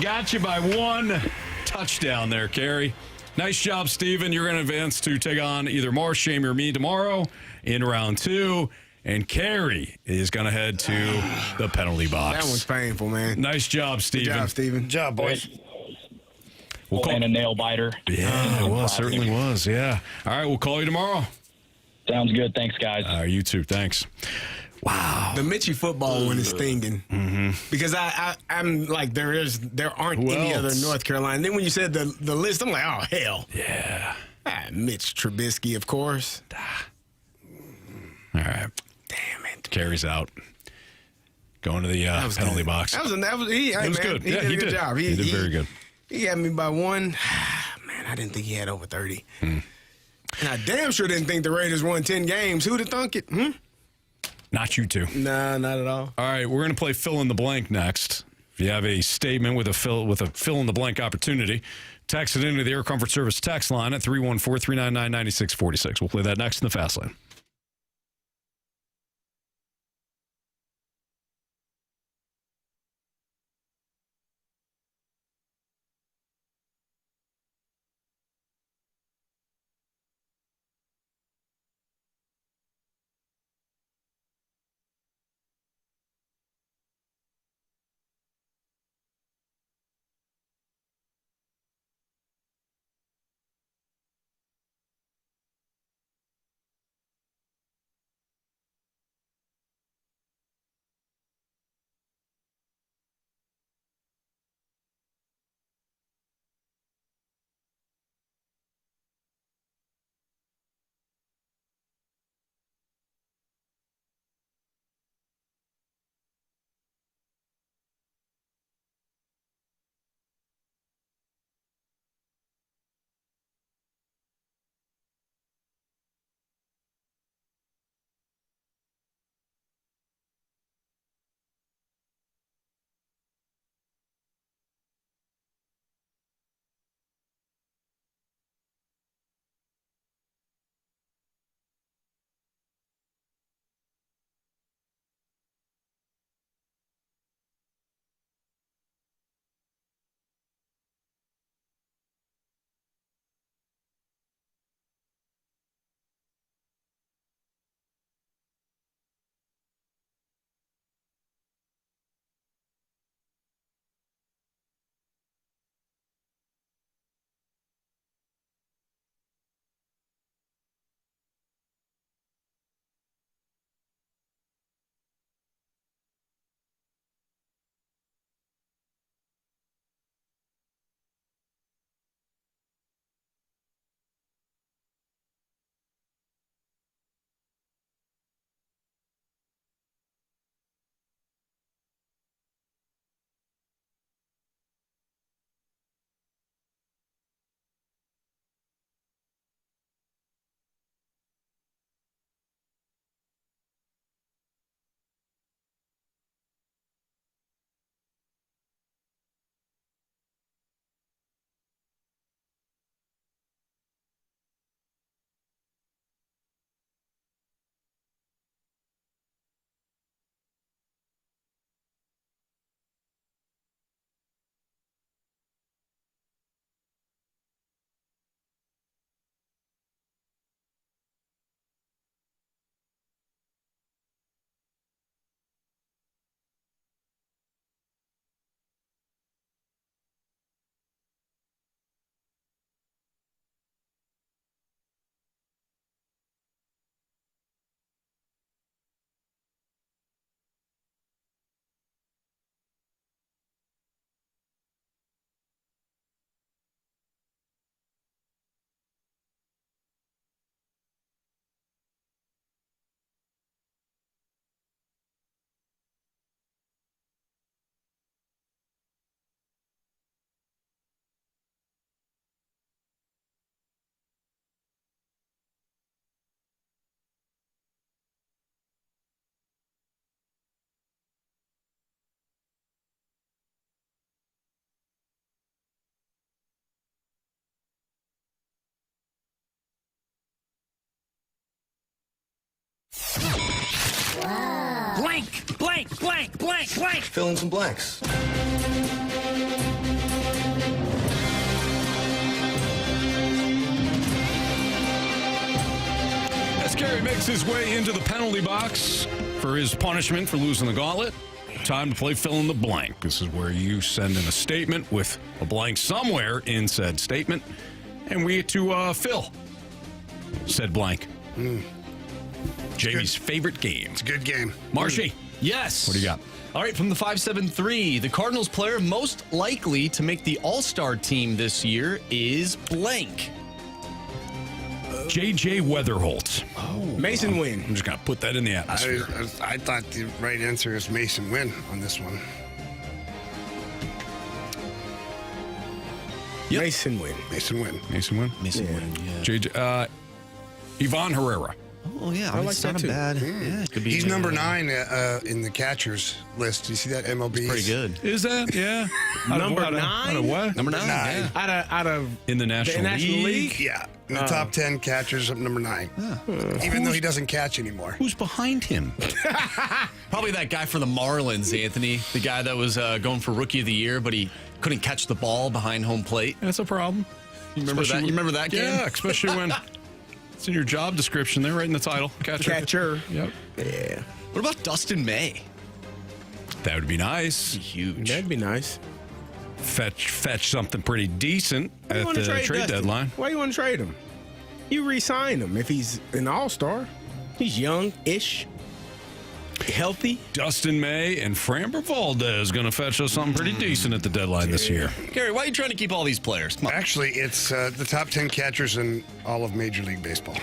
got you by 1 touchdown there, Carey. Nice job, Steven. You're going to advance to take on either Marsh, Jamie, or me tomorrow in round 2. And Carey is going to head to the penalty box. That was painful, man. Nice job, Steven. Good job, Steven. Good job, boys. And a nail biter. Yeah, it was. Certainly was. Yeah. All right, we'll call you tomorrow. Sounds good. Thanks, guys. You too. Thanks. Wow. The Mitchie football one is stinging. Mm-hmm. Because I'm like, there aren't any other North Carolina. And then when you said the list, I'm like, oh, hell. Yeah. Mitch Trubisky, of course. All right. Damn it. Carey's out. Going to the penalty box. That was good. He did a good job. He did very good. He had me by 1. Man, I didn't think he had over 30. And I damn sure didn't think the Raiders won 10 games. Who'd have thunk it? Not you two. Nah, not at all. All right, we're going to play fill in the blank next. If you have a statement with a fill in the blank opportunity, text it into the Air Comfort Service text line at 314-399-9646. We'll play that next in the Fast Lane. Blank, blank, blank, blank, blank. Fill in some blanks. As Carey makes his way into the penalty box for his punishment for losing the gauntlet, time to play fill in the blank. This is where you send in a statement with a blank somewhere in said statement, and we get to fill said blank. Jamie's favorite game. It's a good game. Marshy, Yes. what do you got? All right, from the 573, the Cardinals player most likely to make the All-Star team this year is blank. J.J. Weatherholt. Mason Wynn. I'm just going to put that in the atmosphere. I thought the right answer is Mason Wynn on this one. Yep. Mason Wynn. Mason Wynn. Mason Wynn? Mason Wynn, yeah. J.J. Ivan Herrera. Oh, yeah. I like it's that not too. a bad. Yeah, it could be. He's number 9 in the catchers list. Do you see that MLB? Pretty good. Is that? Yeah. Number Out of 9? what? Number 9. Nine. Yeah. Out of In the National, League. Yeah, in the top 10 catchers of number 9. Even though he doesn't catch anymore. Who's behind him? Probably that guy for the Marlins, Anthony. The guy that was going for Rookie of the Year, but he couldn't catch the ball behind home plate. That's a problem. You remember that? You remember that game? Yeah, especially when it's in your job description. They're right in the title. catcher. Yep. Yeah. What about Dustin May? That would be nice. Huge. That'd be nice. Fetch something pretty decent Why you at wanna the trade Dustin? deadline. Why you want to trade him? You re-sign him if he's an all-star. He's young-ish, healthy. Dustin May and Framber Valdez going to fetch us something pretty decent at the deadline this year. Gary, why are you trying to keep all these players? Come on. Actually, it's the top 10 catchers in all of Major League Baseball.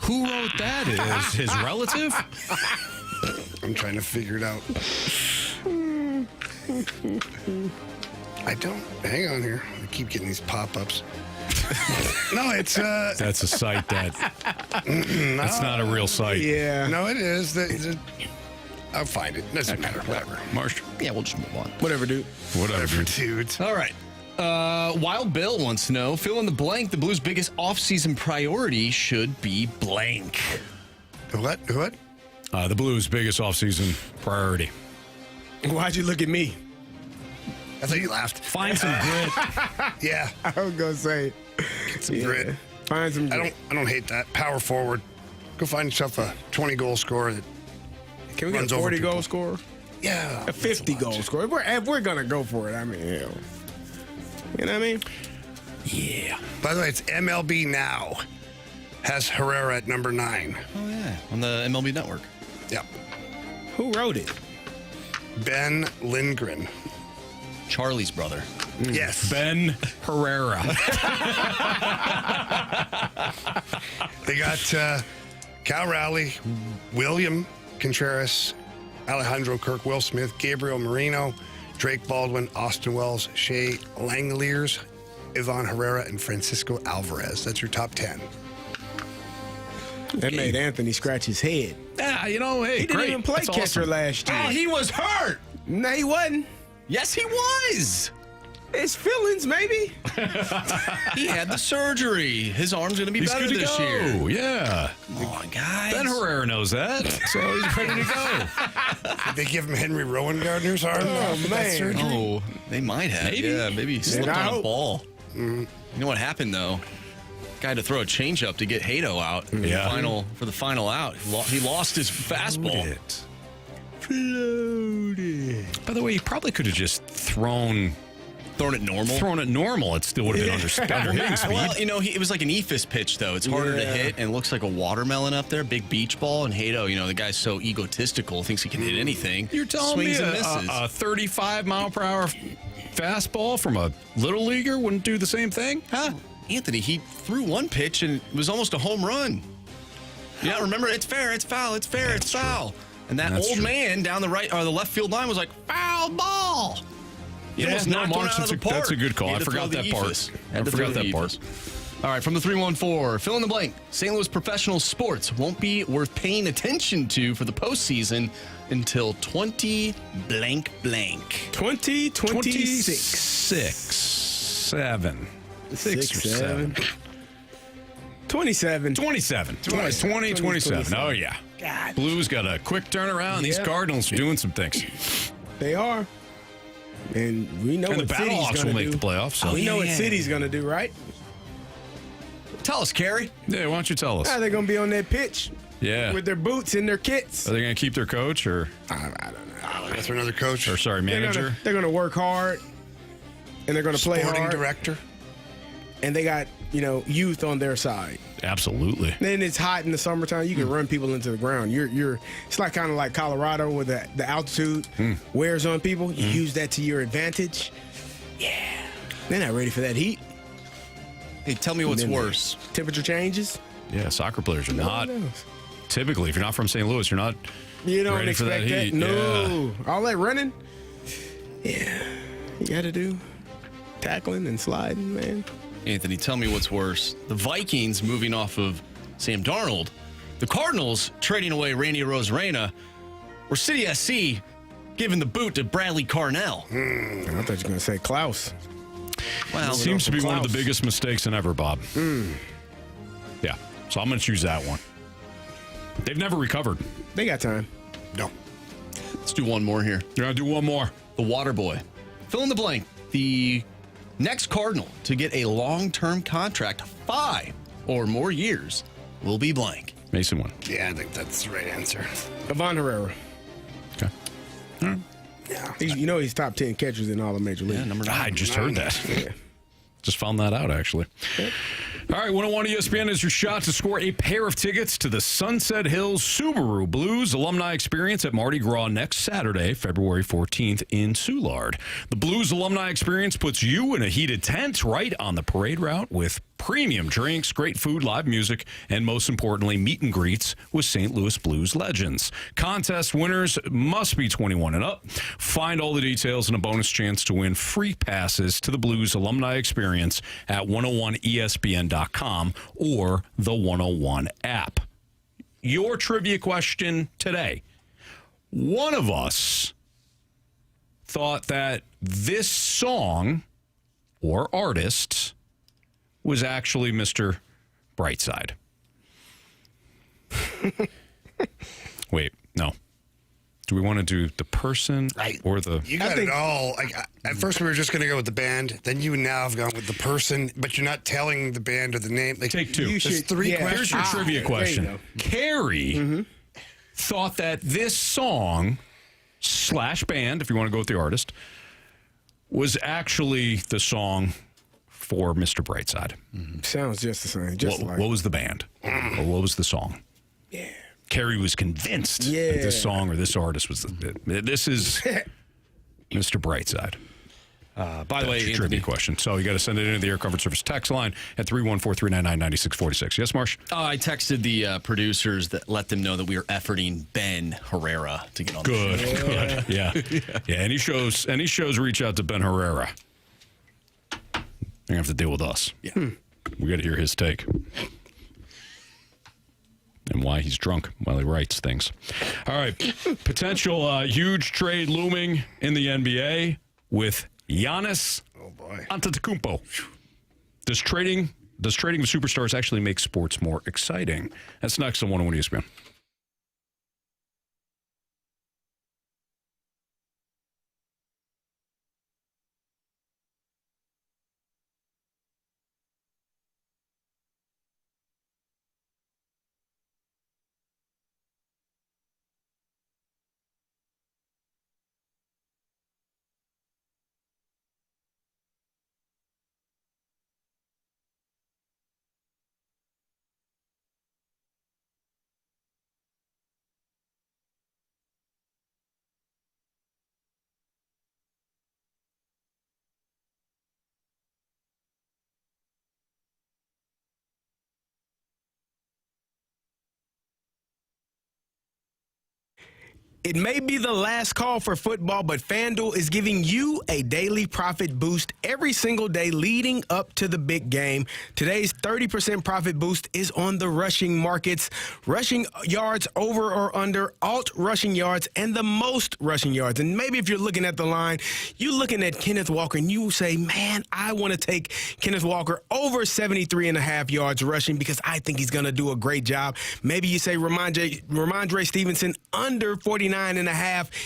Who wrote that? Is his relative? I'm trying to figure it out. I don't. Hang on here. I keep getting these pop-ups. No, it's... That's a site that... That's not a real site. Yeah. No, it is. I'll find it. Doesn't matter. Whatever. Marsh. Yeah, we'll just move on. Whatever, dude. Whatever. Dude. All right. Wild Bill wants to know, fill in the blank, the Blues' biggest offseason priority should be blank. What? The Blues' biggest offseason priority. Why'd you look at me? I thought you laughed. Find some grit. Yeah. I was going to say. Get some grit. Find some grit. I don't hate that. Power forward. Go find yourself a 20-goal scorer that Can we get runs a over 40-goal people. scorer? Yeah. A 50-goal scorer. If we're going to go for it, I mean, hell. You know what I mean? Yeah. By the way, it's MLB Now. Has Herrera at number 9. Oh, yeah. On the MLB Network. Yep. Who wrote it? Ben Lindgren. Charlie's brother. Yes. Ben Herrera. They got Cal Rowley, William Contreras, Alejandro Kirk, Will Smith, Gabriel Marino, Drake Baldwin, Austin Wells, Shea Langeliers, Ivan Herrera, and Francisco Alvarez. That's your top 10. That made Anthony scratch his head. Yeah, you know, hey, He didn't great. even play That's catcher awesome. last year. Oh, he was hurt. No, he wasn't. Yes, he was. His feelings, maybe. He had the surgery. His arm's going to be He's better good to this go. year. Yeah. Come on, guys. Ben Herrera knows that, so he's ready to go. Did they give him Henry Rowan Gardner's arm? Oh, after that man. surgery? Oh, they might have. Maybe. Yeah, maybe he slipped I on a hope. ball. You know what happened, though? Guy had to throw a changeup to get Hato out for the final out. He lost his fastball. By the way, he probably could have just thrown it normal. It still would have been under hitting speed. Well, you know, it was like an ephus pitch, though. It's harder to hit, and it looks like a watermelon up there, big beach ball. And Hato, you know, the guy's so egotistical, thinks he can hit anything. You're telling Swings me and misses. a 35-mile-per-hour fastball from a little leaguer wouldn't do the same thing? Huh? Anthony, he threw one pitch, and it was almost a home run. Yeah, remember, it's fair, it's foul, it's fair, it's foul. And that old man down the right or the left field line was like, foul ball. He almost knocked one out of the park. That's a good call. He I had to forgot throw that the part. ephus. I Had to throw forgot the that part. ephus. All right, from the 314, fill in the blank. St. Louis professional sports won't be worth paying attention to for the postseason until 20 blank blank. 2026. 7. 6 or 7. 27. 27. 27. Oh, yeah. God. Blues got a quick turnaround. These Yep. Cardinals are doing some things. They are. And we know And what the City's Battlehawks going to will do. make the playoffs. So. We know what City's going to do, right? Tell us, Carey. Yeah, why don't you tell us? They're going to be on that pitch Yeah. with their boots and their kits. Are they going to keep their coach or? I don't know. That's for another coach. Or sorry, manager? They're going to work hard, and they're going to play Sporting hard. director. And they got, youth on their side. Absolutely. Then it's hot in the summertime. You can run people into the ground. It's like kind of like Colorado where the altitude wears on people. You use that to your advantage. Yeah. They're not ready for that heat. Hey, tell me what's worse. Temperature changes. Yeah, soccer players are not. Who knows? Typically, if you're not from St. Louis, you're not You don't ready for expect that that. heat. No. Yeah. All that running. Yeah. You got to do tackling and sliding, man. Anthony, tell me what's worse. The Vikings moving off of Sam Darnold, the Cardinals trading away Randy Rosarena, or City SC giving the boot to Bradley Carnell. I thought you were going to say Klaus. Well, It seems to be one of the Klaus. biggest mistakes than ever, Bob. Yeah, so I'm going to choose that one. They've never recovered. They got time. No. let's do one more here. You're going to do one more. The Water Boy. Fill in the blank. The next Cardinal to get a long-term contract, 5 or more years, will be blank. Mason won. Yeah, I think that's the right answer. Avon Herrera. Okay. All right. Yeah. He's top 10 catchers in all the major leagues. Yeah, number 9. I just heard that. Just found that out, actually. All right, 101 ESPN is your shot to score a pair of tickets to the Sunset Hills Subaru Blues Alumni Experience at Mardi Gras next Saturday, February 14th in Soulard. The Blues Alumni Experience puts you in a heated tent right on the parade route with premium drinks, great food, live music, and most importantly, meet and greets with St. Louis Blues legends. Contest winners must be 21 and up. Find all the details and a bonus chance to win free passes to the Blues Alumni Experience at 101ESPN.com or the 101 app. Your trivia question today. One of us thought that this song or artist was actually Mr. Brightside. Wait, no. Do we want to do the person or the... You got it all. At first, we were just going to go with the band. Then you now have gone with the person, but you're not telling the band or the name. Take two. There's 3 questions. Here's your trivia question. Carey thought that this song / band, if you want to go with the artist, was actually the song for Mr. Brightside. Sounds just the same. What was the band? Or what was the song? Yeah. Carey was convinced that this song or this artist was this is Mr. Brightside. By the way, your trivia question. So you got to send it into the Air Comfort Service text line at 314-399-9646. Yes, Marsh? I texted the producers that let them know that we are efforting Ben Herrera to get on the show. Good. Yeah. Any shows reach out to Ben Herrera. You're going to have to deal with us. Yeah. We got to hear his take. And why he's drunk while he writes things. All right. Potential huge trade looming in the NBA with Giannis Antetokounmpo. Does trading of superstars actually make sports more exciting? That's next on 101 ESPN. It may be the last call for football, but FanDuel is giving you a daily profit boost every single day leading up to the big game. Today's 30% profit boost is on the rushing markets, rushing yards over or under, alt rushing yards, and the most rushing yards. And maybe if you're looking at the line, you're looking at Kenneth Walker, and you say, man, I want to take Kenneth Walker over 73.5 yards rushing because I think he's going to do a great job. Maybe you say Ramondre Stevenson under 49.5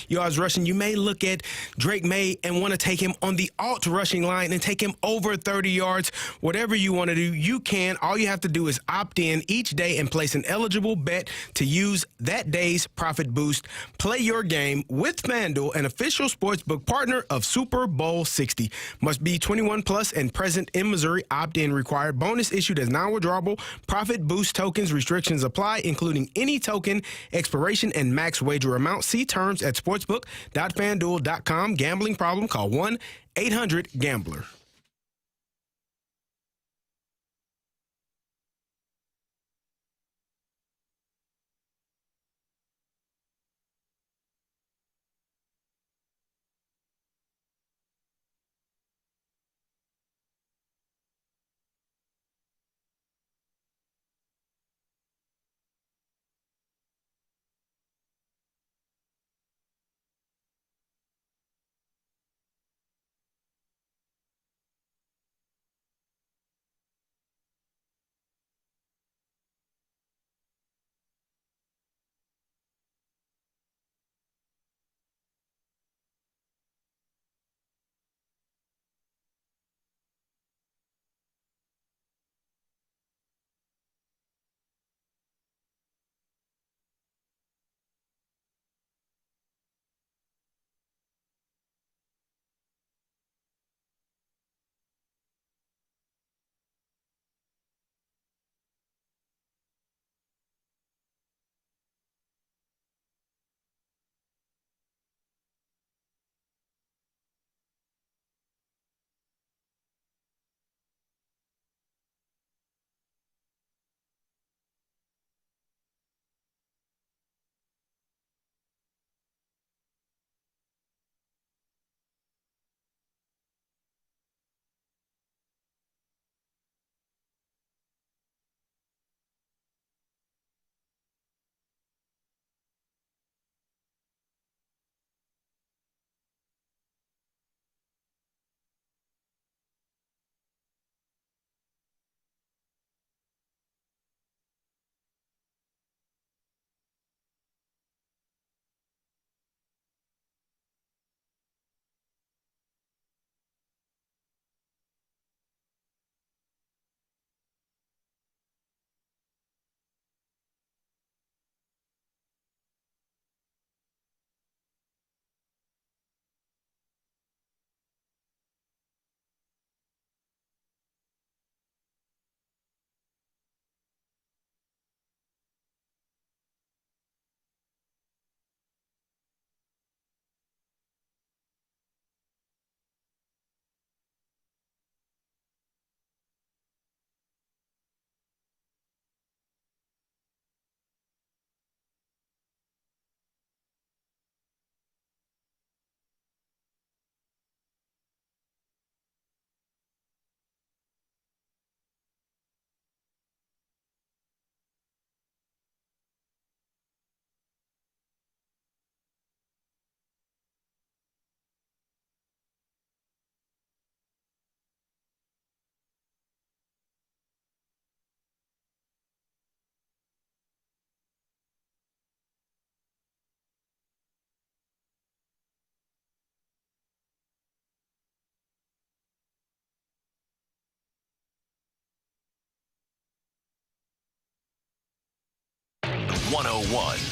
yards rushing. You may look at Drake May and want to take him on the alt rushing line and take him over 30 yards. Whatever you want to do, you can. All you have to do is opt in each day and place an eligible bet to use that day's profit boost. Play your game with FanDuel, an official sportsbook partner of Super Bowl 60. Must be 21 plus and present in Missouri. Opt-in required. Bonus issued as non-withdrawable. Profit boost tokens. Restrictions apply, including any token, expiration, and max wager amount. See terms at sportsbook.fanduel.com. Gambling problem? Call 1-800-GAMBLER.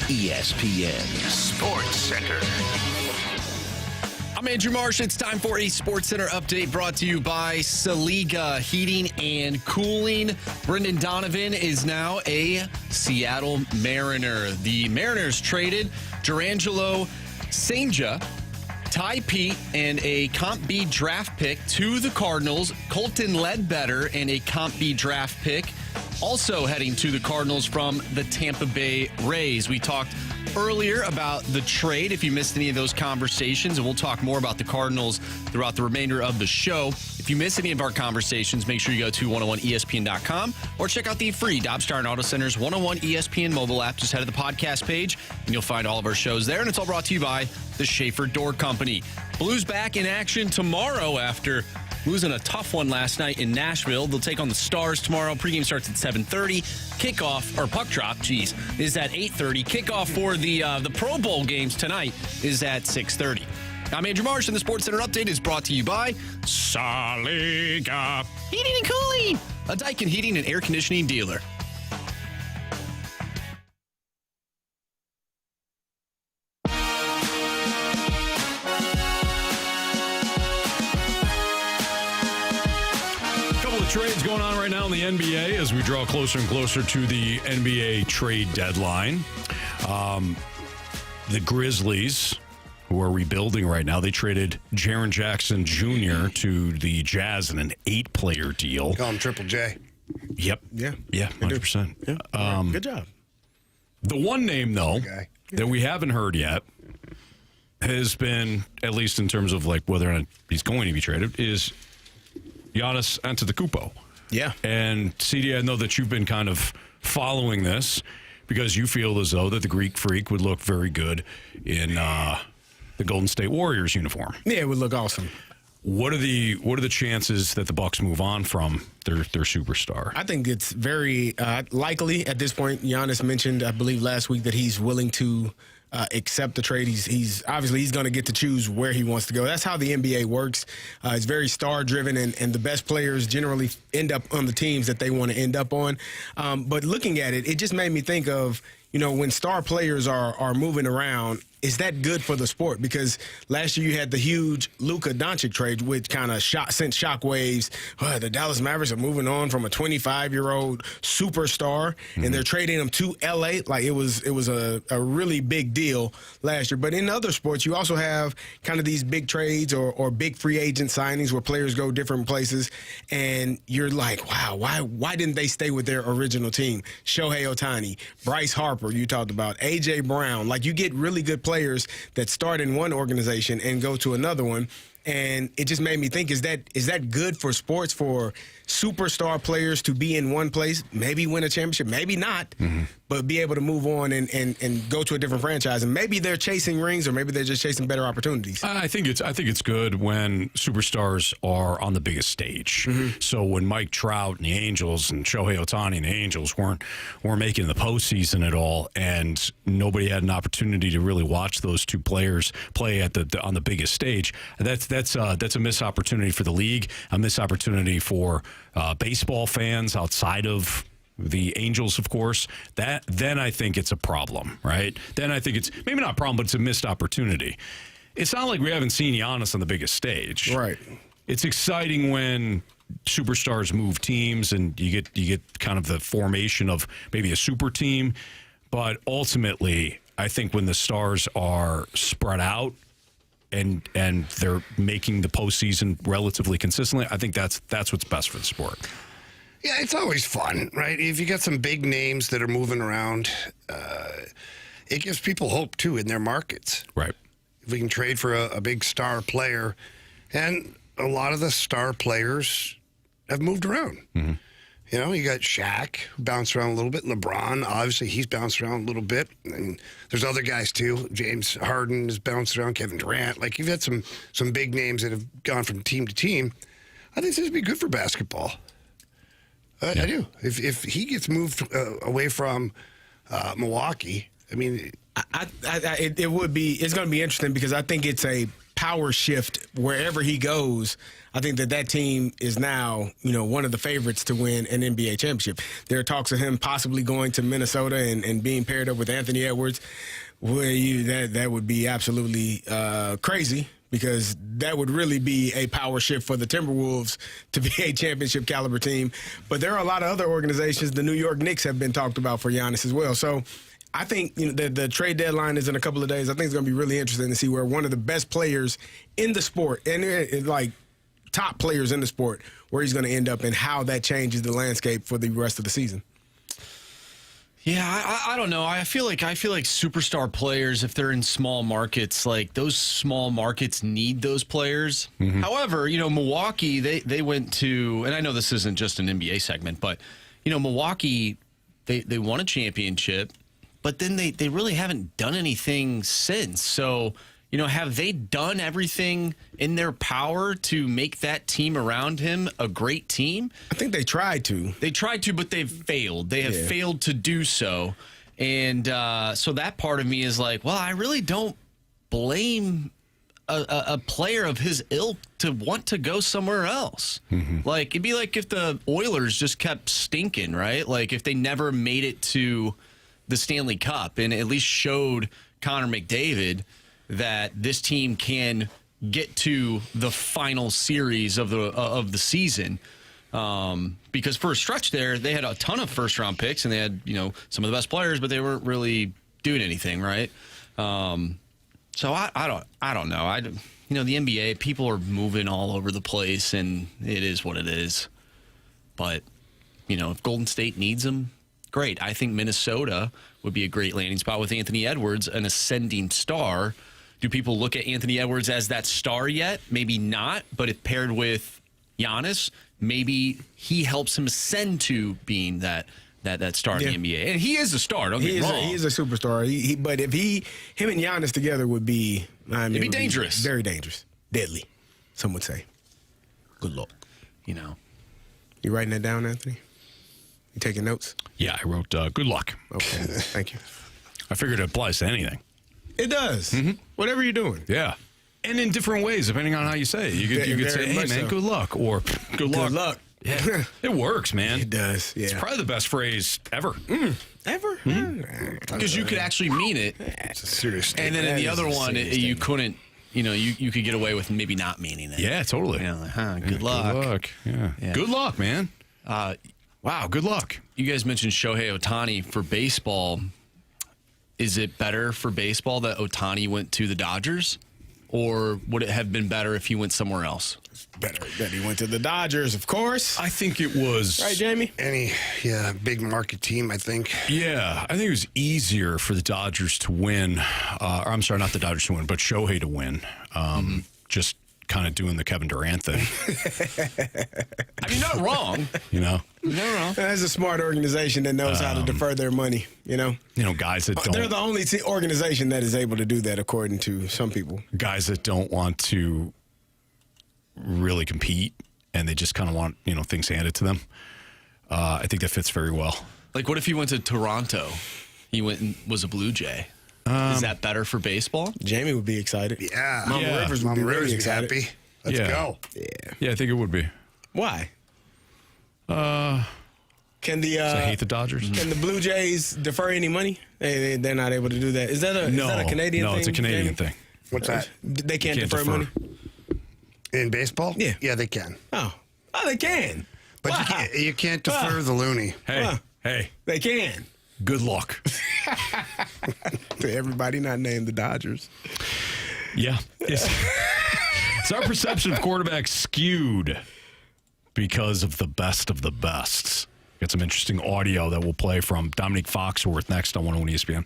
ESPN Sports Center. I'm Andrew Marsh. It's time for a Sports Center update brought to you by Saliga Heating and Cooling. Brendan Donovan is now a Seattle Mariner. The Mariners traded Durangelo Senja, Ty Pete, and a Comp B draft pick to the Cardinals. Colton Ledbetter and a Comp B draft pick also heading to the Cardinals from the Tampa Bay Rays. We talked earlier about the trade, if you missed any of those conversations, and we'll talk more about the Cardinals throughout the remainder of the show. If you missed any of our conversations, make sure you go to 101ESPN.com or check out the free Dobstar and Auto Center's 101 ESPN mobile app. Just head to the podcast page, and you'll find all of our shows there, and it's all brought to you by the Schaefer Door Company. Blues back in action tomorrow after losing a tough one last night in Nashville. They'll take on the Stars tomorrow. Pregame starts at 7:30. Kickoff, or puck drop, is at 8:30. Kickoff for the Pro Bowl games tonight is at 6:30. I'm Andrew Marsh, and the Sports Center Update is brought to you by Saga Heating and Cooling, a Daikin heating and air conditioning dealer. Trades going on right now in the NBA as we draw closer and closer to the NBA trade deadline. The Grizzlies, who are rebuilding right now, they traded Jaren Jackson Jr. to the Jazz in an 8-player deal. Call him Triple J. Yep. Yeah. Yeah, 100%. Yeah. Good job. The one name, though, that we haven't heard yet has been, at least in terms of like whether or not he's going to be traded, is Giannis Antetokounmpo. Yeah. And CD, I know that you've been kind of following this because you feel as though that the Greek Freak would look very good in the Golden State Warriors uniform. Yeah, it would look awesome. What are the chances that the Bucks move on from their superstar? I think it's very likely at this point. Giannis mentioned, I believe, last week that he's willing to accept the trade. He's obviously he's going to get to choose where he wants to go. That's how the NBA works. It's very star driven, and the best players generally end up on the teams that they want to end up on. But looking at it, it just made me think of, when star players are moving around, is that good for the sport? Because last year you had the huge Luka Doncic trade, which kind of sent shockwaves. The Dallas Mavericks are moving on from a 25-year-old superstar, and they're trading him to L.A. Like it was a really big deal last year. But in other sports, you also have kind of these big trades or big free agent signings where players go different places, and you're like, wow, why didn't they stay with their original team? Shohei Ohtani, Bryce Harper, you talked about, A.J. Brown. Like you get really good players that start in one organization and go to another one. And it just made me think, is that good for sports, for superstar players to be in one place, maybe win a championship, maybe not, but be able to move on and go to a different franchise? And maybe they're chasing rings, or maybe they're just chasing better opportunities. I think it's good when superstars are on the biggest stage. So when Mike Trout and the Angels and Shohei Ohtani and the Angels weren't making the postseason at all, and nobody had an opportunity to really watch those two players play on the biggest stage, that's a missed opportunity for the league, a missed opportunity for baseball fans outside of the Angels, of course. Then I think it's a problem, right? Then I think it's maybe not a problem, but it's a missed opportunity. It's not like we haven't seen Giannis on the biggest stage, right? It's exciting when superstars move teams and you get kind of the formation of maybe a super team, but ultimately, I think when the stars are spread out and they're making the postseason relatively consistently, I think that's what's best for the sport. Yeah, it's always fun, right? If you got some big names that are moving around, it gives people hope, too, in their markets. Right. If we can trade for a big star player, and a lot of the star players have moved around. You got Shaq, who bounced around a little bit. LeBron, obviously, he's bounced around a little bit. And there's other guys, too. James Harden has bounced around. Kevin Durant. Like, you've had some big names that have gone from team to team. I think this would be good for basketball. I do. If he gets moved away from Milwaukee, I mean, it would be. It's going to be interesting because I think it's a power shift wherever he goes. I think that team is now, one of the favorites to win an NBA championship. There are talks of him possibly going to Minnesota and being paired up with Anthony Edwards. That would be absolutely crazy, because that would really be a power shift for the Timberwolves to be a championship caliber team. But there are a lot of other organizations. The New York Knicks have been talked about for Giannis as well. So I think the trade deadline is in a couple of days. I think it's going to be really interesting to see where one of the best players in the sport, and top players in the sport, where he's going to end up and how that changes the landscape for the rest of the season. Yeah, I don't know. I feel like superstar players, if they're in small markets, like those small markets need those players. Mm-hmm. However, Milwaukee, they went to, and I know this isn't just an NBA segment, but Milwaukee, they won a championship, but then they really haven't done anything since. So, have they done everything in their power to make that team around him a great team? I think they tried to. They tried to, but they've failed. They have failed to do so. And so that part of me is like, well, I really don't blame a player of his ilk to want to go somewhere else. Mm-hmm. Like, it'd be like if the Oilers just kept stinking, right? Like, if they never made it to the Stanley Cup and at least showed Connor McDavid that this team can get to the final series of the season, because for a stretch there they had a ton of first round picks and they had some of the best players, but they weren't really doing anything, right? So I don't know. The NBA, people are moving all over the place, and it is what it is. But if Golden State needs them, great. I think Minnesota would be a great landing spot with Anthony Edwards, an ascending star. Do people look at Anthony Edwards as that star yet? Maybe not, but if paired with Giannis, maybe he helps him ascend to being that star in the NBA. And he is a star, don't get me wrong. He is a superstar. But if him and Giannis together would be... it'd be dangerous. Very dangerous. Deadly, some would say. Good luck. You writing that down, Anthony? You taking notes? Yeah, I wrote good luck. Okay, thank you. I figured it applies to anything. It does. Mm-hmm. Whatever you're doing. Yeah. And in different ways, depending on how you say it. You could say, hey, man, good luck, or good luck. Good luck. Yeah. It works, man. It does, yeah. It's probably the best phrase ever. Ever? Because you could actually mean it. It's a serious statement. And then in the other one, you couldn't, you could get away with maybe not meaning it. Yeah, totally. Good luck. Good luck. Yeah. Good luck, man. Wow, good luck. You guys mentioned Shohei Ohtani for baseball. Is it better for baseball that Ohtani went to the Dodgers? Or would it have been better if he went somewhere else? It's better that he went to the Dodgers, of course. I think it was... Right, Jamie? Big market team, I think. Yeah, I think it was easier for the Dodgers to win. Or I'm sorry, not the Dodgers to win, but Shohei to win. Just kind of doing the Kevin Durant thing. I mean, not wrong. Not wrong. That's a smart organization that knows how to defer their money, guys that don't... They're the only organization that is able to do that, according to some people. Guys that don't want to really compete, and they just kind of want, things handed to them. I think that fits very well. Like, what if he went to Toronto? He went and was a Blue Jay. Is that better for baseball? Jamie would be excited. Yeah. Mama Rivers would be really excited. Happy. Let's go. Yeah, I think it would be. Why? Can the I hate the Dodgers. Can the Blue Jays defer any money? They're not able to do that. Is that a Canadian thing? No, it's a Canadian thing. What's that? They can't defer money? In baseball? Yeah. Yeah, they can. Oh, they can. But you can't defer the loony. Hey. They can. Good luck. To everybody not named the Dodgers. Yeah. It's our perception of quarterbacks skewed because of the best. Got some interesting audio that we'll play from Dominique Foxworth next on 101 ESPN.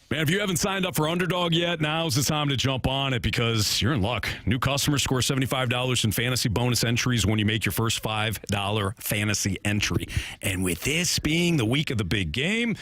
Man, if you haven't signed up for Underdog yet, now's the time to jump on it because you're in luck. New customers score $75 in fantasy bonus entries when you make your first $5 fantasy entry. And with this being the week of the big game,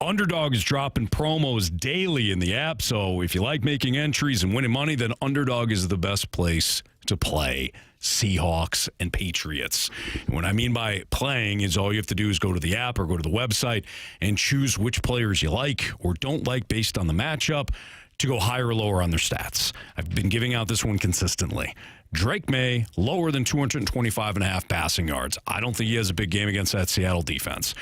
Underdog is dropping promos daily in the app. So if you like making entries and winning money, then Underdog is the best place to play Seahawks and Patriots. And what I mean by playing is all you have to do is go to the app or go to the website and choose which players you like or don't like based on the matchup to go higher or lower on their stats. I've been giving out this one consistently. Drake May, lower than 225.5 passing yards. I don't think he has a big game against that Seattle defense.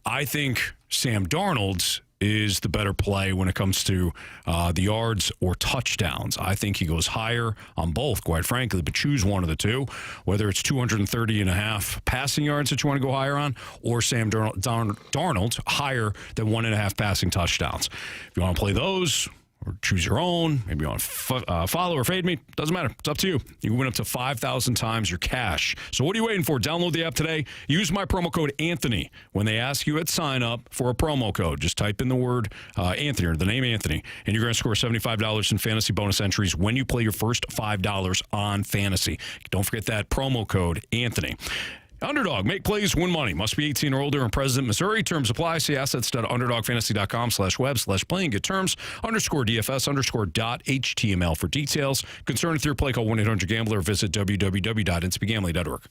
I think Sam Darnold's is the better play when it comes to the yards or touchdowns. I think he goes higher on both, quite frankly, but choose one of the two, whether it's 230.5 passing yards that you want to go higher on, or Sam Darnold higher than 1.5 passing touchdowns. If you want to play those, or choose your own, maybe you want to follow or fade me, doesn't matter. It's up to you. You can win up to 5,000 times your cash. So what are you waiting for? Download the app today. Use my promo code Anthony when they ask you at sign up for a promo code. Just type in the word Anthony, or the name Anthony, and you're going to score $75 in fantasy bonus entries when you play your first $5 on fantasy. Don't forget that promo code Anthony. Underdog, make plays, win money. Must be 18 or older in President, Missouri. Terms apply. See assets.underdogfantasy.com/web/playing. Get terms, _DFS_.html for details. Concerned with your play, call 1-800-GAMBLER or visit www.inspigambling.org.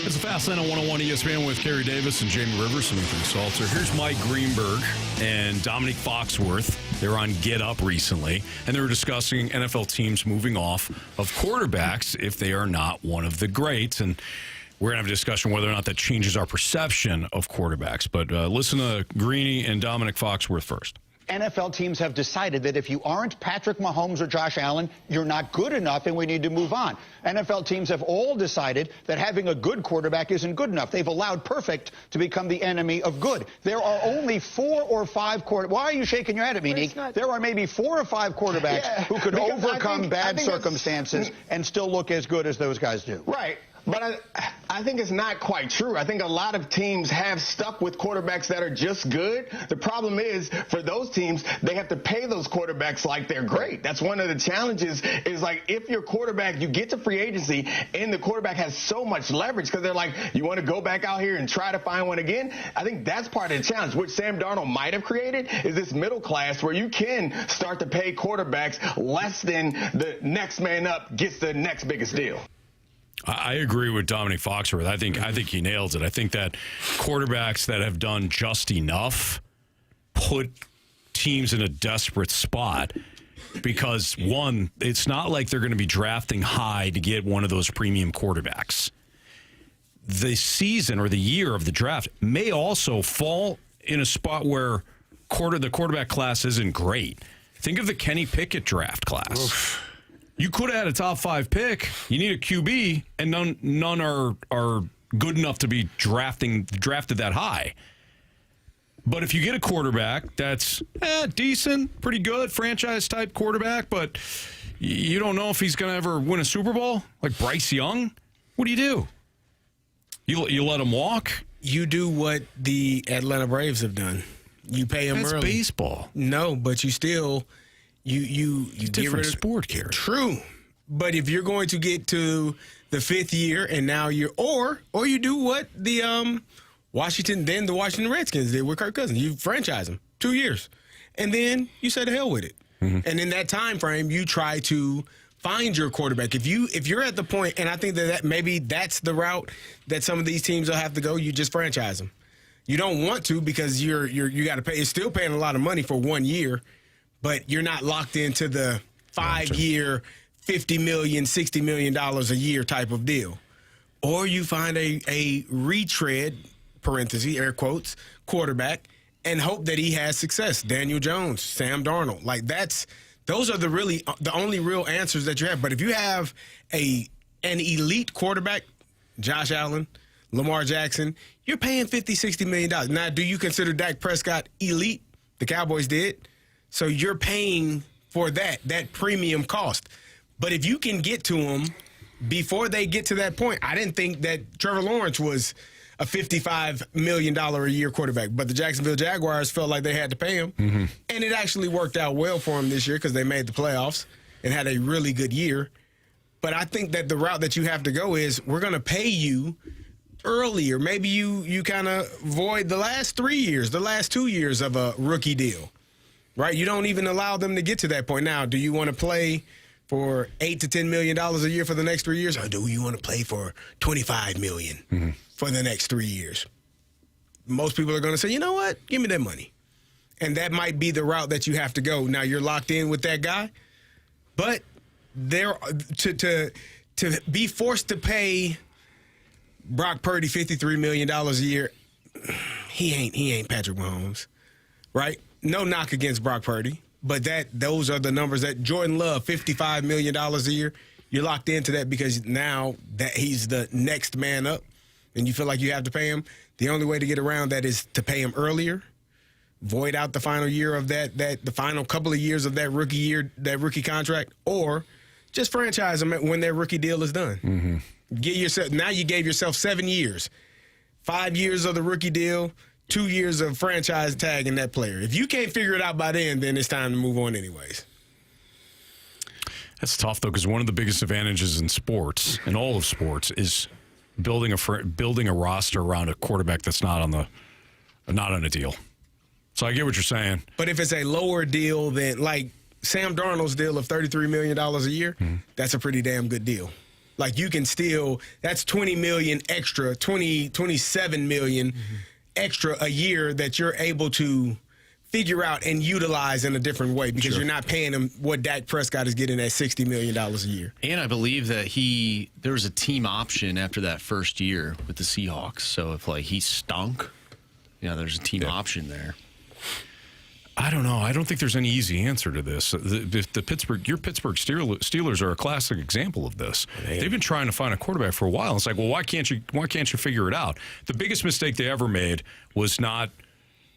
It's a Fast Lane on 101 ESPN with Carey Davis and Jamie Rivers and Anthony Stalter. Here's Mike Greenberg and Dominic Foxworth. They were on Get Up recently, and they were discussing NFL teams moving off of quarterbacks if they are not one of the greats. And we're going to have a discussion whether or not that changes our perception of quarterbacks. But listen to Greeny and Dominic Foxworth first. NFL teams have decided that if you aren't Patrick Mahomes or Josh Allen, you're not good enough and we need to move on. NFL teams have all decided that having a good quarterback isn't good enough. They've allowed perfect to become the enemy of good. There are only 4 or 5 quarterbacks. Why are you shaking your head at me, Nick? There are maybe 4 or 5 quarterbacks who could overcome bad circumstances and still look as good as those guys do. Right. But I think it's not quite true. I think a lot of teams have stuck with quarterbacks that are just good. The problem is, for those teams, they have to pay those quarterbacks like they're great. That's one of the challenges is, like, if your quarterback, you get to free agency and the quarterback has so much leverage because they're like, you want to go back out here and try to find one again? I think that's part of the challenge, which Sam Darnold might have created, is this middle class where you can start to pay quarterbacks less than the next man up gets the next biggest deal. I agree with Dominic Foxworth. I think he nails it. I think that quarterbacks that have done just enough put teams in a desperate spot because, one, it's not like they're going to be drafting high to get one of those premium quarterbacks. The season or the year of the draft may also fall in a spot where the quarterback class isn't great. Think of the Kenny Pickett draft class. Oof. You could have had a top 5 pick. You need a QB, and none are good enough to be drafted that high. But if you get a quarterback that's decent, pretty good, franchise-type quarterback, but you don't know if he's going to ever win a Super Bowl, like Bryce Young, what do? You let him walk? You do what the Atlanta Braves have done. You pay him early. That's baseball. No, but you still... You different sport, Carey. True, but if you're going to get to the 5th year and now you're or you do what the Washington Redskins did with Kirk Cousins. You franchise him 2 years, and then you say the hell with it. Mm-hmm. And in that time frame, you try to find your quarterback. If you're at the point, and I think that maybe that's the route that some of these teams will have to go. You just franchise them. You don't want to because you got to pay. It's still paying a lot of money for 1 year. But you're not locked into the 5-year, $50 million, $60 million a year type of deal. Or you find a retread, parentheses, air quotes, quarterback, and hope that he has success. Daniel Jones, Sam Darnold. Those are the only real answers that you have. But if you have an elite quarterback, Josh Allen, Lamar Jackson, you're paying $50, $60 million. Now, do you consider Dak Prescott elite? The Cowboys did. So you're paying for that premium cost. But if you can get to them before they get to that point, I didn't think that Trevor Lawrence was a $55 million a year quarterback. But the Jacksonville Jaguars felt like they had to pay him. Mm-hmm. And it actually worked out well for him this year because they made the playoffs and had a really good year. But I think that the route that you have to go is we're going to pay you earlier. Maybe you kind of void the last 3 years, the last 2 years of a rookie deal. Right? You don't even allow them to get to that point. Now, do you want to play for $8 to $10 million a year for the next 3 years? Or do you want to play for $25 million for the next 3 years? Most people are going to say, you know what? Give me that money. And that might be the route that you have to go. Now, you're locked in with that guy. But to be forced to pay Brock Purdy $53 million a year, he ain't Patrick Mahomes. Right? No knock against Brock Purdy, but those are the numbers that Jordan Love, $55 million a year. You're locked into that because now that he's the next man up and you feel like you have to pay him. The only way to get around that is to pay him earlier, void out the final year of the final couple of years of that rookie contract, or just franchise him when their rookie deal is done. Mm-hmm. Now you gave yourself 7 years, 5 years of the rookie deal, 2 years of franchise tagging that player. If you can't figure it out by then it's time to move on anyways. That's tough, though, because one of the biggest advantages in sports, in all of sports, is building a roster around a quarterback that's not on a deal. So I get what you're saying. But if it's a lower deal than, like, Sam Darnold's deal of $33 million a year, that's a pretty damn good deal. Like, you can still, that's $20 million extra, $27 million extra a year that you're able to figure out and utilize in a different way because you're not paying him what Dak Prescott is getting at $60 million a year. And I believe that there was a team option after that first year with the Seahawks. So if he stunk, there's a team option there. I don't know. I don't think there's any easy answer to this. Your Pittsburgh Steelers are a classic example of this. They've been trying to find a quarterback for a while. It's like, well, why can't you figure it out? The biggest mistake they ever made was not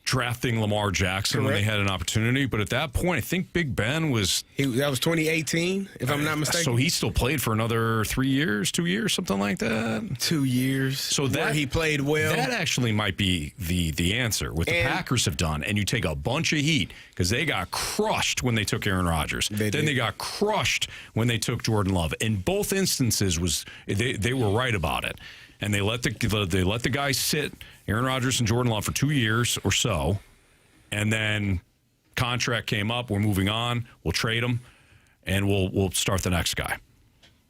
drafting Lamar Jackson when they had an opportunity. But at that point, I think Big Ben was... that was 2018, if I'm not mistaken. So he still played for another 3 years, 2 years, something like that? 2 years. So that he played well. That actually might be the answer, what the Packers have done. And you take a bunch of heat, because they got crushed when they took Aaron Rodgers. They got crushed when they took Jordan Love. In both instances, they were right about it. And they let the guys sit, Aaron Rodgers and Jordan Love, for 2 years or so, and then contract came up. We're moving on. We'll trade him, and we'll start the next guy.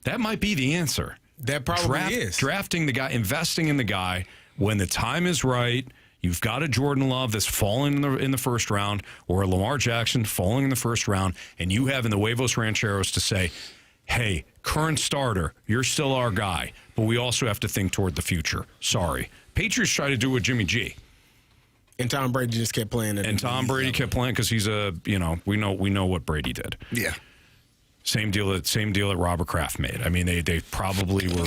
That might be the answer. That probably is. Drafting the guy, investing in the guy when the time is right. You've got a Jordan Love that's falling in the first round, or a Lamar Jackson falling in the first round, and you have in the Huevos Rancheros to say, hey, current starter, you're still our guy, but we also have to think toward the future. Sorry. Patriots try to do it with Jimmy G. And Tom Brady just kept playing it. And Tom Brady kept playing because he's we know what Brady did. Yeah. Same deal that Robert Kraft made. I mean, they probably were in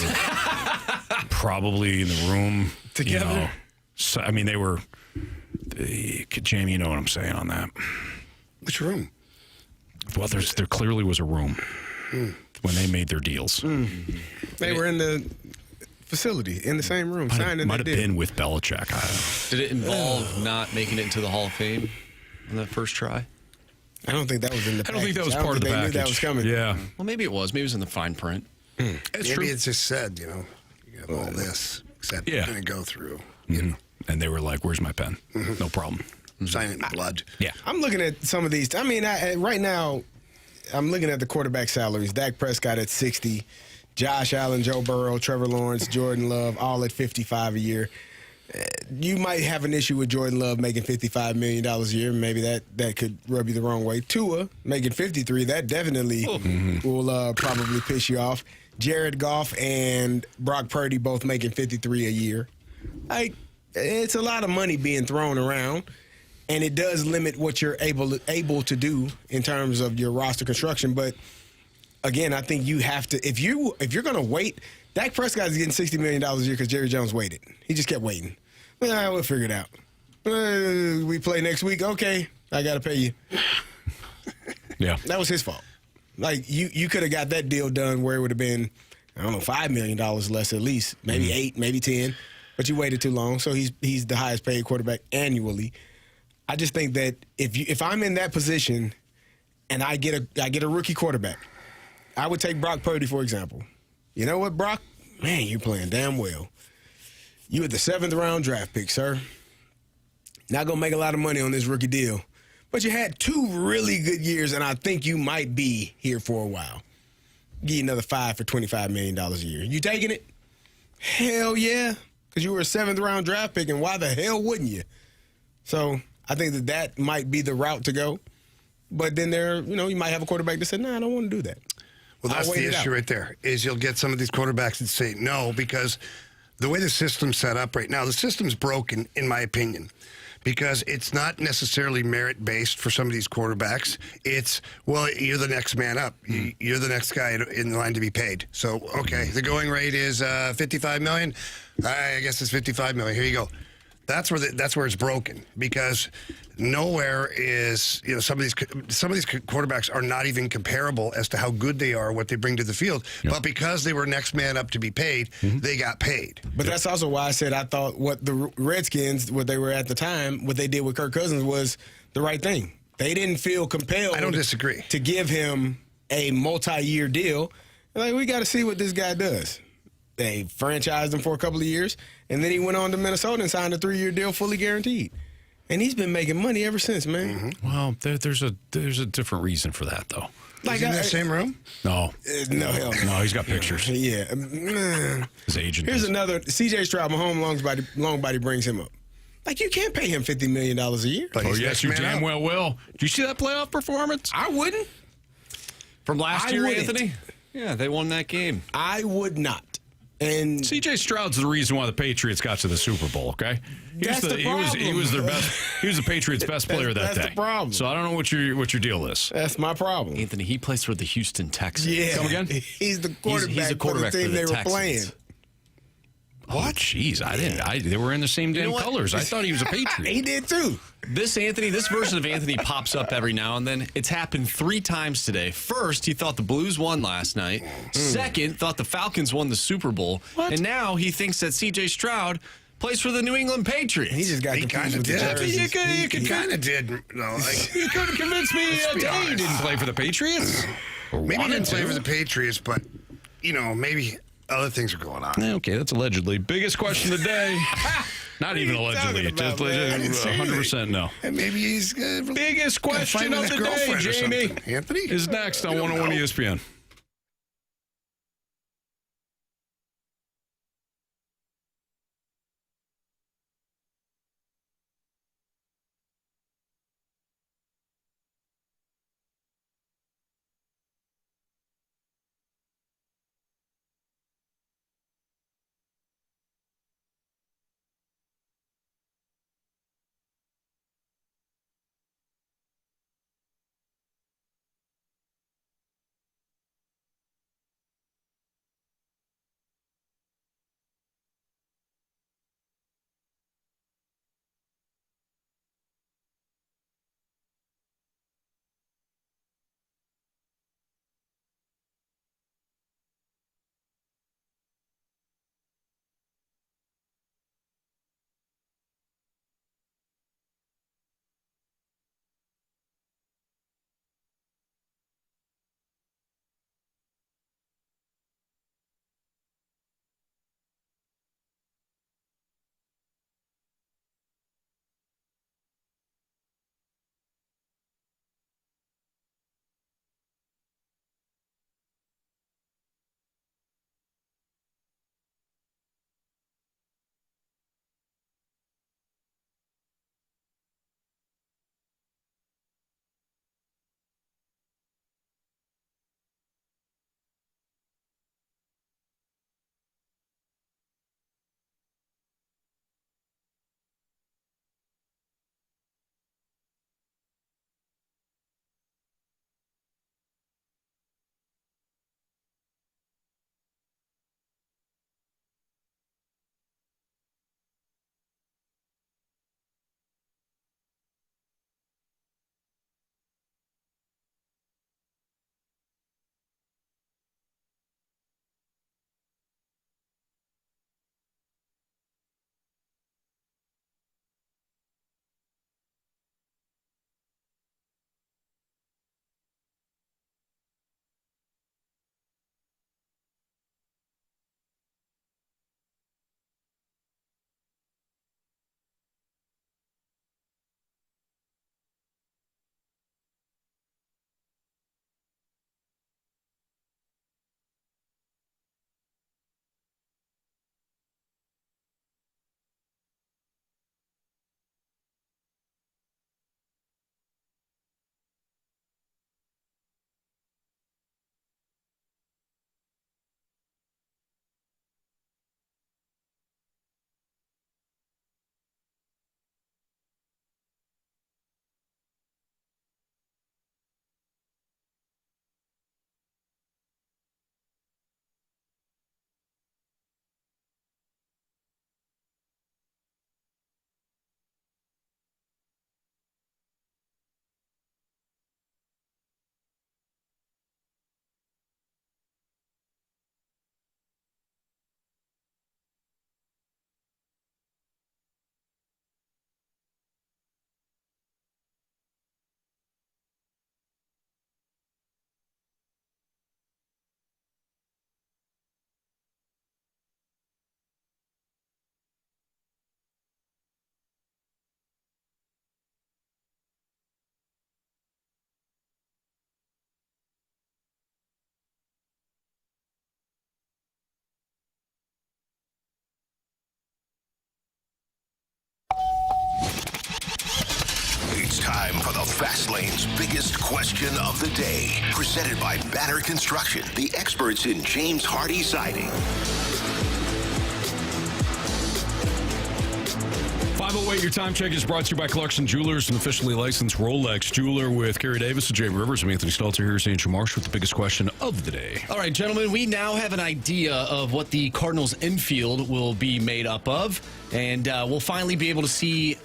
the room together. So, I mean, they were. Jamie, you know what I'm saying on that? Which room? Well, there clearly was a room when they made their deals. They were in the facility, in the same room, signing. Might have been with Belichick. Did it involve not making it into the Hall of Fame on that first try? I don't think that was in the package. I don't think that was part of the package. Knew that was coming. Yeah. Well, maybe it was. Maybe it was in the fine print. Maybe it's just said, you have all this, except you're going to go through. Mm-hmm. And they were like, where's my pen? No problem. Sign it in blood. Yeah. I'm looking at some of these. I mean, right now, I'm looking at the quarterback salaries. Dak Prescott at 60, Josh Allen, Joe Burrow, Trevor Lawrence, Jordan Love, all at 55 a year. You might have an issue with Jordan Love making $55 million a year. Maybe that could rub you the wrong way. Tua making 53, that definitely will probably piss you off. Jared Goff and Brock Purdy both making 53 a year. It's a lot of money being thrown around, and it does limit what you're able to do in terms of your roster construction. But again, I think you have to, if you're going to wait. Dak Prescott is getting $60 million a year because Jerry Jones waited. He just kept waiting. We'll figure it out. We play next week. Okay, I got to pay you. Yeah. That was his fault. Like, you could have got that deal done where it would have been, I don't know, $5 million less at least. Maybe 8, maybe 10. But you waited too long, so he's the highest paid quarterback annually. I just think that if I'm in that position and I get a rookie quarterback, I would take Brock Purdy, for example. You know what, Brock? Man, you're playing damn well. You had the 7th round draft pick, sir. Not going to make a lot of money on this rookie deal. But you had 2 really good years, and I think you might be here for a while. Give you another 5 for $25 million a year. You taking it? Hell yeah. Because you were a 7th round draft pick, and why the hell wouldn't you? So I think that might be the route to go. But then you might have a quarterback that said, nah, I don't want to do that. Well, that's the issue right there, is you'll get some of these quarterbacks that say no, because the way the system's set up right now, the system's broken, in my opinion, because it's not necessarily merit-based for some of these quarterbacks. It's, well, you're the next man up. You're the next guy in line to be paid. So, okay, the going rate is $55 million. I guess it's $55 million. Here you go. That's where it's broken, because nowhere is, some of these quarterbacks are not even comparable as to how good they are, what they bring to the field. Yep. But because they were next man up to be paid, they got paid. But that's also why I said I thought what the Redskins, what they were at the time, what they did with Kirk Cousins was the right thing. They didn't feel compelled. I don't disagree. To give him a multi-year deal. Like, we got to see what this guy does. They franchised him for a couple of years, and then he went on to Minnesota and signed a 3-year deal, fully guaranteed. And he's been making money ever since, man. Well, there's a different reason for that, though. Like, in that same room? No. No, hell no. No, he's got pictures. Yeah. His agent. Here's another. C.J. Stroud, Mahomes long body brings him up. Like, you can't pay him $50 million a year. But yes, you damn well will. Do you see that playoff performance? I wouldn't. From last year, Anthony? Yeah, they won that game. I would not. And C.J. Stroud's the reason why the Patriots got to the Super Bowl. Okay, he was their best. He was the Patriots' best player that day. That's the problem. So I don't know what your deal is. That's my problem. Anthony, he plays for the Houston Texans. Yeah, come again? He's the quarterback, he's a quarterback for the team for the they Texans. were playing. What? Jeez, I didn't. They were in the same damn colors. I thought he was a Patriot. He did too. This version of Anthony pops up every now and then. It's happened 3 times today. First, he thought the Blues won last night. Second, thought the Falcons won the Super Bowl. What? And now he thinks that C.J. Stroud plays for the New England Patriots. He just got confused with the jerseys. You kind of did. No, You couldn't convince me he didn't play for the Patriots. Maybe he didn't play for the Patriots, but, maybe other things are going on. Okay, that's allegedly. Biggest question of the day. Not even allegedly. Just 100% no. And maybe he's biggest question of the day, Jamie. Anthony is next on 101 ESPN. Time for the Fast Lane's biggest question of the day. Presented by Banner Construction, the experts in James Hardy siding. 508, your time check is brought to you by Clarkson Jewelers, an officially licensed Rolex jeweler with Carey Davis and Jamie Rivers. I'm Anthony Stalter here. Here's Andrew Marsh with the biggest question of the day. All right, gentlemen, we now have an idea of what the Cardinals infield will be made up of, and we'll finally be able to see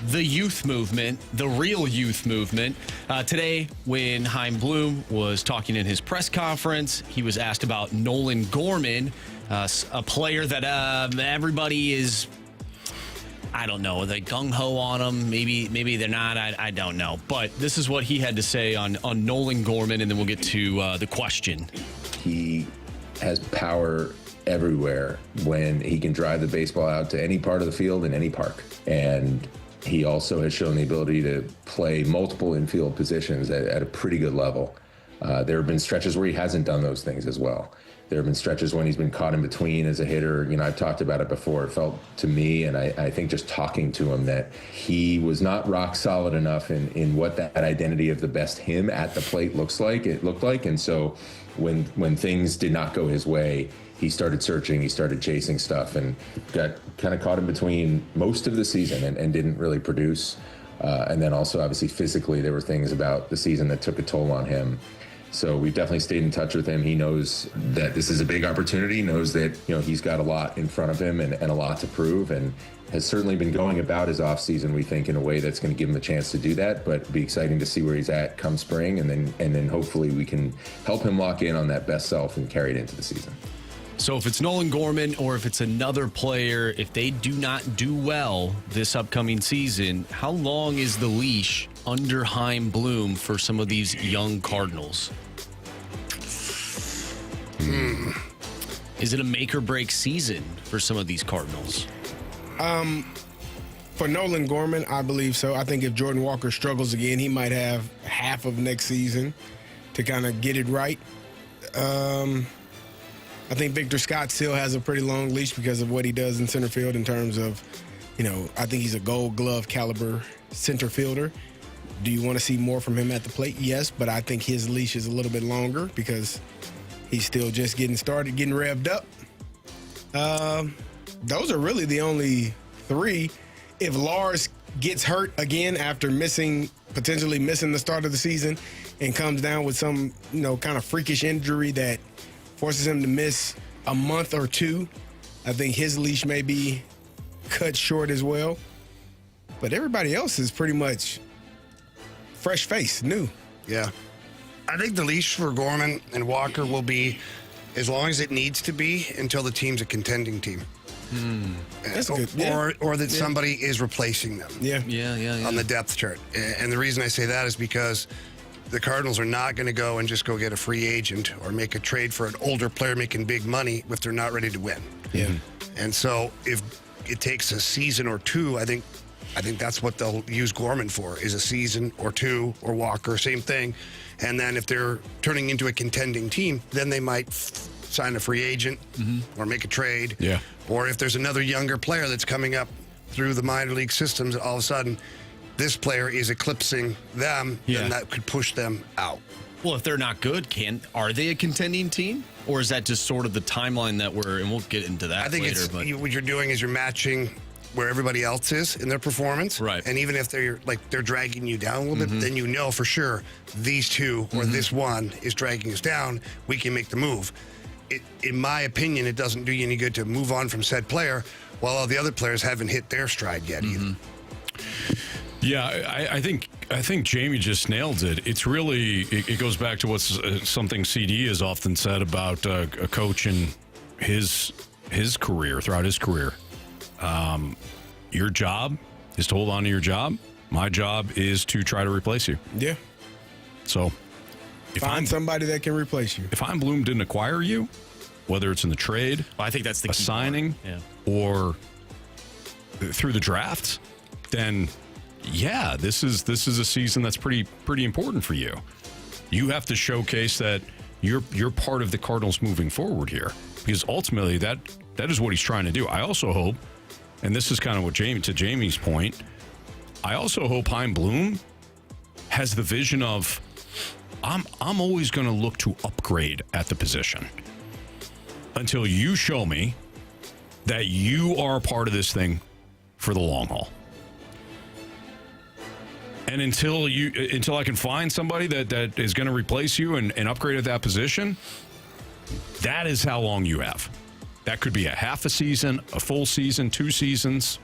the youth movement, the real youth movement. Today, when Chaim Bloom was talking in his press conference, he was asked about Nolan Gorman, a player that everybody is, I don't know, are they gung-ho on him? Maybe they're not. I don't know. But this is what he had to say on Nolan Gorman, and then we'll get to the question. He has power everywhere when he can drive the baseball out to any part of the field in any park. And he also has shown the ability to play multiple infield positions at a pretty good level. There have been stretches where he hasn't done those things as well. There have been stretches when he's been caught in between as a hitter. You know, I've talked about it before. It felt to me, and I think just talking to him, that he was not rock solid enough in what that identity of the best him at the plate looked like. And so when things did not go his way, he started searching, he started chasing stuff, and got kind of caught in between most of the season and didn't really produce. And then also, obviously, physically, there were things about the season that took a toll on him. So we've definitely stayed in touch with him. He knows that this is a big opportunity, knows that, you know, he's got a lot in front of him and a lot to prove, and has certainly been going about his offseason, we think, in a way that's going to give him a chance to do that. But it'd be exciting to see where he's at come spring, and then hopefully we can help him lock in on that best self and carry it into the season. So if it's Nolan Gorman or if it's another player, if they do not do well this upcoming season, how long is the leash under Chaim Bloom for some of these young Cardinals? Is it a make or break season for some of these Cardinals? For Nolan Gorman, I believe so. I think if Jordan Walker struggles again, he might have half of next season to kind of get it right. I think Victor Scott still has a pretty long leash because of what he does in center field in terms of, you know, I think he's a Gold Glove caliber center fielder. Do you want to see more from him at the plate? Yes, but I think his leash is a little bit longer because he's still just getting started, getting revved up. Those are really the only three. If Lars gets hurt again after potentially missing the start of the season and comes down with some, you know, kind of freakish injury that forces him to miss a month or two, I think his leash may be cut short as well. But everybody else is pretty much fresh face, new. Yeah. I think the leash for Gorman and Walker will be as long as it needs to be until the team's a contending team. That's good. Yeah. Or that somebody is replacing them. Yeah. On the depth chart. And the reason I say that is because the Cardinals are not going to go and just go get a free agent or make a trade for an older player making big money if they're not ready to win. Yeah. And so if it takes a season or two, I think that's what they'll use Gorman for, is a season or two, or Walker, same thing. And then if they're turning into a contending team, then they might sign a free agent or make a trade. Yeah. Or if there's another younger player that's coming up through the minor league systems, all of a sudden this player is eclipsing them, then that could push them out. Well, if they're not good, are they a contending team? Or is that just sort of the timeline that and we'll get into that I think later. What you're doing is you're matching where everybody else is in their performance. Right. And even if they're dragging you down a little bit, then you know for sure these two or this one is dragging us down, we can make the move. In my opinion, it doesn't do you any good to move on from said player while all the other players haven't hit their stride yet either. Yeah, I think Jamie just nailed it. It's really, it goes back to what's something CD has often said about a coach in his career, throughout his career. Your job is to hold on to your job. My job is to try to replace you. Yeah. So find somebody that can replace you. If Chaim Bloom didn't acquire you, whether it's in the trade, I think that's the a key signing, or through the draft, then yeah, this is a season that's pretty important for you. You have to showcase that you're part of the Cardinals moving forward here, because ultimately that is what he's trying to do. I also hope, and this is kind of what Jamie's point, I also hope Chaim Bloom has the vision of I'm always going to look to upgrade at the position until you show me that you are a part of this thing for the long haul. And until I can find somebody that is going to replace you and upgrade at that position, that is how long you have. That could be a half a season, a full season, 2 seasons.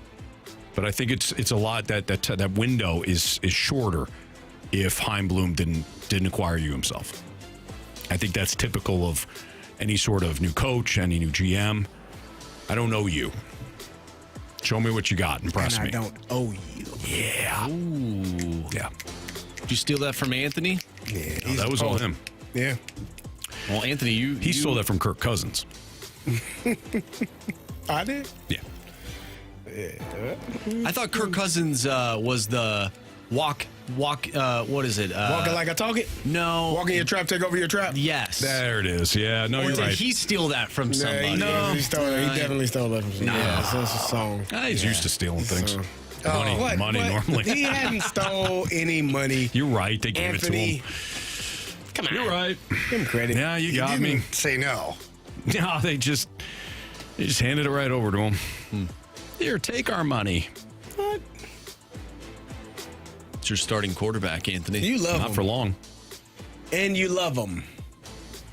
But I think it's a lot that window is shorter if Chaim Bloom didn't acquire you himself. I think that's typical of any sort of new coach, any new GM. I don't know you. Show me what you got. Impress me. I don't owe you. Yeah. Ooh. Yeah. Did you steal that from Anthony? Yeah. No, that was all him. Yeah. Well, Anthony, he stole that from Kirk Cousins. I did? Yeah. I thought Kirk Cousins was the walk. What is it? Walking like I talk it? No. Walk in your trap, take over your trap? Yes. There it is. Yeah. No, or you're did right. he steal that from somebody? He definitely stole that from somebody. No. That's a song. He's used to stealing things. What? Money normally. He hadn't stole any money. You're right. They gave Anthony, it to him. come on. You're right. Give him credit. Yeah, you got me. Say no. No, they just handed it right over to him. Here, take our money. What? It's your starting quarterback, Anthony. You love Not him. for long. And you love him.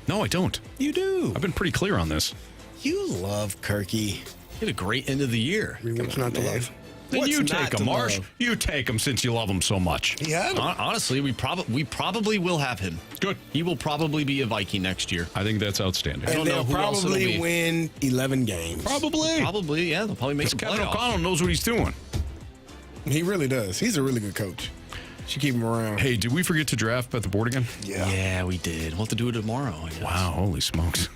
No, I don't. You do. I've been pretty clear on this. You love Kirky. He had a great end of the year. What's not to love? Then What's you not take to him, Marsh. love? You take him since you love him so much. Yeah. Honestly, we probably will have him. Good. He will probably be a Viking next year. I think that's outstanding. don't And know they'll who else it'll probably be. win 11 games. Probably, yeah. They'll probably make the Kevin playoffs. O'Connell knows what he's doing. He really does. He's a really good coach. Should keep him around. Hey, did we forget to draft at the board again? Yeah, we did. We'll have to do it tomorrow. I guess. Wow, holy smokes.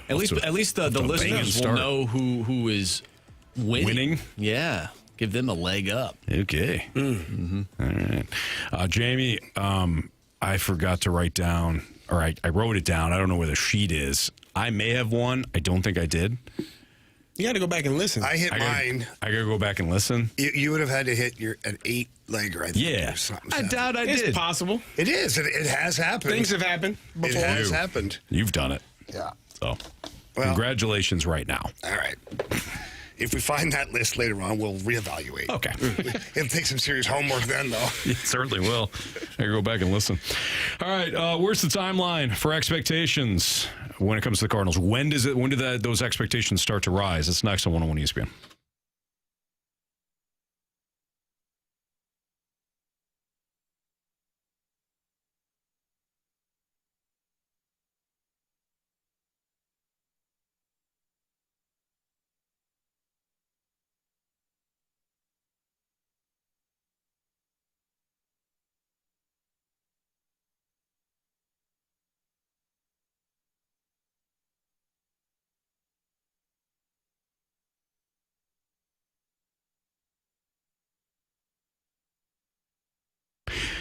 At least the listeners will know who is winning. Yeah. Give them a leg up. Okay. Mm-hmm. All right. Jamie, I forgot to write down, or I wrote it down. I don't know where the sheet is. I may have one. I don't think I did. You got to go back and listen. I hit mine. I got to go back and listen. You would have had to hit an 8-legger, I think. Yeah. Or something. I doubt I did. It's possible. It is. It has happened. Things have happened before. It has happened. You've done it. Yeah. So, Well, congratulations right now. All right. If we find that list later on, we'll reevaluate. Okay. It'll take some serious homework then, though. It certainly will. I go back and listen. All right, where's the timeline for expectations when it comes to the Cardinals? When do those expectations start to rise? It's next on 101 ESPN.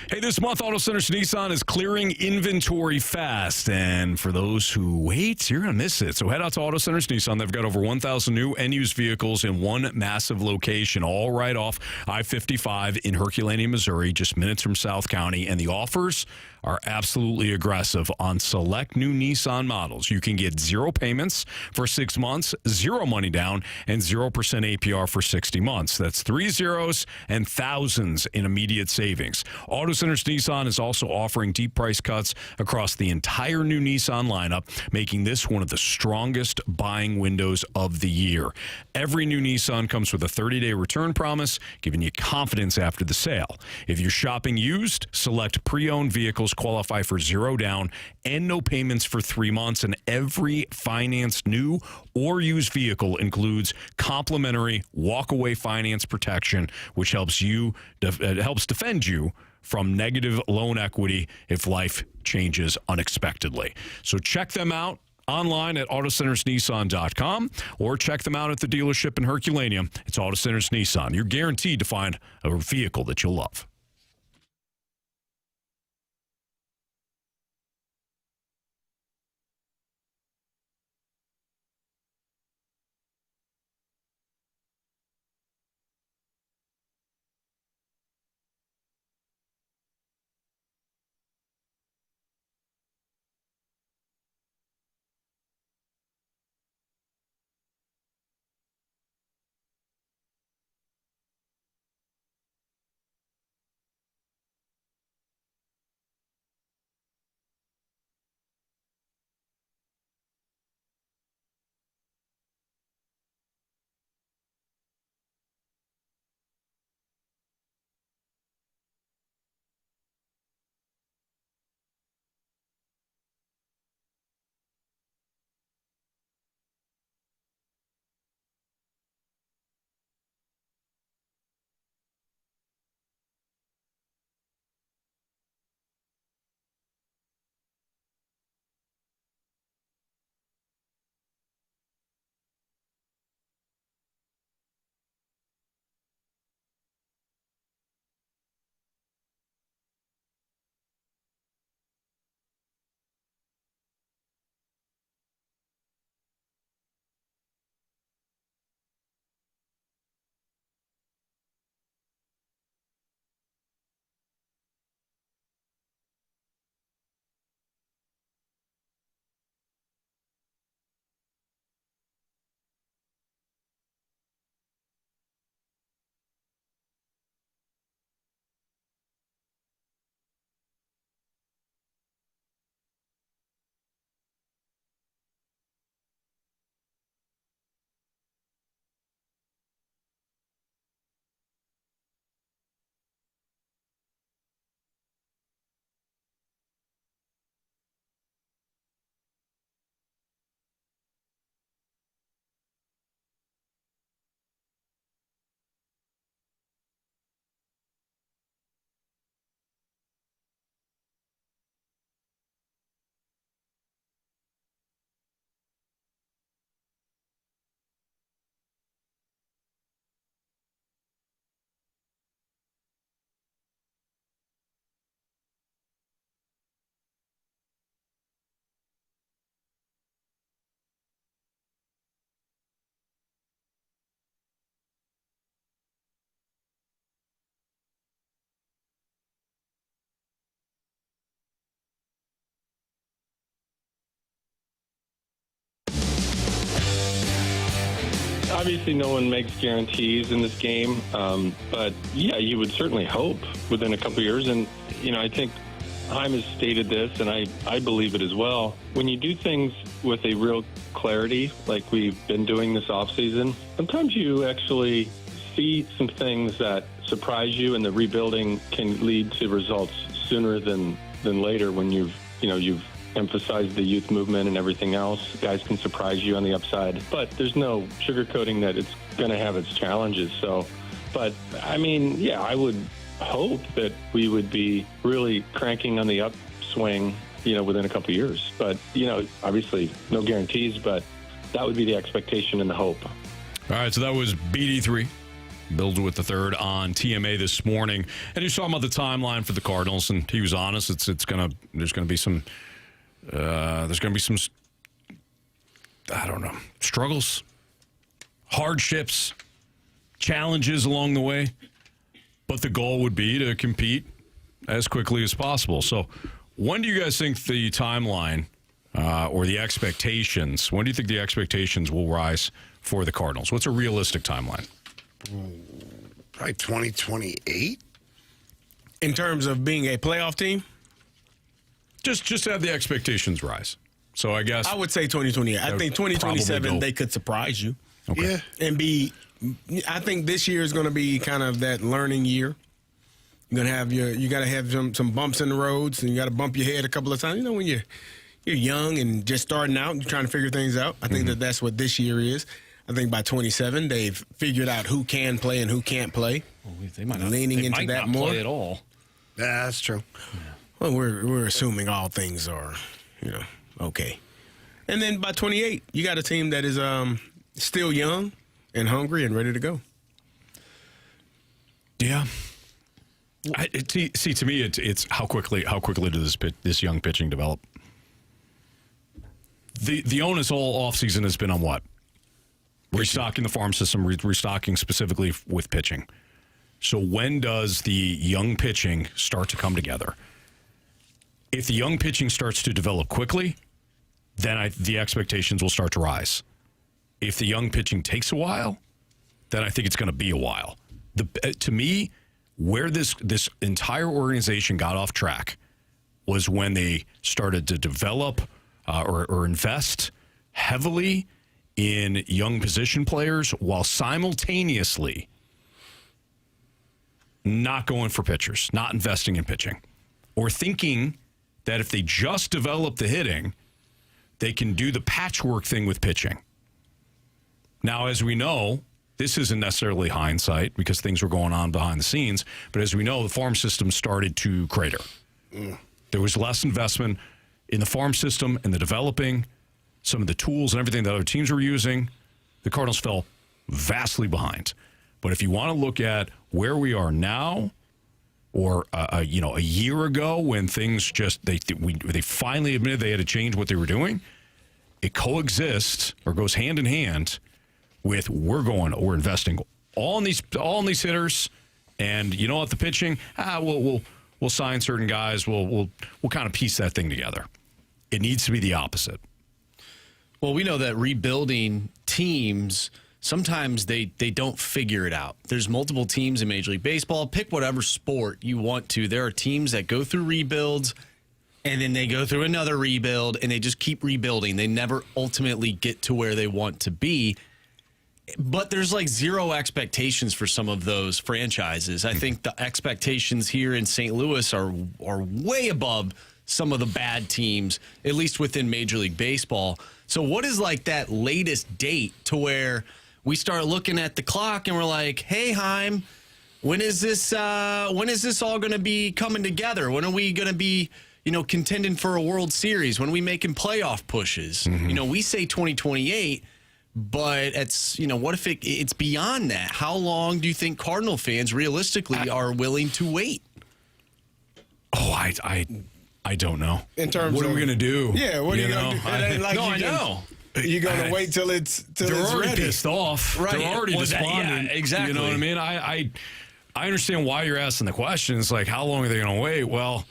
Hey, this month, Auto Centers Nissan is clearing inventory fast. And for those who wait, you're going to miss it. So head out to Auto Centers Nissan. They've got over 1,000 new and used vehicles in one massive location, all right off I-55 in Herculaneum, Missouri, just minutes from South County. And the offers are absolutely aggressive on select new Nissan models. You can get 0 payments for 6 months, 0 money down, and 0% APR for 60 months. That's 3 zeros and thousands in immediate savings. Auto Centers Nissan is also offering deep price cuts across the entire new Nissan lineup, making this one of the strongest buying windows of the year. Every new Nissan comes with a 30-day return promise, giving you confidence after the sale. If you're shopping used, select pre-owned vehicles qualify for 0 down and no payments for 3 months, and every financed new or used vehicle includes complimentary walk-away finance protection, which helps defend you from negative loan equity if life changes unexpectedly. So check them out online at autocentersnissan.com or check them out at the dealership in Herculaneum. It's Auto Centers Nissan. You're guaranteed to find a vehicle that you'll love. obviously no one makes guarantees in this game, but yeah, you would certainly hope within a couple of years. And, I think Chaim has stated this, and I believe it as well. When you do things with a real clarity, like we've been doing this offseason, sometimes you actually see some things that surprise you, and the rebuilding can lead to results sooner than later when you've emphasized the youth movement and everything else. Guys can surprise you on the upside, but there's no sugarcoating that it's going to have its challenges. So, but I mean, yeah, I would hope that we would be really cranking on the upswing, within a couple of years. But, obviously no guarantees, but that would be the expectation and the hope. All right, so that was BD3. Billed with the third on TMA this morning, and you saw him on the timeline for the Cardinals, and he was honest. There's gonna be some I don't know, struggles, hardships, challenges along the way, but the goal would be to compete as quickly as possible. So, when do you guys think the timeline or the expectations? When do you think the expectations will rise for the Cardinals? What's a realistic timeline? Probably 2028. In terms of being a playoff team? Just to have the expectations rise. So I guess I would say 2028. I think 2027 they could surprise you. Okay. Yeah. And I think this year is going to be kind of that learning year. You're going to have you got to have some bumps in the roads, and you got to bump your head a couple of times. When you're young and just starting out and trying to figure things out. I think that's what this year is. I think by 27 they've figured out who can play and who can't play. Well, they might not, leaning into that more. Play at all. Yeah, that's true. Yeah. Well, we're assuming all things are, okay. And then by 28, you got a team that is still young and hungry and ready to go. Yeah. To me, it's how quickly does this young pitching develop? The onus all offseason has been on what? Restocking the farm system, restocking specifically with pitching. So when does the young pitching start to come together? If the young pitching starts to develop quickly, then the expectations will start to rise. If the young pitching takes a while, then I think it's going to be a while. To me, where this entire organization got off track was when they started to develop or invest heavily in young position players while simultaneously not going for pitchers, not investing in pitching, or thinking that if they just develop the hitting, they can do the patchwork thing with pitching. Now, as we know, this isn't necessarily hindsight because things were going on behind the scenes, but as we know, the farm system started to crater. There was less investment in the farm system and the developing, some of the tools and everything that other teams were using. The Cardinals fell vastly behind. But if you want to look at where we are now, or a year ago when things they finally admitted they had to change what they were doing, it coexists or goes hand in hand with we're investing all in these hitters, and you know what, the pitching, we'll sign certain guys, we'll kind of piece that thing together. It needs to be the opposite. Well, we know that rebuilding teams, sometimes they don't figure it out. There's multiple teams in Major League Baseball. Pick whatever sport you want to. There are teams that go through rebuilds, and then they go through another rebuild, and they just keep rebuilding. They never ultimately get to where they want to be. But there's like zero expectations for some of those franchises. I think the expectations here in St. Louis are way above some of the bad teams, at least within Major League Baseball. So what is like that latest date to where we start looking at the clock and we're like, hey, Chaim, when is this all going to be coming together? When are we going to be, contending for a World Series? When are we making playoff pushes? We say 2028, but it's, what if it's beyond that? How long do you think Cardinal fans realistically are willing to wait? Oh, I don't know. In terms what of, are we going to do? Yeah, what are you going to do? I know. You're going to wait till it's they're already ready. Pissed off. Right. They're already despondent. Yeah, exactly. You know what I mean? I understand why you're asking the question. It's like, how long are they going to wait? Well,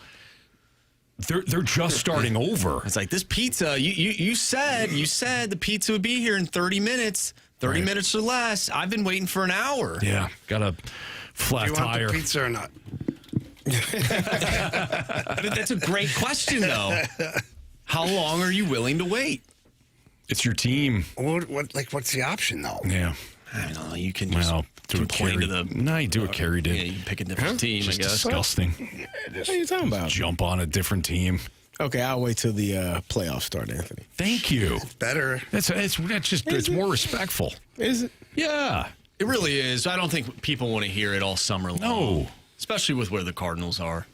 they're just starting over. It's like this pizza. You said the pizza would be here in 30 minutes. 30 minutes or less. I've been waiting for an hour. Yeah, got a flat Do you want tire. the pizza or not? That's a great question, though. How long are you willing to wait? It's your team. What's the option, though? Yeah. I don't know. You can just do a complain Carey. to the. No, you do what Carey did. Yeah, you can pick a different team, Just I guess. disgusting. What are you talking about? Jump on a different team. Okay, I'll wait till the playoffs start, Anthony. Thank you. It's better. It's more respectful. Is it? Yeah. It really is. I don't think people want to hear it all summer long. No. Especially with where the Cardinals are.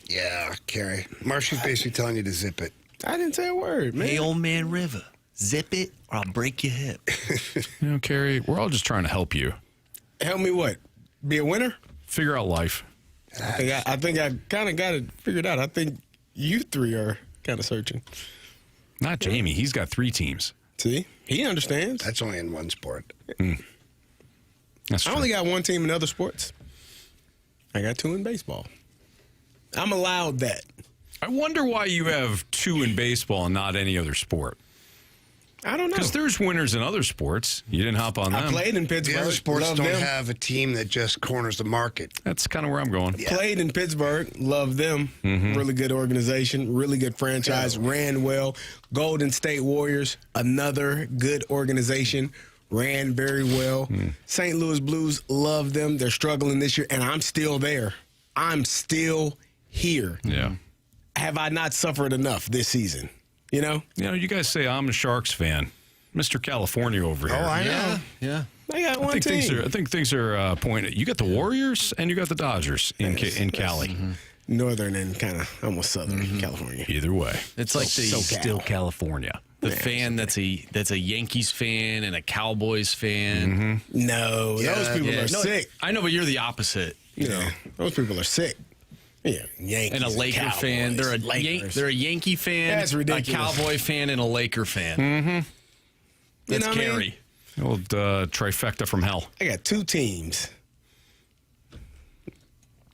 Yeah, Carey. Marshy's basically telling you to zip it. I didn't say a word, man. Hey, old man River, zip it or I'll break your hip. You know, Carey, we're all just trying to help you. Help me what? Be a winner? Figure out life. I think I kind of got it figured out. I think you three are kind of searching. Not Jamie. He's got 3 teams. See? He understands. That's only in one sport. That's true. I only got one team in other sports. I got 2 in baseball. I'm allowed that. I wonder why you have 2 in baseball and not any other sport. I don't know. Because there's winners in other sports. You didn't hop on them. I played in Pittsburgh. The other sports Love don't them. have a team that just corners the market. That's kind of where I'm going. Played in Pittsburgh. Love them. Mm-hmm. Really good organization. Really good franchise. Ran well. Golden State Warriors. Another good organization. Ran very well. St. Louis Blues. Love them. They're struggling this year, and I'm still there. I'm still here. Yeah. Have I not suffered enough this season? You know? You guys say I'm a Sharks fan. Mr. California over here. Oh, I know. Yeah. I got one I team. think things are pointed. You got the Warriors and you got the Dodgers in Cali. Northern and kind of almost Southern California. Either way, It's like still California. the fan that's a Yankees fan and a Cowboys fan. No, those people are sick. I know, but you're the opposite. You know, those people are sick. Yeah, Yankees and a Laker Cowboys, fan. They're a Yankee fan, That's a ridiculous. Cowboy fan, and a Laker fan. Mm-hmm. That's know what I mean? Carey. Old trifecta from hell. I got 2 teams.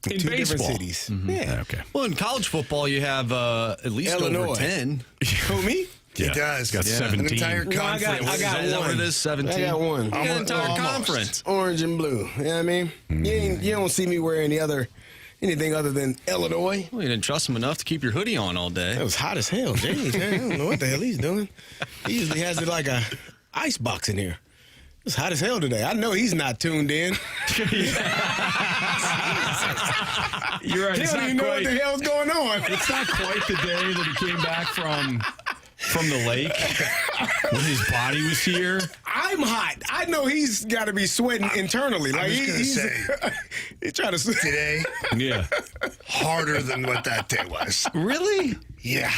In 2 baseball. different cities. Yeah. Okay. Well, in college football, you have at least Illinois. over 10. Who, me? He does. Got 17. An entire Well, I conference. got Is that one. what it is? 17. I got one. You got an entire Almost. conference. Orange and blue. You know what I mean? You don't see me wear anything other tthan Illinois. Well, you didn't trust him enough to keep your hoodie on all day. It was hot as hell. Jeez, man, I don't know what the hell he's doing. He usually has it like a ice box in here. It's hot as hell today. I know he's not tuned in. You're right. He It's don't not even know what quite, the hell's going on. it's not quite the day that he came back from the lake when his body was here. I'm hot. I know he's got to be sweating internally. Like I was gonna he's say, he's trying to today, Yeah. harder than what that day was. Really? Yeah.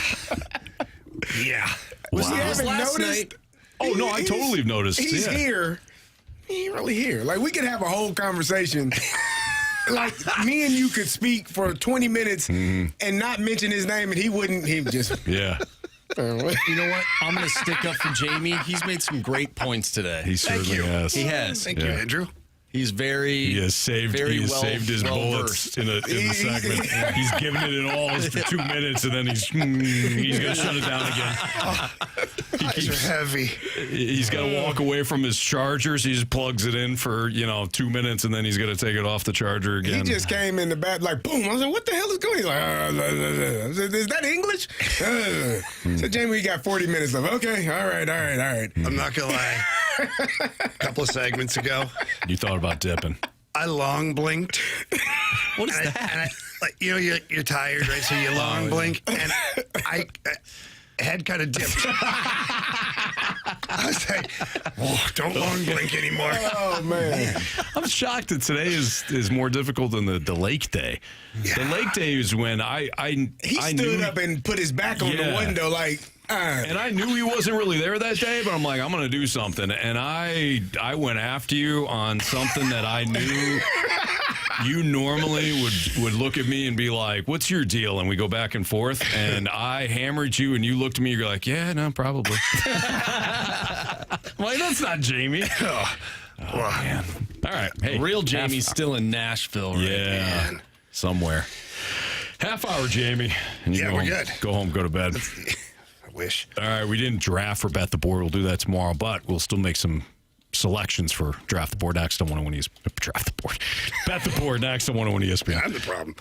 Yeah. Was he haven't last noticed? night. Oh, no, I totally have noticed. He's Yeah. here. He ain't really here. Like we could have a whole conversation. Like me and you could speak for 20 minutes and not mention his name, and he wouldn't. He'd just. Yeah. You know what? I'm going to stick up for Jamie. He's made some great points today. He certainly has. He has. Thank you, Andrew. He's very. He has saved. Very He has well- saved his well bullets versed. in the segment. He's given it an all for 2 minutes, and then he's going to shut it down again. Eyes are heavy. He's got to walk away from his chargers. He just plugs it in for 2 minutes, and then he's going to take it off the charger He again. just came in the back like boom. I was like, "What the hell is going?" He's like, I said, "Is that English?" So Jamie, we got 40 minutes left. Okay, all right. I'm not going to lie. A couple of segments ago, You thought about dipping. I long blinked. What is that? And you're tired, right? So you long blink, and I head kind of dipped. I was like, "Oh, don't long blink anymore." Oh man, I'm shocked that today is more difficult than the lake day. Yeah. The lake day is when I he stood knew, up and put his back on the Yeah. window like. And I knew he wasn't really there that day, but I'm like, I'm going to do something. And I went after you on something that I knew you normally would look at me and be like, what's your deal? And we go back and forth. And I hammered you, and you looked at me, you're like, yeah, no, probably. I'm like, that's not Jamie. Oh, man. All right. Hey, Real Jamie's still in Nashville, right? Yeah, somewhere. Half hour, Jamie. And you Yeah, go we're home, good. Go home, go to bed. Wish. All right, we didn't draft or bet the board. We'll do that tomorrow, but we'll still make some selections for Draft the Board next on 101 ESPN. Draft the Board. Bet the Board next on 101 ESPN. I'm the problem.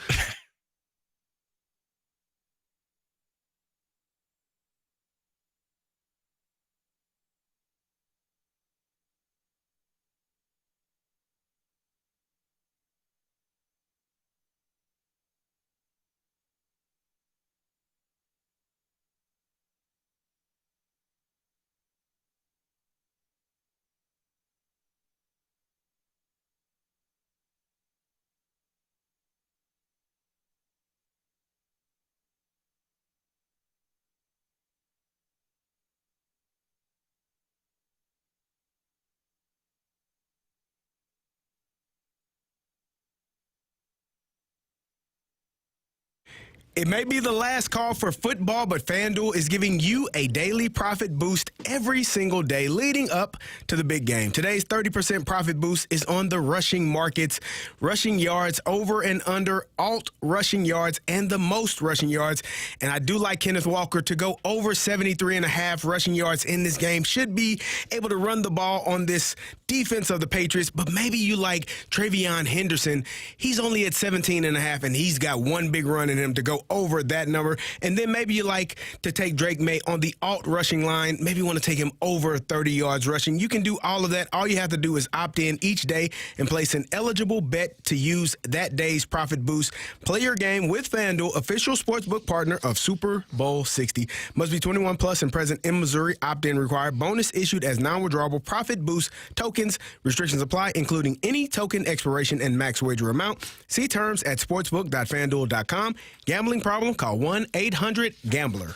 It may be the last call for football, but FanDuel is giving you a daily profit boost every single day leading up to the big game. Today's 30% profit boost is on the rushing markets, rushing yards, over and under, alt rushing yards, and the most rushing yards. And I do like Kenneth Walker to go over 73.5 rushing yards in this game. Should be able to run the ball on this defense of the Patriots, but maybe you like Travion Henderson. He's only at 17.5, and he's got one big run in him to go over that number. And then maybe you like to take Drake May on the alt rushing line. Maybe you want to take him over 30 yards rushing. You can do all of that. All you have to do is opt in each day and place an eligible bet to use that day's profit boost. Play your game with FanDuel, official sportsbook partner of Super Bowl 60. Must be 21 plus and present in Missouri. Opt-in required. Bonus issued as non-withdrawable profit boost tokens. Restrictions apply, including any token expiration and max wager amount. See terms at sportsbook.fanduel.com. Gambling problem? Call 1-800-GAMBLER.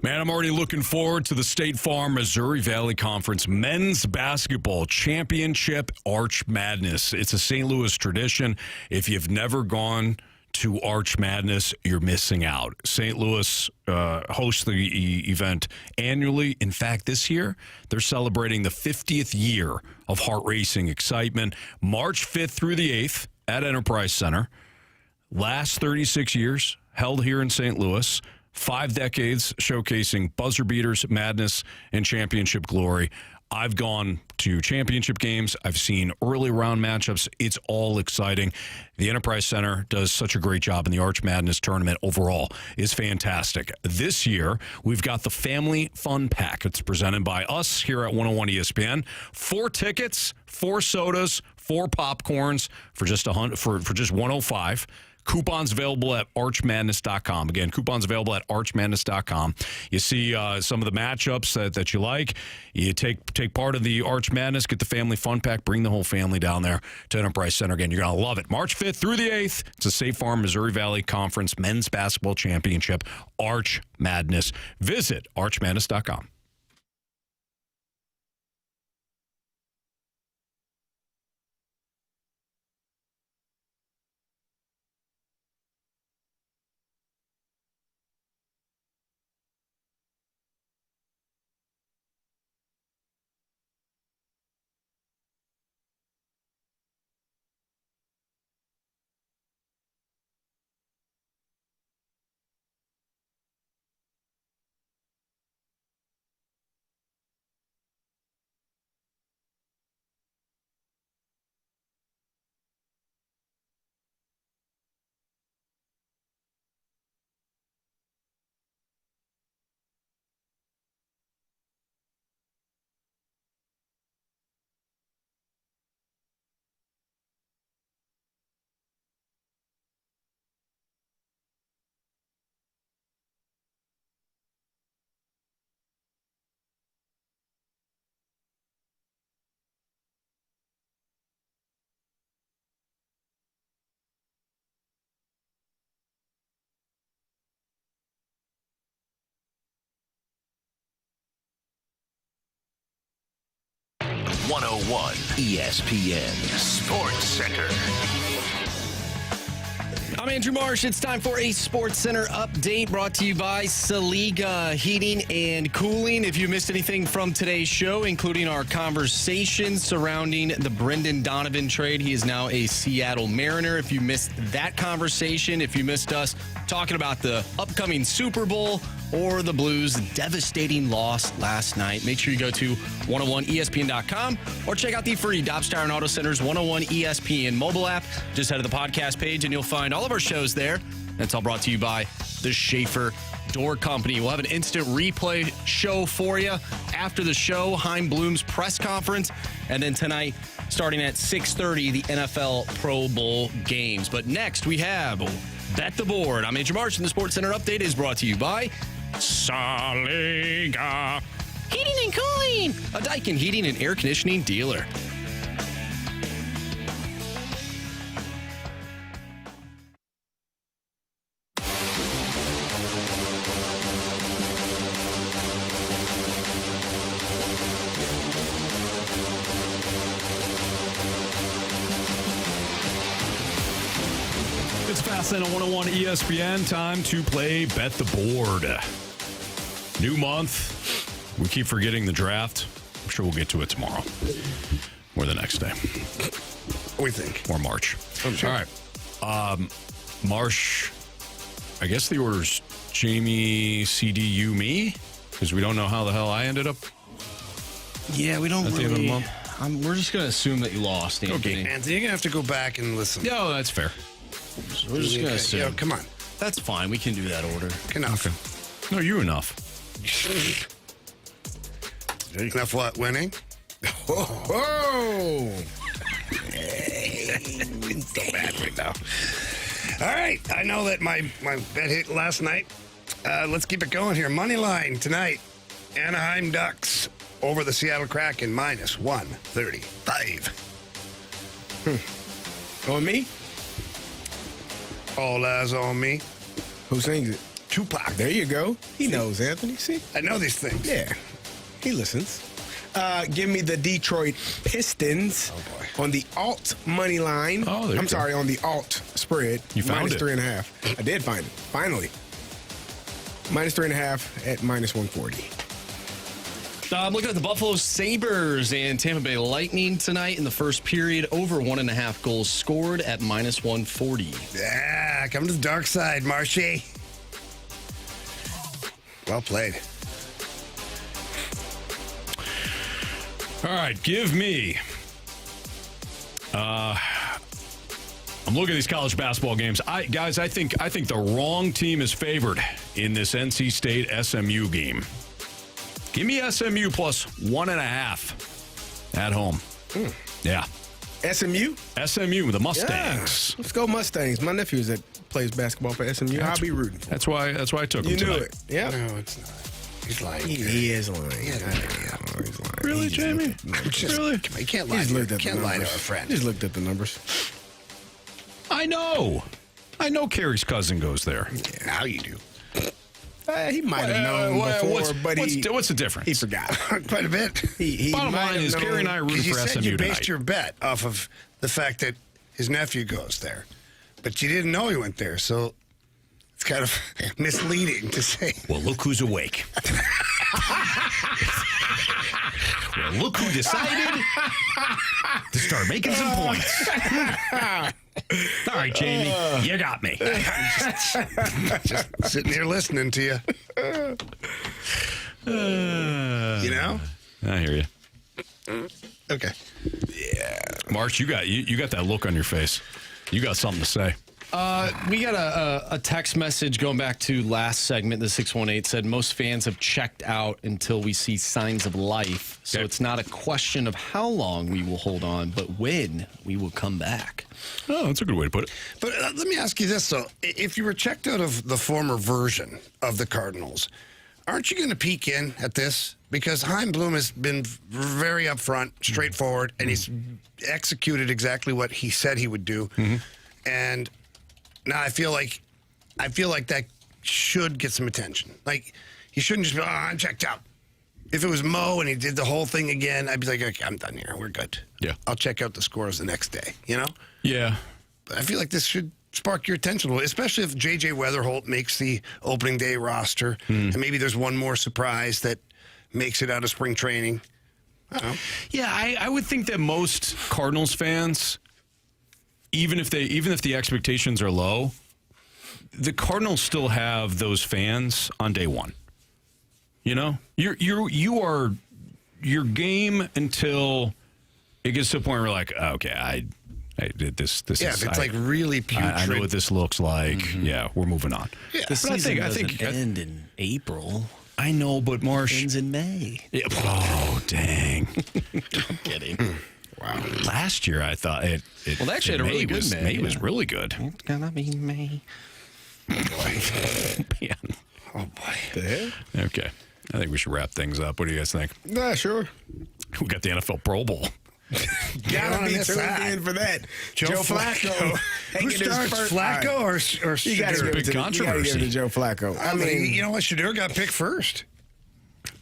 Man, I'm already looking forward to the State Farm Missouri Valley Conference Men's Basketball Championship Arch Madness. It's a St. Louis tradition. If you've never gone to Arch Madness, you're missing out. St. Louis hosts the event annually. In fact, this year, they're celebrating the 50th year of heart racing excitement. March 5th through the 8th at Enterprise Center. Last 36 years held here in St. Louis. 5 decades showcasing buzzer beaters, madness, and championship glory. I've gone to championship games. I've seen early round matchups. It's all exciting. The Enterprise Center does such a great job, and the Arch Madness tournament overall is fantastic. This year, we've got the Family Fun Pack. It's presented by us here at 101 ESPN. 4 tickets, 4 sodas, 4 popcorns for just $105. Coupons available at archmadness.com. Again, coupons available at archmadness.com. You see some of the matchups that you like. You take part of the Arch Madness, get the Family Fun Pack, bring the whole family down there to Enterprise Center. Again, you're going to love it. March 5th through the 8th, it's a State Farm Missouri Valley Conference Men's Basketball Championship, Arch Madness. Visit archmadness.com. 101 ESPN Sports Center. I'm Andrew Marsh. It's time for a Sports Center update brought to you by Saliga Heating and Cooling. If you missed anything from today's show, including our conversation surrounding the Brendan Donovan trade, he is now a Seattle Mariner. If you missed that conversation, if you missed us talking about the upcoming Super Bowl or the Blues' devastating loss last night, make sure you go to 101ESPN.com or check out the free Dobbs Tire and Auto Center's 101 ESPN mobile app. Just head to the podcast page and you'll find all of our shows there. That's all brought to you by the Schaefer Door Company. We'll have an instant replay show for you after the show, Chaim Bloom's press conference, and then tonight, starting at 6:30, the NFL Pro Bowl games. But next, we have Bet the Board. I'm Andrew Marsh, and the Sports Center update is brought to you by Saliga Heating and Cooling, a Daikin heating and air conditioning dealer. It's Fast Lane on 101 ESPN. Time to play Bet the Board. New month. We keep forgetting the draft. I'm sure we'll get to it tomorrow or the next day. We think. Or March. Sure. All right. Marsh, I guess the order's Jamie, CD, you, me, because we don't know how the hell I ended up. Yeah, we don't at the end of the month. We're just going to assume that you lost, Anthony. Okay, Anthony, you're going to have to go back and listen. No, that's fair. We're just going to assume. Yo, come on. That's fine. We can do that order. Enough. Okay. No, you enough. Enough what? Winning? Whoa! So bad right now. All right. I know that my bet hit last night. Let's keep it going here. Money line tonight. Anaheim Ducks over the Seattle Kraken minus 135. On me? All eyes on me. Who sings it? Tupac. There you go. He knows, Anthony. See? I know these things. Yeah. He listens. Give me the Detroit Pistons on the alt money line. Oh, there you I'm go. sorry, on the alt spread. You found minus it. 3.5. I did find it. Finally. Minus 3.5 at minus 140. I'm looking at the Buffalo Sabres and Tampa Bay Lightning tonight in the first period. Over 1.5 goals scored at minus 140. Yeah, come to the dark side, Marshy. Well played. All right, give me. I'm looking at these college basketball games. I think the wrong team is favored in this NC State SMU game. Give me SMU plus 1.5 at home. Yeah. SMU? SMU, the Mustangs. Yeah. Let's go Mustangs. My nephew plays basketball for SMU. I'll be rooting for him. That's why I took him You knew tonight. it. Yeah. No, it's not. He's lying. He is lying. He's lying. Really, Jamie? Really? You can't lie. You can't lie to our friend. Just looked at the numbers. I know Carey's cousin goes there. Yeah, now you do. He might have known before, but what's the difference? He forgot. Quite a bit. He Bottom might line have is known. Carey and I are rooting You for said SMU you based tonight. your bet off of the fact that his nephew goes there, but you didn't know he went there, so it's kind of misleading to say. Well, look who's awake. Well, look who decided to start making some points. All right, Jamie, you got me. Just sitting here listening to you. You know? I hear you. Okay. Yeah. March, you got that look on your face. You got something to say. We got a text message going back to last segment. The 618 said most fans have checked out until we see signs of life. So Okay. it's not a question of how long we will hold on, but when we will come back. Oh, that's a good way to put it. But let me ask you this, though. If you were checked out of the former version of the Cardinals, aren't you going to peek in at this? Because Chaim Bloom has been very upfront, straightforward, and he's executed exactly what he said he would do. And now I feel like that should get some attention. Like, he shouldn't just be, I'm checked out. If it was Mo and he did the whole thing again, I'd be like, okay, I'm done here. We're good. Yeah. I'll check out the scores the next day, you know? Yeah. But I feel like this should spark your attention, especially if J.J. Weatherholt makes the opening day roster, and maybe there's one more surprise that makes it out of spring training. I don't know. Yeah, I would think that most Cardinals fans, even if the expectations are low, the Cardinals still have those fans on day one. You know, you are your game until it gets to the point where you're like, okay, I did this. This Yeah, is, it's like really putrid. I know what this looks like. Yeah, we're moving on. Yeah. The season doesn't end in April. I know, but Marsh ends in May. Yeah, oh, dang! I'm kidding. Wow. Last year, I thought it. Well, they actually had a really good May. May was really good. It's gonna be May. Man. Oh boy. The hell? Okay. I think we should wrap things up. What do you guys think? Nah, sure. We got the NFL Pro Bowl. Gotta be miss tuned that. in for that. Joe Flacco. Who starts, Flacco or You got to Shadur? give it to Joe Flacco. I mean, you know what? Shadur got picked first.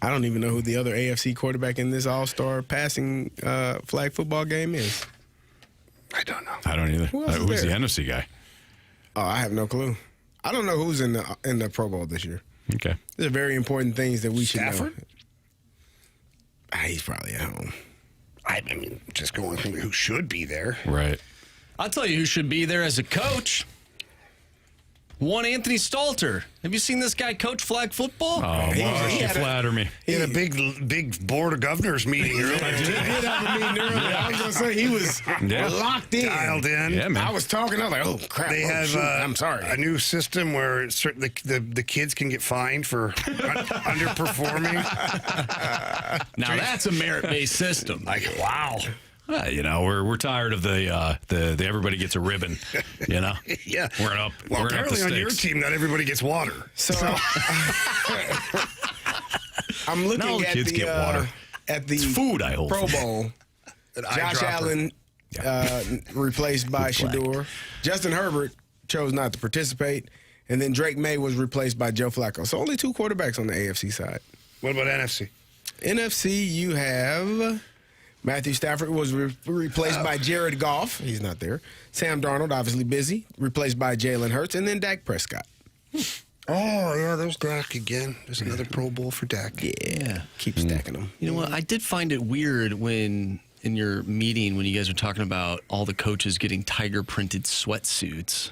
I don't even know who the other AFC quarterback in this all-star passing flag football game is. I don't know. I don't either. Who else is Who's the there? NFC guy? Oh, I have no clue. I don't know who's in the Pro Bowl this year. Okay. These are very important things that we should Stafford? know. He's probably at home. I mean, just going to think who should be there. Right. I'll tell you who should be there as a coach. One Anthony Stalter. Have you seen this guy coach flag football? Oh, Marsh, you flatter me. He had a big board of governors meeting earlier. He did have a meeting earlier. I was going to say he was locked in. Dialed in. Yeah, man. I was talking. I was like, oh, crap. They have I'm sorry. a new system where the kids can get fined for underperforming. Now that's a merit-based system. Like, wow. You know, we're tired of the everybody gets a ribbon. You know. Yeah. We're up. Well, we're up apparently the on your stakes. team, not everybody gets water. So I'm looking No, at kids the get water. At the It's food, I hope. Pro Bowl. Josh Allen replaced by Shadur. Justin Herbert chose not to participate, and then Drake May was replaced by Joe Flacco. So only two quarterbacks on the AFC side. What about NFC? NFC, you have Matthew Stafford was replaced by Jared Goff. He's not there. Sam Darnold, obviously busy, replaced by Jalen Hurts, and then Dak Prescott. Oh, yeah, there's Dak again. There's another Pro Bowl for Dak. Yeah. Keep stacking them. You know what? I did find it weird when in your meeting when you guys were talking about all the coaches getting tiger printed sweatsuits.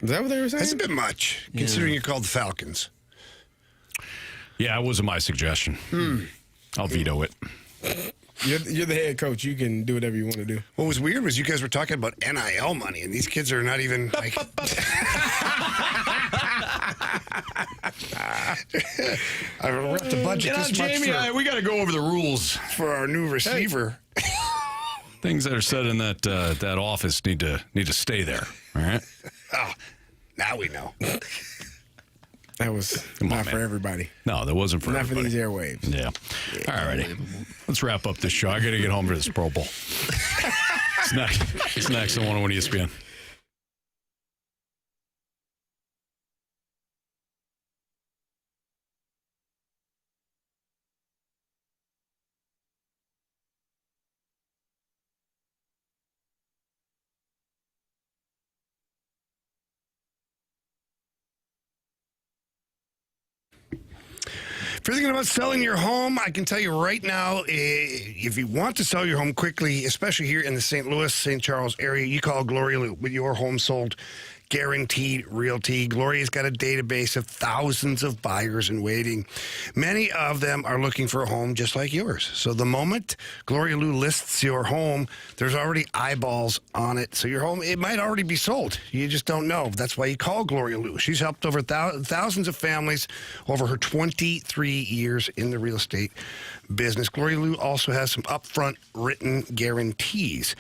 Is that what they were saying? That's a bit much, considering you're called the Falcons. Yeah, it wasn't my suggestion. I'll veto it. You're the head coach. You can do whatever you want to do. What was weird was you guys were talking about NIL money, and these kids are not even like. I wrapped the budget this Jamie, much we got to go over the rules for our new receiver. Things that are said in that office need to stay there. All right. Oh, now we know. That was not for everybody. No, that wasn't for Not everybody. for these airwaves. Yeah. All righty. Let's wrap up this show. I got to get home for this Pro Bowl. It's next on 101 ESPN. If you're thinking about selling your home, I can tell you right now, if you want to sell your home quickly, especially here in the St. Louis, St. Charles area, you call Gloria with your home sold guaranteed realty. Gloria's got a database of thousands of buyers in waiting. Many of them are looking for a home just like yours. So the moment Gloria Lou lists your home, there's already eyeballs on it. So your home, it might already be sold. You just don't know. That's why you call Gloria Lou. She's helped over thousands of families over her 23 years in the real estate business. Gloria Lou also has some upfront written guarantees.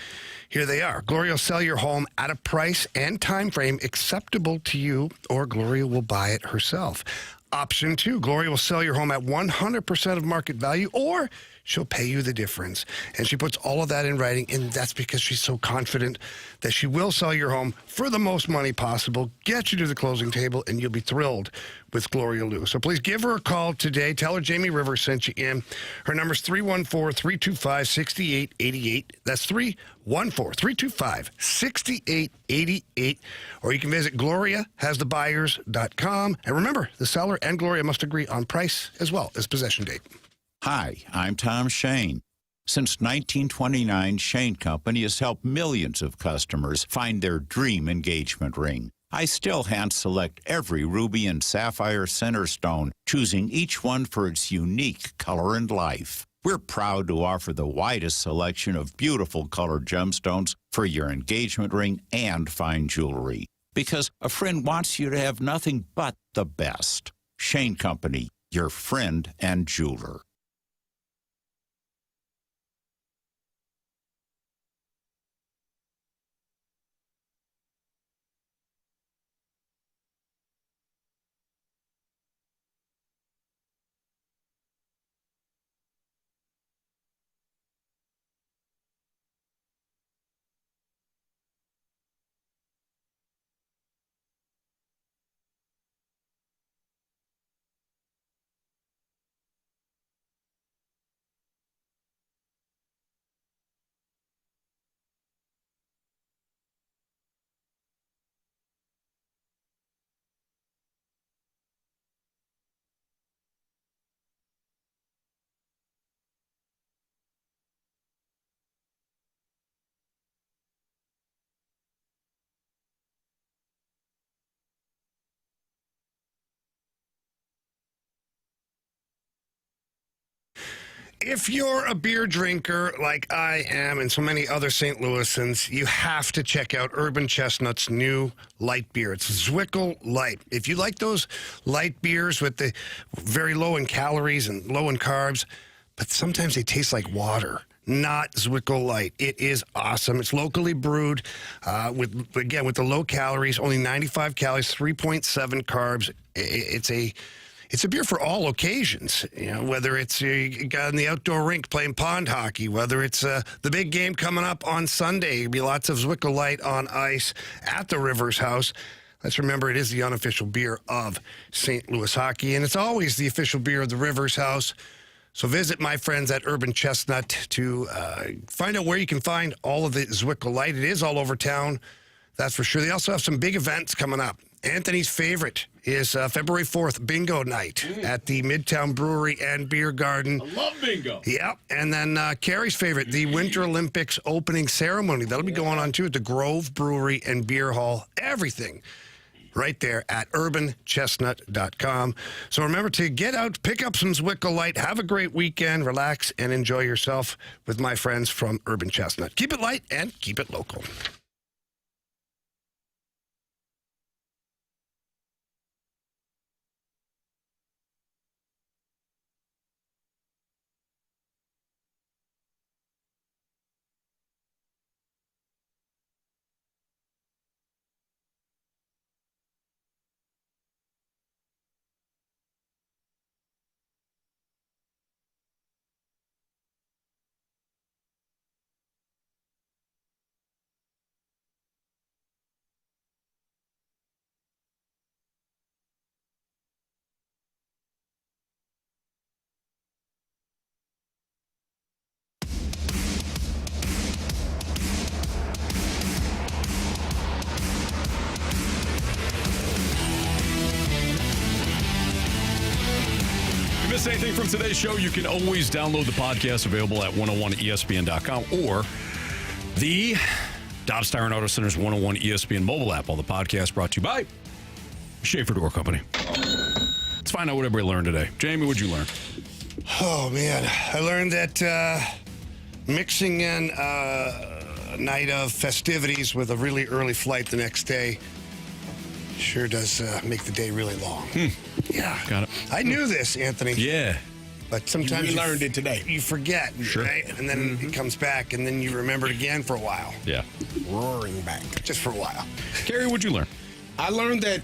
Here they are. Gloria will sell your home at a price and time frame acceptable to you, or Gloria will buy it herself. Option 2, Gloria will sell your home at 100% of market value, or she'll pay you the difference. And she puts all of that in writing, and that's because she's so confident that she will sell your home for the most money possible, get you to the closing table, and you'll be thrilled with Gloria Liu. So please give her a call today. Tell her Jamie Rivers sent you in. Her number's 314-325-6888. That's 314-325-6888. Or you can visit GloriaHasTheBuyers.com. And remember, the seller and Gloria must agree on price as well as possession date. Hi, I'm Tom Shane. Since 1929, Shane Company has helped millions of customers find their dream engagement ring. I still hand-select every ruby and sapphire center stone, choosing each one for its unique color and life. We're proud to offer the widest selection of beautiful colored gemstones for your engagement ring and fine jewelry. Because a friend wants you to have nothing but the best. Shane Company, your friend and jeweler. If you're a beer drinker like I am and so many other St. Louisans, you have to check out Urban Chestnut's new light beer. It's Zwickle Light. If you like those light beers with the very low in calories and low in carbs, but sometimes they taste like water, not Zwickle Light. It is awesome. It's locally brewed with the low calories, only 95 calories, 3.7 carbs. It's a beer for all occasions, whether it's a guy in the outdoor rink playing pond hockey, whether it's the big game coming up on Sunday. There'll be lots of Zwickle Light on ice at the Rivers House. Let's remember, it is the unofficial beer of St. Louis hockey, and it's always the official beer of the Rivers House. So visit my friends at Urban Chestnut to find out where you can find all of the Zwickle Light. It is all over town, that's for sure. They also have some big events coming up. Anthony's favorite is February 4th, bingo night at the Midtown Brewery and Beer Garden. I love bingo. Yeah, and then Carey's favorite, the Winter Olympics opening ceremony. That'll be going on, too, at the Grove Brewery and Beer Hall. Everything right there at urbanchestnut.com. So remember to get out, pick up some Zwickle Light, have a great weekend, relax, and enjoy yourself with my friends from Urban Chestnut. Keep it light and keep it local. Miss anything from today's show, you can always download the podcast available at 101ESPN.com or the Dobbs Tire and Auto Center's 101 ESPN mobile app. All the podcasts brought to you by Schaefer Door Company. Let's find out what everybody learned today. Jamie, what'd you learn? Oh, man. I learned that mixing in a night of festivities with a really early flight the next day sure does make the day really long. Yeah. Got it. I knew this, Anthony. Yeah. But sometimes you learned it today. You forget, Sure. right? And then it comes back, and then you remember it again for a while. Yeah. Roaring back. Just for a while. Carey, what'd you learn? I learned that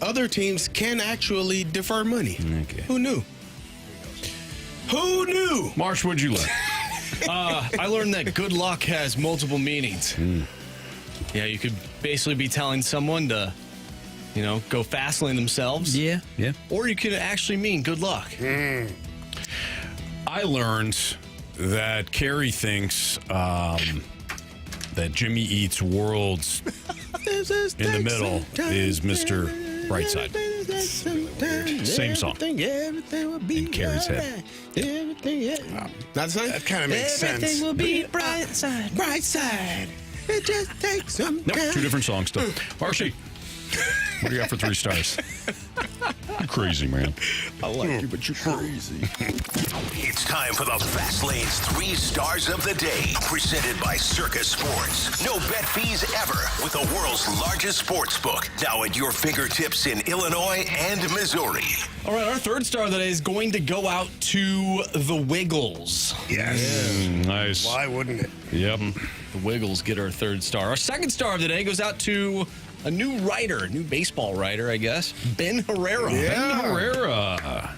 other teams can actually defer money. Okay. Who knew? Who knew? Marsh, what'd you learn? I learned that good luck has multiple meanings. Yeah, you could basically be telling someone to, go fast lane themselves. Yeah. Or you could actually mean good luck. I learned that Carey thinks that Jimmy Eats Worlds in the middle is Mr. Brightside. Same song. In Carey's head. That's right. That kind of makes sense. Everything will be bright side. It just takes some time. Nope, 2 different songs still. Marshy, what do you got for 3 stars? You're crazy, man. I like you, but you're crazy. It's time for the Fast Lane's 3 stars of the day, presented by Circus Sports. No bet fees ever with the world's largest sports book, now at your fingertips in Illinois and Missouri. All right, our 3rd star of the day is going to go out to the Wiggles. Yes. Nice. Why wouldn't it? Yep. The Wiggles get our 3rd star. Our 2nd star of the day goes out to a new baseball writer, I guess, Ben Herrera. Ben Herrera.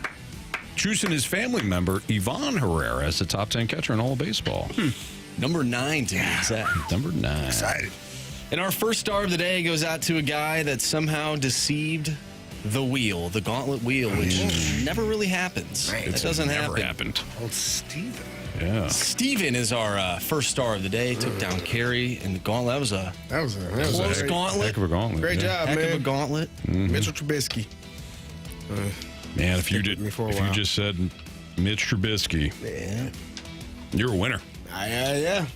Choosing his family member, Ivan Herrera, as the top 10 catcher in all of baseball. Number 9 to be exact. Number 9. Excited. And our 1st star of the day goes out to a guy that somehow deceived the wheel, the Gauntlet wheel, which never really happens. It doesn't never happen. happened. Old Steven. Yeah. Steven is our 1st star of the day. Took down Carey in the Gauntlet. That was a close gauntlet. Heck of a gauntlet. Great job, Heck man. of a gauntlet. Mitchell Trubisky. Man, if you just said Mitch Trubisky, you're a winner. Yeah.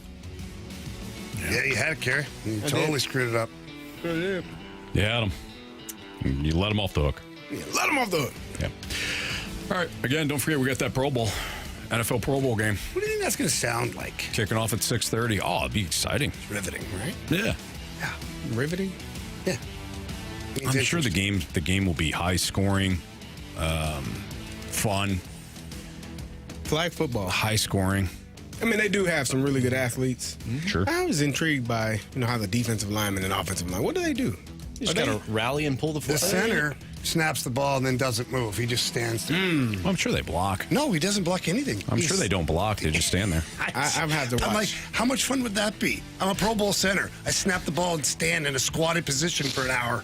Yeah, you had it, Carey. You totally screwed it up. You had him. You let him off the hook. Let him off the hook. Yeah. All right. Again, don't forget we got that Pro Bowl, NFL Pro Bowl game. What do you think that's going to sound like? Kicking off at 6:30. Oh, it'd be exciting. It's riveting, right? Yeah. Riveting? Yeah. I'm sure the game will be high scoring, fun, Flag football. high scoring. I mean, they do have some really good athletes. Sure. I was intrigued by how the defensive lineman and offensive line. What do they do? You just got to rally and pull the The flag. center snaps the ball and then doesn't move. He just stands there. I'm sure they block. No, he doesn't block anything. I'm sure they don't block. They just stand there. I've had to watch. I'm like, how much fun would that be? I'm a Pro Bowl center. I snap the ball and stand in a squatted position for an hour.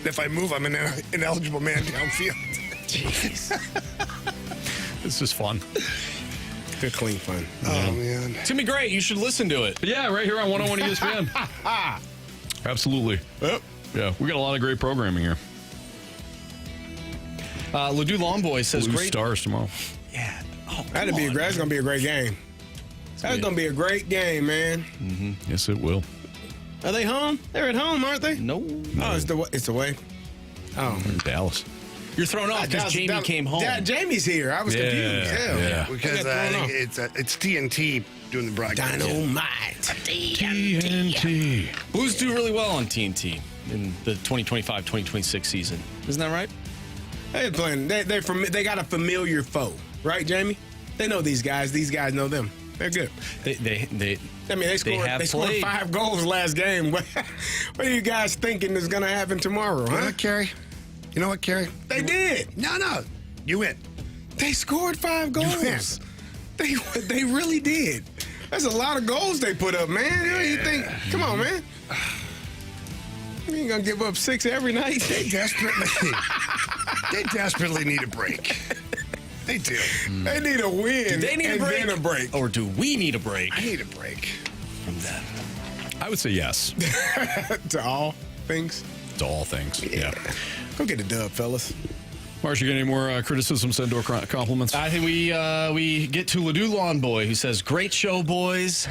If I move, I'm an ineligible man downfield. Jeez. This is fun. Good, clean fun. Oh, man. It's going to be great. You should listen to it. Yeah, right here on 101 ESPN. Absolutely. Yep. Yeah, we got a lot of great programming here. Ladue Longboy says Blue great. Stars tomorrow. Yeah. Oh, That's going to be a great game. That's going to be a great game, man. Mm-hmm. Yes, it will. Are they home? They're at home, aren't they? No. Oh, it's away. Oh. In Dallas. You're thrown off because Jamie came home. Jamie's here. I was confused. Hell. Yeah. Because it's TNT doing the broadcast. Dynamite. TNT. Blues do really well on TNT in the 2025-2026 season. Isn't that right? They're playing. They got a familiar foe, right, Jamie? They know these guys. These guys know them. They're good. They scored 5 goals last game. What are you guys thinking is going to happen tomorrow, huh? You know what, Carey? They did. No. You win. They scored 5 goals. They really did. That's a lot of goals they put up, man. You think? Come on, man. You ain't gonna give up 6 every night. They desperately need a break. They do. They need a win. Do they need and a break? then a break? Or do we need a break? I need a break from them. I would say yes. To all things? To all things, yeah. Go get a dub, fellas. Marsh, you got any more criticisms and or compliments? I think we get to Ladue Longboy, who says, "Great show, boys.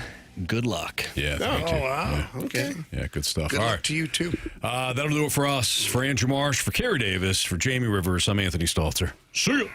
Good luck." Yeah. Thank you. Wow. Yeah. Okay. Yeah, good stuff. Good all luck right. to you, too. That'll do it for us. For Andrew Marsh, for Carey Davis, for Jamie Rivers, I'm Anthony Stalter. See ya.